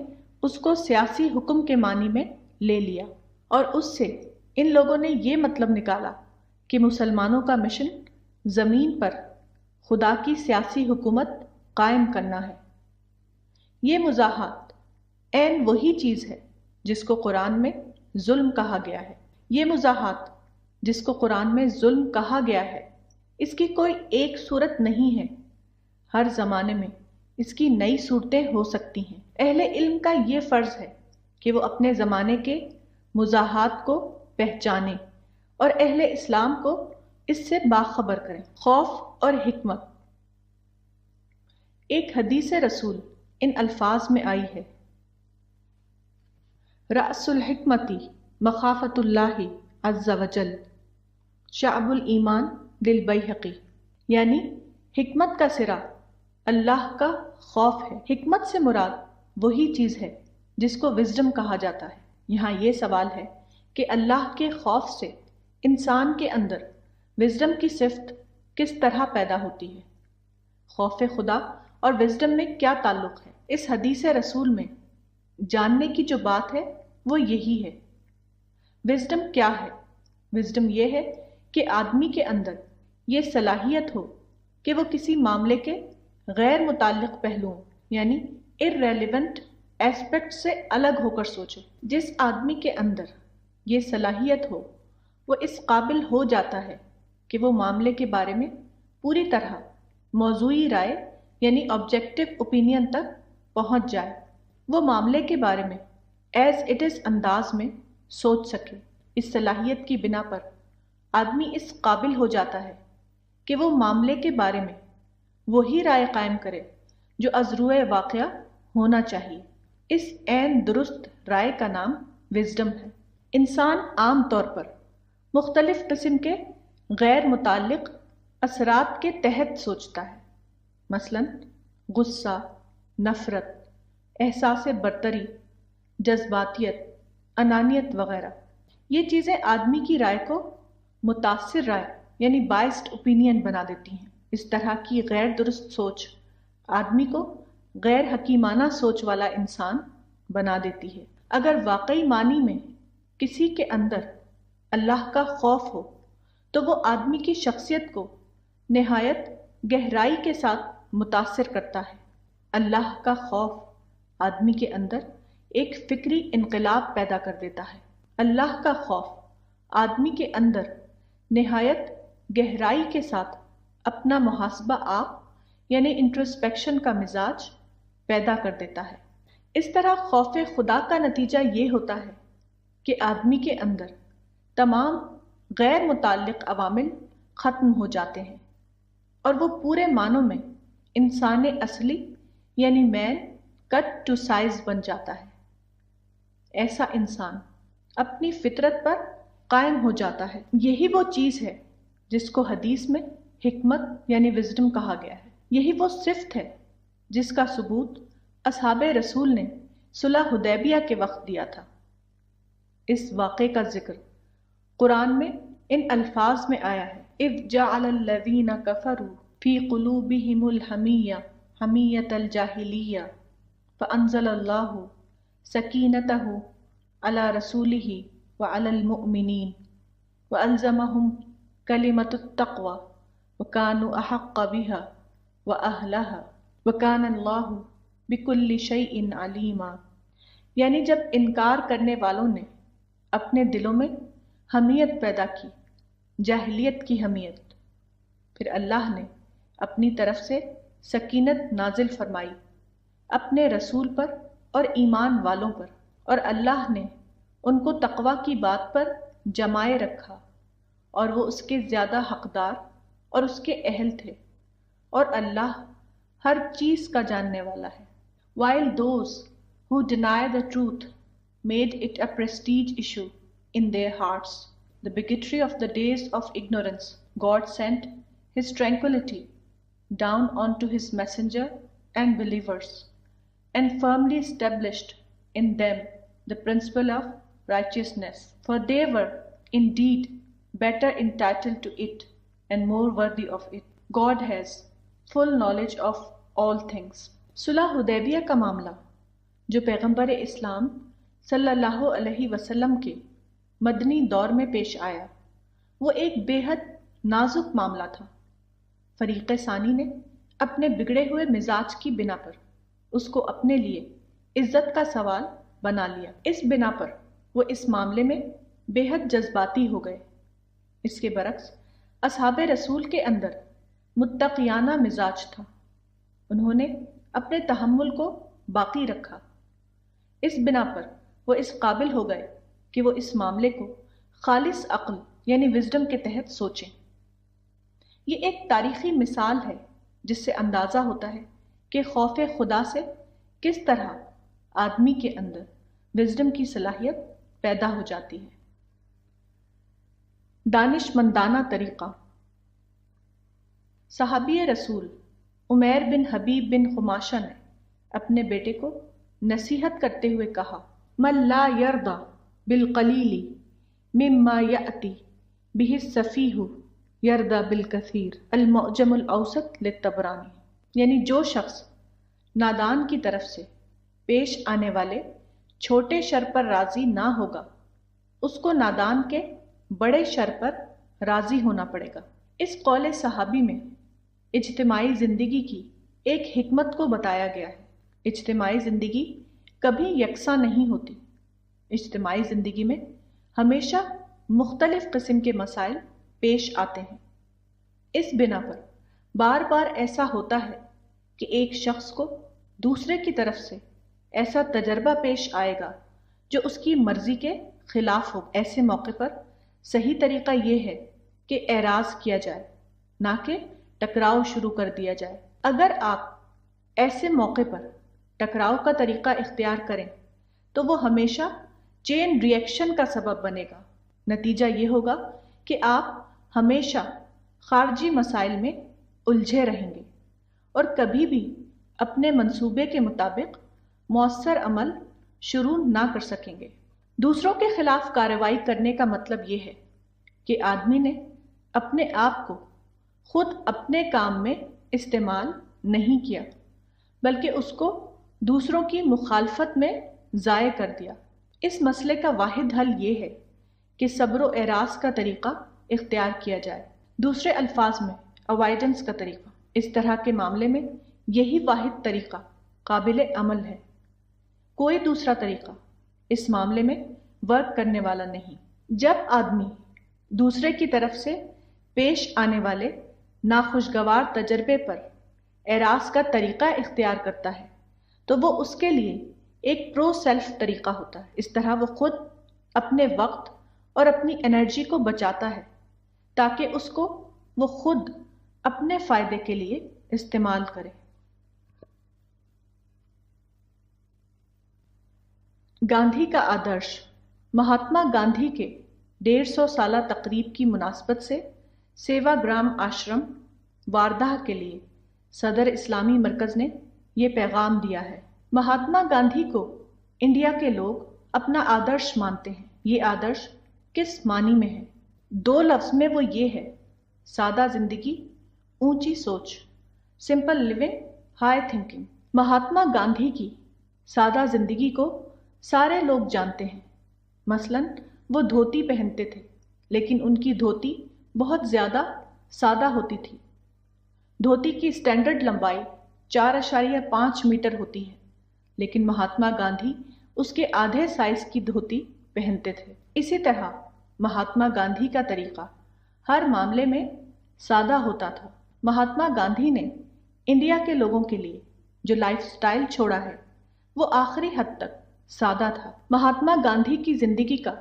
اس کو سیاسی حکم کے معنی میں لے لیا، اور اس سے ان لوگوں نے یہ مطلب نکالا کہ مسلمانوں کا مشن زمین پر خدا کی سیاسی حکومت قائم کرنا ہے۔ یہ مزاحات عین وہی چیز ہے جس کو قرآن میں ظلم کہا گیا ہے۔ یہ مزاحات جس کو قرآن میں ظلم کہا گیا ہے، اس کی کوئی ایک صورت نہیں ہے، ہر زمانے میں اس کی نئی صورتیں ہو سکتی ہیں۔ اہل علم کا یہ فرض ہے کہ وہ اپنے زمانے کے مزاحات کو پہچانیں اور اہل اسلام کو اس سے باخبر کریں۔ خوف اور حکمت۔ ایک حدیث رسول ان الفاظ میں آئی ہے، رأس الحکمتی مخافت اللہ عز وجل، شعب الایمان للبیہقی، یعنی حکمت کا سرا اللہ کا خوف ہے۔ حکمت سے مراد وہی چیز ہے جس کو وزڈم کہا جاتا ہے۔ یہاں یہ سوال ہے کہ اللہ کے خوف سے انسان کے اندر وزڈم کی صفت کس طرح پیدا ہوتی ہے؟ خوف خدا اور وزڈم میں کیا تعلق ہے؟ اس حدیث رسول میں جاننے کی جو بات ہے وہ یہی ہے۔ وزڈم کیا ہے؟ وزڈم یہ ہے کہ آدمی کے اندر یہ صلاحیت ہو کہ وہ کسی معاملے کے غیر متعلق پہلوؤں یعنی irrelevant ایسپیکٹ سے الگ ہو کر سوچے۔ جس آدمی کے اندر یہ صلاحیت ہو وہ اس قابل ہو جاتا ہے کہ وہ معاملے کے بارے میں پوری طرح موضوعی رائے یعنی آبجیکٹو اوپینین تک پہنچ جائے، وہ معاملے کے بارے میں ایز اٹ از انداز میں سوچ سکے۔ اس صلاحیت کی بنا پر آدمی اس قابل ہو جاتا ہے کہ وہ معاملے کے بارے میں وہی رائے قائم کرے جو از روئے واقعہ ہونا چاہیے۔ اس عین درست رائے کا نام وزڈم ہے۔ انسان عام طور پر مختلف قسم کے غیر متعلق اثرات کے تحت سوچتا ہے، مثلا غصہ، نفرت، احساس برتری، جذباتیت، انانیت وغیرہ۔ یہ چیزیں آدمی کی رائے کو متاثر رائے یعنی بائسڈ اوپینین بنا دیتی ہیں۔ اس طرح کی غیر درست سوچ آدمی کو غیر حکیمانہ سوچ والا انسان بنا دیتی ہے۔ اگر واقعی معنی میں کسی کے اندر اللہ کا خوف ہو تو وہ آدمی کی شخصیت کو نہایت گہرائی کے ساتھ متاثر کرتا ہے۔ اللہ کا خوف آدمی کے اندر ایک فکری انقلاب پیدا کر دیتا ہے۔ اللہ کا خوف آدمی کے اندر نہایت گہرائی کے ساتھ اپنا محاسبہ آپ یعنی انٹروسپیکشن کا مزاج پیدا کر دیتا ہے۔ اس طرح خوف خدا کا نتیجہ یہ ہوتا ہے کہ آدمی کے اندر تمام غیر متعلق عوامل ختم ہو جاتے ہیں اور وہ پورے معنوں میں انسان اصلی یعنی مین کٹ ٹو سائز بن جاتا ہے۔ ایسا انسان اپنی فطرت پر قائم ہو جاتا ہے۔ یہی وہ چیز ہے جس کو حدیث میں حکمت یعنی وزڈم کہا گیا ہے۔ یہی وہ صفت ہے جس کا ثبوت اصحاب رسول نے صلح حدیبیہ کے وقت دیا تھا۔ اس واقعے کا ذکر قرآن میں ان الفاظ میں آیا ہے، اذ جعل الذین کفروا فی قلوبہم الحمیہ حمیۃ الجاہلیہ فانزل اللہ سکینتہ علی رسولہ وعلی المؤمنین والزمہم کلمۃ التقوی وکانوا احق بہا واہلہا وکان اللہ بکل شیء علیما۔ یعنی جب انکار کرنے والوں نے اپنے دلوں میں حمیت پیدا کی، جاہلیت کی حمیت، پھر اللہ نے اپنی طرف سے سکینت نازل فرمائی اپنے رسول پر اور ایمان والوں پر، اور اللہ نے ان کو تقوی کی بات پر جمائے رکھا اور وہ اس کے زیادہ حقدار اور اس کے اہل تھے، اور اللہ ہر چیز کا جاننے والا ہے۔ While those who deny the truth made it a prestige issue in their hearts, the bigotry of the days of ignorance, God sent His tranquility down onto His messenger and believers, and firmly established in them the principle of righteousness, for they were indeed better entitled to it and more worthy of it. God has full knowledge of all things. صلح حدیبیہ کا معاملہ جو پیغمبر اسلام صلی اللہ علیہ وسلم کے مدنی دور میں پیش آیا، وہ ایک بے حد نازک معاملہ تھا۔ فریق ثانی نے اپنے بگڑے ہوئے مزاج کی بنا پر اس کو اپنے لیے عزت کا سوال بنا لیا۔ اس بنا پر وہ اس معاملے میں بے حد جذباتی ہو گئے۔ اس کے برعکس اصحاب رسول کے اندر متقیانہ مزاج تھا، انہوں نے اپنے تحمل کو باقی رکھا۔ اس بنا پر وہ اس قابل ہو گئے کہ وہ اس معاملے کو خالص عقل یعنی وزڈم کے تحت سوچیں۔ یہ ایک تاریخی مثال ہے جس سے اندازہ ہوتا ہے کہ خوف خدا سے کس طرح آدمی کے اندر وزڈم کی صلاحیت پیدا ہو جاتی ہے۔ دانش مندانہ طریقہ۔ صحابی رسول عمیر بن حبیب بن خماشہ نے اپنے بیٹے کو نصیحت کرتے ہوئے کہا، من لا یرضی بالقلیل مما یأتی بہ السفیہ یرضی بالکثیر۔ المعجم الاوسط للطبرانی۔ یعنی جو شخص نادان کی طرف سے پیش آنے والے چھوٹے شر پر راضی نہ ہوگا اس کو نادان کے بڑے شر پر راضی ہونا پڑے گا۔ اس قول صحابی میں اجتماعی زندگی کی ایک حکمت کو بتایا گیا ہے۔ اجتماعی زندگی کبھی یکساں نہیں ہوتی۔ اجتماعی زندگی میں ہمیشہ مختلف قسم کے مسائل پیش آتے ہیں۔ اس بنا پر بار بار ایسا ہوتا ہے کہ ایک شخص کو دوسرے کی طرف سے ایسا تجربہ پیش آئے گا جو اس کی مرضی کے خلاف ہو۔ ایسے موقع پر صحیح طریقہ یہ ہے کہ اعراض کیا جائے، نہ کہ ٹکراؤ شروع کر دیا جائے۔ اگر آپ ایسے موقع پر ٹکراؤ کا طریقہ اختیار کریں تو وہ ہمیشہ چین ری ایکشن کا سبب بنے گا۔ نتیجہ یہ ہوگا کہ آپ ہمیشہ خارجی مسائل میں الجھے رہیں گے اور کبھی بھی اپنے منصوبے کے مطابق مؤثر عمل شروع نہ کر سکیں گے۔ دوسروں کے خلاف کارروائی کرنے کا مطلب یہ ہے کہ آدمی نے اپنے آپ کو خود اپنے کام میں استعمال نہیں کیا، بلکہ اس کو دوسروں کی مخالفت میں ضائع کر دیا۔ اس مسئلے کا واحد حل یہ ہے کہ صبر و اعراض کا طریقہ اختیار کیا جائے، دوسرے الفاظ میں اوائیڈنس کا طریقہ۔ اس طرح کے معاملے میں یہی واحد طریقہ قابل عمل ہے، کوئی دوسرا طریقہ اس معاملے میں ورک کرنے والا نہیں۔ جب آدمی دوسرے کی طرف سے پیش آنے والے ناخوشگوار تجربے پر اعراض کا طریقہ اختیار کرتا ہے تو وہ اس کے لیے ایک پرو سیلف طریقہ ہوتا ہے۔ اس طرح وہ خود اپنے وقت اور اپنی انرجی کو بچاتا ہے تاکہ اس کو وہ خود اپنے فائدے کے لیے استعمال کرے۔ گاندھی کا آدرش۔ مہاتما گاندھی کے 150 سالہ تقریب کی مناسبت سے سیوا گرام آشرم واردھا کے لیے صدر اسلامی مرکز نے یہ پیغام دیا ہے۔ مہاتما گاندھی کو انڈیا کے لوگ اپنا آدرش مانتے ہیں۔ یہ آدرش کس معنی میں ہے؟ 2 لفظ میں وہ یہ ہے: سادہ زندگی، اونچی سوچ، simple living, high thinking. Mahatma Gandhi کی سادہ زندگی کو سارے لوگ جانتے ہیں۔ مثلاً وہ دھوتی پہنتے تھے، لیکن ان کی دھوتی بہت زیادہ سادہ ہوتی تھی۔ دھوتی کی اسٹینڈرڈ لمبائی 4.5 میٹر ہوتی ہے، لیکن مہاتما گاندھی اس کے آدھے سائز کی دھوتی پہنتے تھے۔ اسی طرح مہاتما گاندھی کا طریقہ ہر معاملے میں سادہ ہوتا تھا۔ مہاتما گاندھی نے انڈیا کے لوگوں کے لیے جو لائف سٹائل چھوڑا ہے وہ آخری حد تک سادہ تھا۔ مہاتما گاندھی کی زندگی کا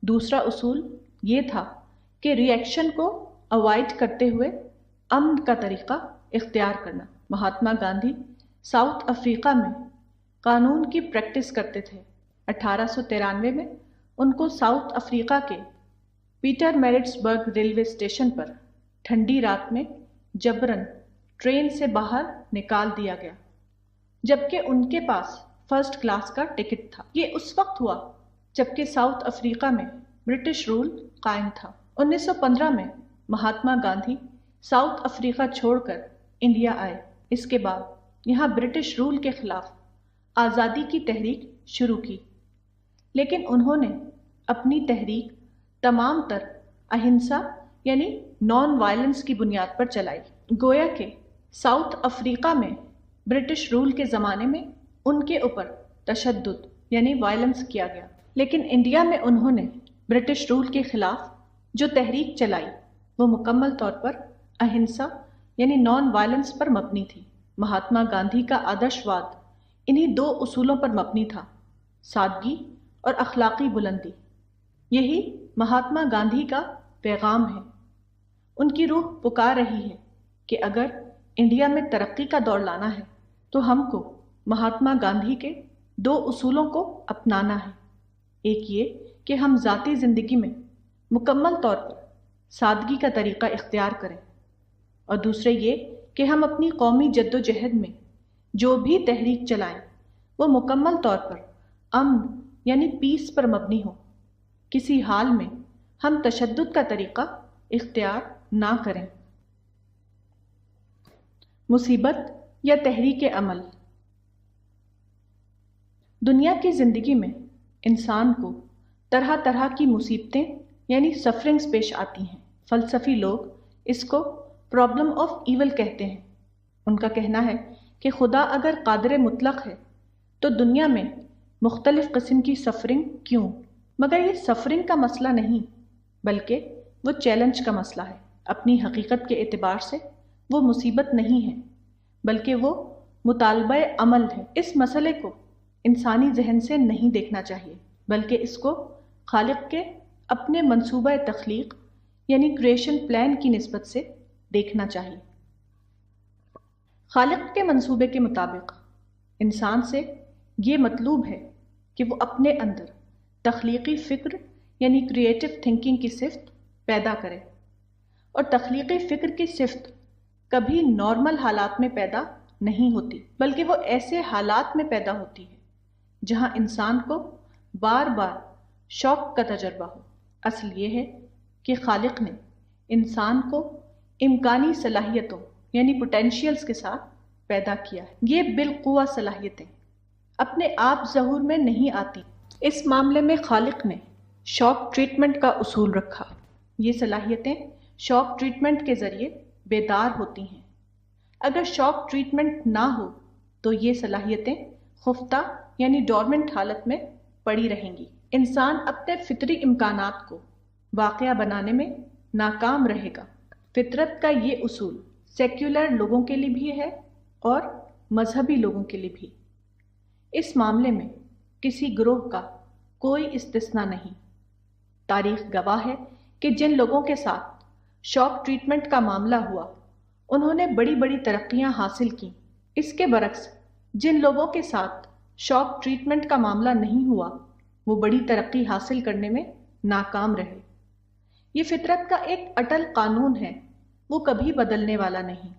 دوسرا اصول یہ تھا کہ ری ایکشن کو اوائڈ کرتے ہوئے امن کا طریقہ اختیار کرنا۔ مہاتما گاندھی ساؤتھ افریقہ میں قانون کی پریکٹس کرتے تھے۔ 1893 میں ان کو ساؤتھ افریقہ کے پیٹر میرٹسبرگ ریلوے اسٹیشن پر ٹھنڈی رات میں جبراً ٹرین سے باہر نکال دیا گیا، جبکہ ان کے پاس فرسٹ کلاس کا ٹکٹ تھا۔ یہ اس وقت ہوا جبکہ ساؤتھ افریقہ میں برٹش رول قائم تھا۔ 1915 میں مہاتما گاندھی ساؤتھ افریقہ چھوڑ کر انڈیا آئے۔ اس کے بعد یہاں برٹش رول کے خلاف آزادی کی تحریک شروع کی، لیکن انہوں نے اپنی تحریک تمام تر اہنسا یعنی نان وائلنس کی بنیاد پر چلائی۔ گویا کہ ساؤتھ افریقہ میں برٹش رول کے زمانے میں ان کے اوپر تشدد یعنی وائلنس کیا گیا، لیکن انڈیا میں انہوں نے برٹش رول کے خلاف جو تحریک چلائی وہ مکمل طور پر اہنسا یعنی نان وائلنس پر مبنی تھی۔ مہاتما گاندھی کا آدرش واد انہی 2 اصولوں پر مبنی تھا: سادگی اور اخلاقی بلندی۔ یہی مہاتما گاندھی کا پیغام ہے۔ ان کی روح پکار رہی ہے کہ اگر انڈیا میں ترقی کا دور لانا ہے تو ہم کو مہاتما گاندھی کے 2 اصولوں کو اپنانا ہے۔ ایک یہ کہ ہم ذاتی زندگی میں مکمل طور پر سادگی کا طریقہ اختیار کریں، اور دوسرے یہ کہ ہم اپنی قومی جد و جہد میں جو بھی تحریک چلائیں وہ مکمل طور پر امن یعنی پیس پر مبنی ہو۔ کسی حال میں ہم تشدد کا طریقہ اختیار نہ کریں۔ مصیبت یا تحریک عمل۔ دنیا کی زندگی میں انسان کو طرح طرح کی مصیبتیں یعنی سفرنگز پیش آتی ہیں۔ فلسفی لوگ اس کو پرابلم آف ایول کہتے ہیں۔ ان کا کہنا ہے کہ خدا اگر قادر مطلق ہے تو دنیا میں مختلف قسم کی سفرنگ کیوں؟ مگر یہ سفرنگ کا مسئلہ نہیں بلکہ وہ چیلنج کا مسئلہ ہے۔ اپنی حقیقت کے اعتبار سے وہ مصیبت نہیں ہے بلکہ وہ مطالبہ عمل ہے۔ اس مسئلے کو انسانی ذہن سے نہیں دیکھنا چاہیے بلکہ اس کو خالق کے اپنے منصوبہ تخلیق یعنی کریشن پلان کی نسبت سے دیکھنا چاہیے۔ خالق کے منصوبے کے مطابق انسان سے یہ مطلوب ہے کہ وہ اپنے اندر تخلیقی فکر یعنی کریٹو تھنکنگ کی صفت پیدا کرے، اور تخلیقی فکر کی صفت کبھی نارمل حالات میں پیدا نہیں ہوتی بلکہ وہ ایسے حالات میں پیدا ہوتی ہے جہاں انسان کو بار بار شوق کا تجربہ ہو۔ اصل یہ ہے کہ خالق نے انسان کو امکانی صلاحیتوں یعنی پوٹینشیلز کے ساتھ پیدا کیا ہے۔ یہ بالقوہ صلاحیتیں اپنے آپ ظہور میں نہیں آتی۔ اس معاملے میں خالق نے شوق ٹریٹمنٹ کا اصول رکھا۔ یہ صلاحیتیں شوق ٹریٹمنٹ کے ذریعے بیدار ہوتی ہیں۔ اگر شوق ٹریٹمنٹ نہ ہو تو یہ صلاحیتیں خفتہ یعنی ڈورمنٹ حالت میں پڑی رہیں گی۔ انسان اپنے فطری امکانات کو واقعہ بنانے میں ناکام رہے گا۔ فطرت کا یہ اصول سیکولر لوگوں کے لیے بھی ہے اور مذہبی لوگوں کے لیے بھی۔ اس معاملے میں کسی گروہ کا کوئی استثناء نہیں۔ تاریخ گواہ ہے کہ جن لوگوں کے ساتھ شوق ٹریٹمنٹ کا معاملہ ہوا انہوں نے بڑی بڑی ترقیاں حاصل کیں۔ اس کے برعکس جن لوگوں کے ساتھ شوق ٹریٹمنٹ کا معاملہ نہیں ہوا وہ بڑی ترقی حاصل کرنے میں ناکام رہے۔ یہ فطرت کا ایک اٹل قانون ہے، وہ کبھی بدلنے والا نہیں۔